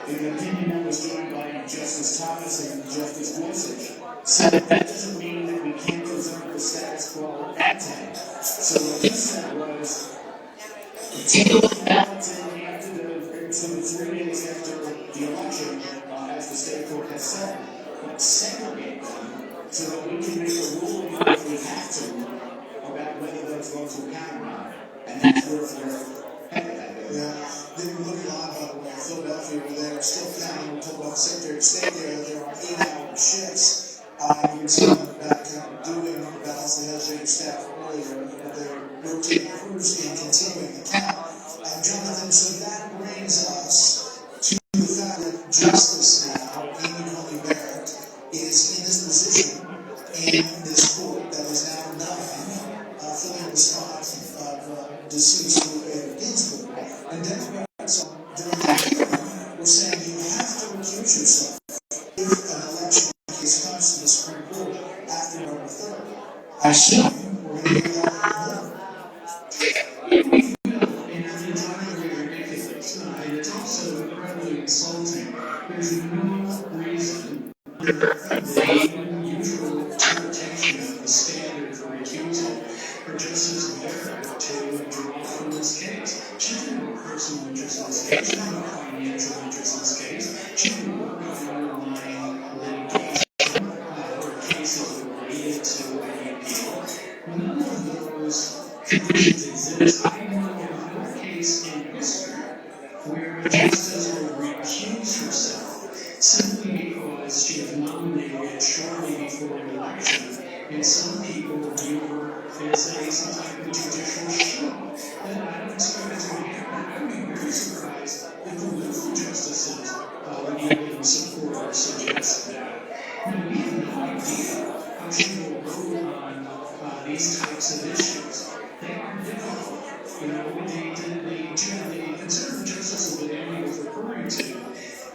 B: in an opinion that was joined by Justice Thomas and Justice Gorsuch, said that doesn't mean that we can't preserve the status quo ante. So what he said was, take a look at ballots in after the 3 days after the election, as the state court has said, but segregate them so that we can make a ruling if we have to about whether those votes will count or not. And that's where they're headed at. Yeah, they were looking a lot about Philadelphia, where they're still counting. We talked about the Secretary of State there are 8-hour shifts. You can see them back doing the ballots, the legislative staff earlier, but they're rotating crews and continuing the count. Jonathan, so that brings us to the fact that justice now, Amy Coney Barrett, is in this position in this court that is now filling the spot of deceased Ruth Bader Ginsburg. And Democrats during the hearing were saying you have to recuse yourself if an election case comes to the Supreme Court after November 3rd. I assume we're going to do that more. And it's also incredibly insulting. There's no reason under the usual interpretation of the standard for recusal for Justice Barrett to withdraw from this case. She didn't have a personal interest in this case. She didn't have a financial interest in this case. She didn't work on underlying litigation or cases related to an appeal. None of those conditions exist. I know of no case in history where a justice will recuse herself simply because she is nominated shortly before an election, and some people view her as some type of judicial show. And I don't expect that to happen. I would be very surprised if the liberal justices would even support or suggest that. We have no idea how she will vote on these types of issues. They are difficult. The conservative justices that Andy was referring to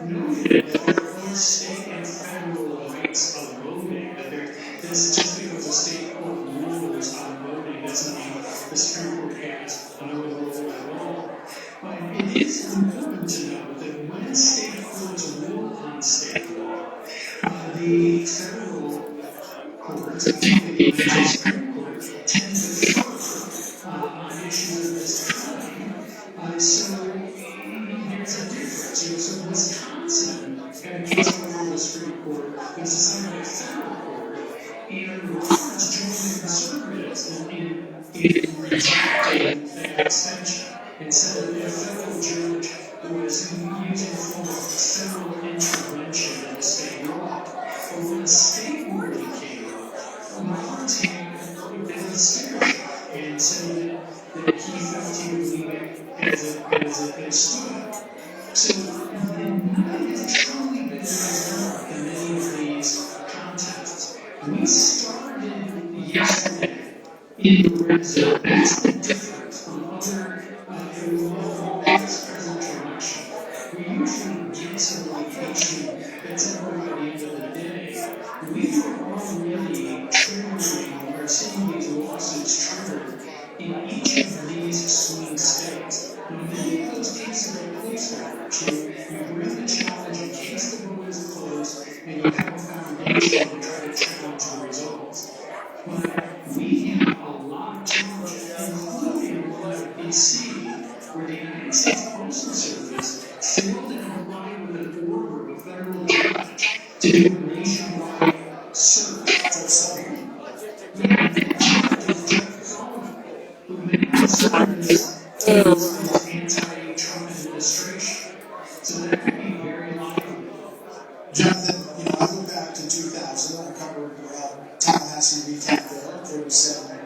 B: noted that there are state and federal rights of voting, that this just because the state court rules on voting doesn't mean the Supreme Court has no rule at all. But it is important to note that when state courts rule on state law, the federal courts, particularly the United Supreme Court, tend to defer on issues of this kind. So there's a difference. So Wisconsin had a case before the Supreme Court that was decided by a federal court, and the courts joined the conservatives in rejecting that extension and said that a federal judge who was using a form of federal intervention in the state law. But when the state ruling came up, Montana was scared and said that he felt he would leave it as it stood. So none has truly been resolved in many of these contests. We started yesterday in the red zone. That's the difference from other presidential election. We usually get some vacation that's over by the end of the day. We were already triggering or seeing these lawsuits triggered in each of these swing states. Now, many of those cases are police records. You bring the challenge in case the vote is closed, and you have a foundation to try to challenge the results. But we have a lot of challenges, including one in BC, where the United States Postal Service failed to comply with an order of a federal judge to do a nationwide search for someone. We have the Jeff Cohen, who made this anti-Trump administration. So that could be very likely. Jonathan, I go back to 2000 when I covered Tallahassee recount there, 37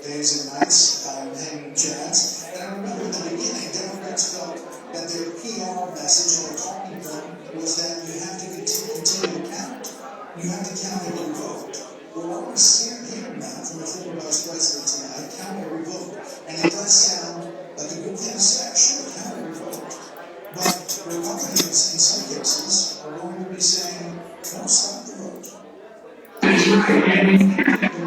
B: days and nights, hanging chads. And I remember in the beginning, Democrats felt that their PR message, their talking point, was that you have to continue to count. You have to count every vote. Well, what we're seeing here now from the former vice president tonight, count every vote. And it does sound like a good thing to say, sure, count every vote. But Republicans, in some cases, are going to be saying, don't stop the vote.
G: That's right. And in fact,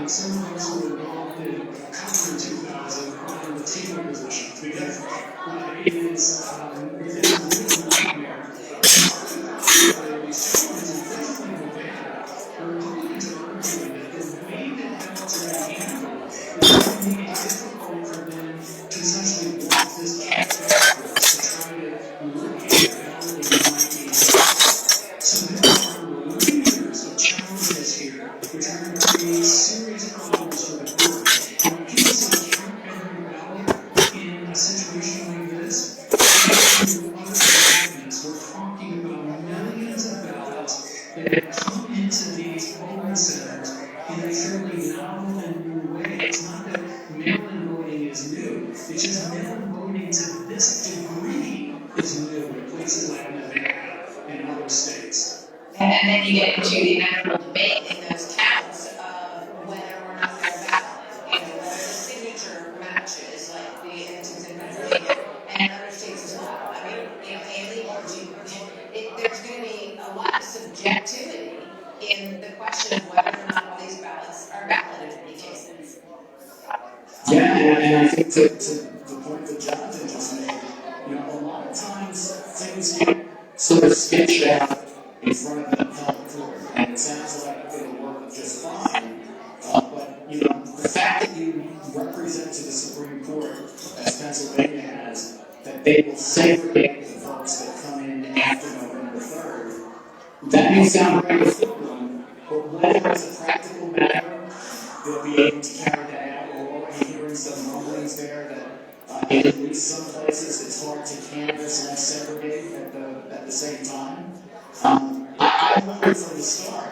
G: some of us who were involved in covering 2000 are in the table positions because it is a real nightmare. These changes, especially in Nevada, the Republicans are arguing that the way that ballots are handled is going to be different
F: Yeah, and I think to the point that Jonathan just made, a lot of times things get sort of sketched out in front of the appellate court, and it sounds like it'll work just fine. But the fact that you represent to the Supreme Court, as Pennsylvania has, that they will segregate the votes that come in after November 3rd, that may sound very difficult, but whether it's a practical matter, they'll be able to carry that out. We're already hearing some rumblings there that in at least some places it's hard to canvass and segregate at the same time. I wondered from the start,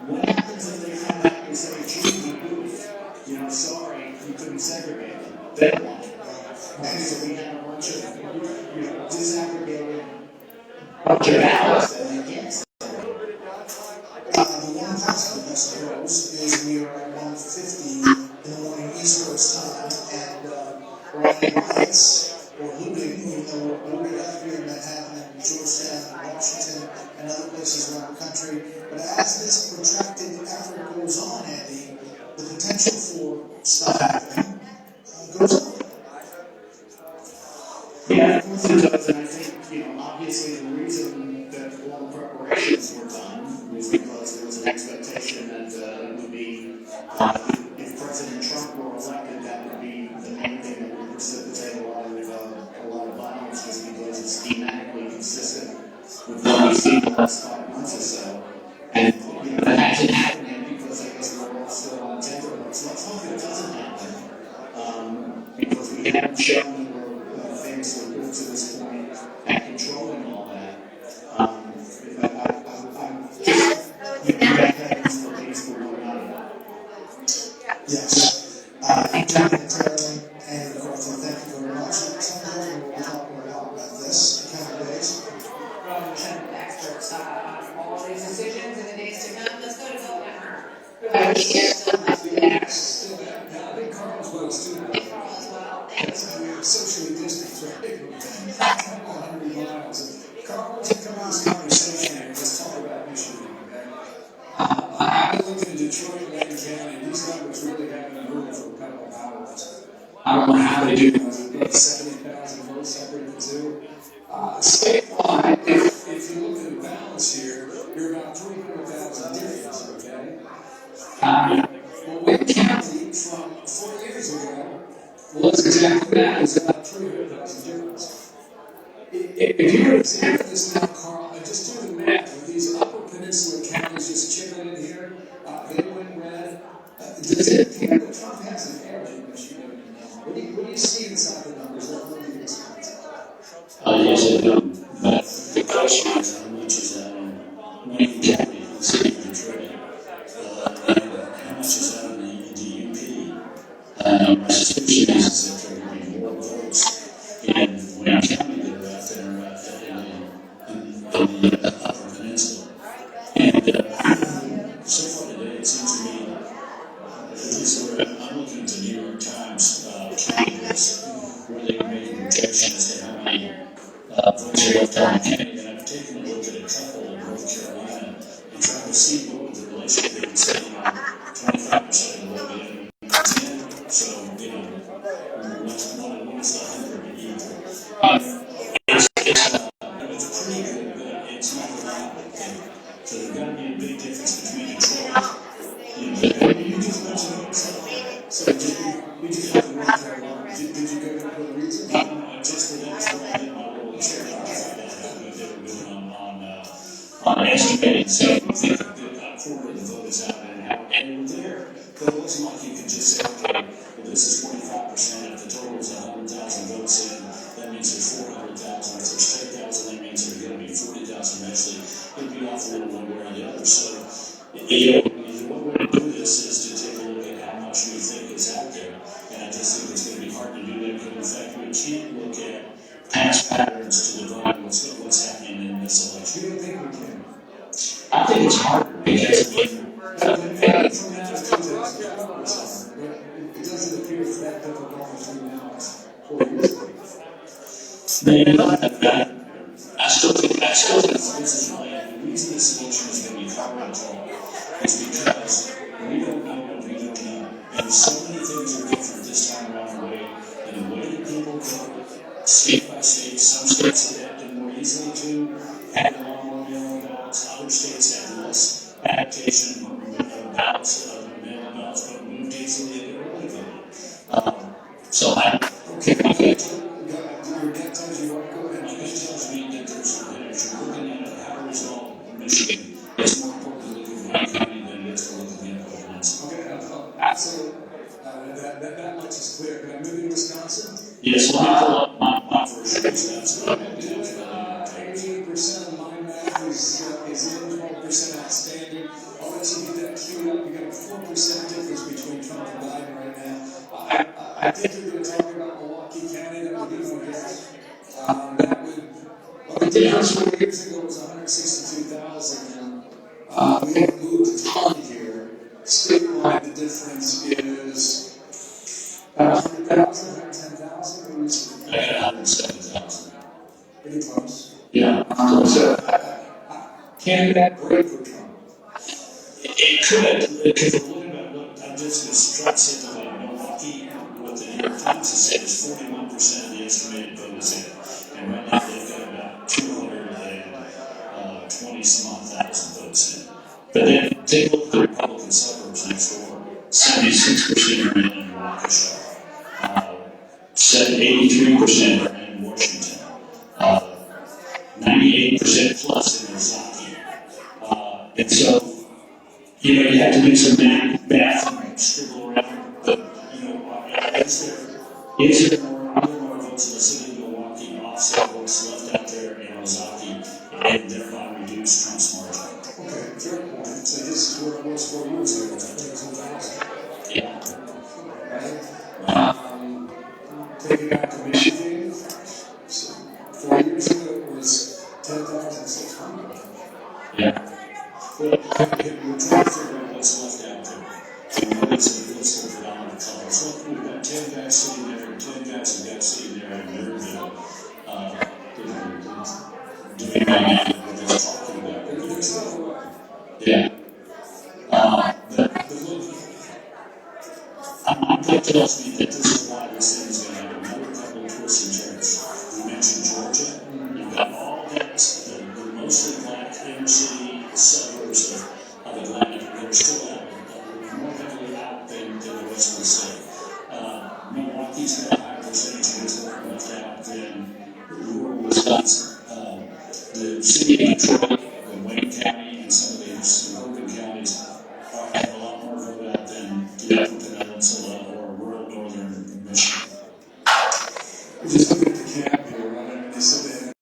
F: what happens if they come back and say, gee, we moved? Sorry, you couldn't segregate them. Then what? And so we had a bunch of, disaggregated bunch of ballots that they can't segregate.
B: The one possible, I suppose, is we are at 1:50 in the morning East Coast time, and we're on riots or looting, even though we're already up here in Manhattan and Georgetown and Washington and other places around the country. But as this protracted effort goes on, Andy, the potential for stuff happening goes on.
F: Yeah, of course it does, and I think, obviously the reason that all the preparations were done was because there was an expectation that it would be, if President Trump were elected, that would be the main thing that would precipitate a lot of violence, just because it's thematically consistent with what we've seen the last 5 months or so. And, that hasn't happened yet because I guess we're all still on tenterhooks. Let's hope it doesn't happen, because we haven't shown that we're famously good to this point at controlling all that. I'm just headings for things for one another.
B: Yes. Jonathan Taylor and McCarthy, thank you very much. Someday we'll talk more about this. Candidates.
C: Experts on all these decisions in the days to come. Let's go to vote number.
B: Yes. I think Carl's votes too. We're socially distanced, right? 100 miles. Carl, let's come on this conversation and let's talk about Michigan, okay? I lived in Detroit and Lake County, and these numbers really haven't moved for a couple of hours.
F: I don't know how they do that.
B: 70,000 votes separated the two. Statewide, if you look at the balance here, you're about 300,000 difference, okay? Well, Wayne County from 4 years ago was exactly that. It's about 300,000 difference. If you were to examine this now, Carl, and just do the math with these upper peninsula counties just chipping in here, they went red. Does it appear that Trump has an edge in Michigan? What do you see inside the numbers? What do you expect?
F: Yes, I do. But the question is, how much is that in Wayne County, the city of Detroit? And how much is that in the DUP? My suspicion is that there will be more votes in Wayne County that are out there in the Upper Peninsula. And so far today, it seems to me, at least I'm looking at the New York Times calendars, where they make a projection as to how many votes are left on the candidate. And I've taken a look at a couple in North Carolina and tried to see what was the relationship. They would say 25% of the vote in 10. So, what's the 100 equal? It's pretty good, but it's not a lot. So there's got to be a big difference between Detroit. You just mentioned it. So we just have to North Carolina. Did you go to Puerto Rico? Just for that, so I did my little chair. I found out what they were doing on estimating. So I think that a quarter of the vote is out and there. But it looks like you can just say, okay, well, this is 45%. If the total is 100,000 votes in, that means there's 400,000. If there's 10,000, that means there's going to be 40,000 eventually. It'd be off a little one way or the other. So, one way to do this is to take a look at how much we think is out there. And I just think it's going to be hard to do that because, in fact, we can't look at past patterns to divine what's happening in this election.
B: You don't think we can?
F: I think it's harder because
B: It doesn't appear it's that difficult between now and 4 years ago.
F: I still think this is right. The reason this election is going to be hard at all is because we don't know what we don't know. And so many things are different this time around state by state. Some states adapted more easily to having a lot more mail-in ballots. Other states have less adaptation ballots, mail-in ballots, but moved easily and early voting. So I okay.
B: Your gut tells you what, go ahead.
F: My gut tells me that as you're looking at how resolved Michigan, it's more important to look at one county than it is to look at the inputs.
B: Okay, so that much is clear. Can I move into Wisconsin?
F: Yes, let me pull up my version of Wisconsin.
B: 88% of my math is in, 12% outstanding. I'll let you get that queued up. You got a 4% difference between Trump and Biden right now. I think you're going to talk about Milwaukee County. That would be no difference. That would, the difference 4 years ago was 162,000. We have moved a ton here. Statewide, the difference is 100,000, 110,000.
F: I got 107,000.
B: Pretty close.
F: Yeah,
B: Can that break for Trump?
F: it could, because we're looking at what I'm just going to stress it about Milwaukee. What the New York Times has said is 41% of the estimated vote is in. And right now they've got about 220 some odd thousand votes in. But then take a look at the Republican suburbs next door. 76% are in Waukesha. 83% are in Washington. 98% plus in Ozaukee. And so, you have to do some math and scribble around. But, is there more votes in the city of Milwaukee, offset votes left out there in Ozaukee, and thereby reduce Trump's margin?
B: Okay, fair point. So this is where it was 4 years ago. I think it's 1,000.
F: Yeah.
B: Take it back to Michigan. So 4 years ago it was 10,600.
F: Yeah. Well, we're trying to figure out what's left out there. And what's the predominant colors. Look, we've got 10 guys sitting there, and 10 guys have got sitting there in Maryville. Doing that, we're just talking about it. Yeah. My gut tells me that this is why this thing is going to have another couple of twists and turns. We mentioned Georgia. You've got all the mostly black inner city suburbs of Atlanta that are still out, more heavily out than the rest of the state. Milwaukee's got a higher percentage of its left out than rural Wisconsin. The city of Detroit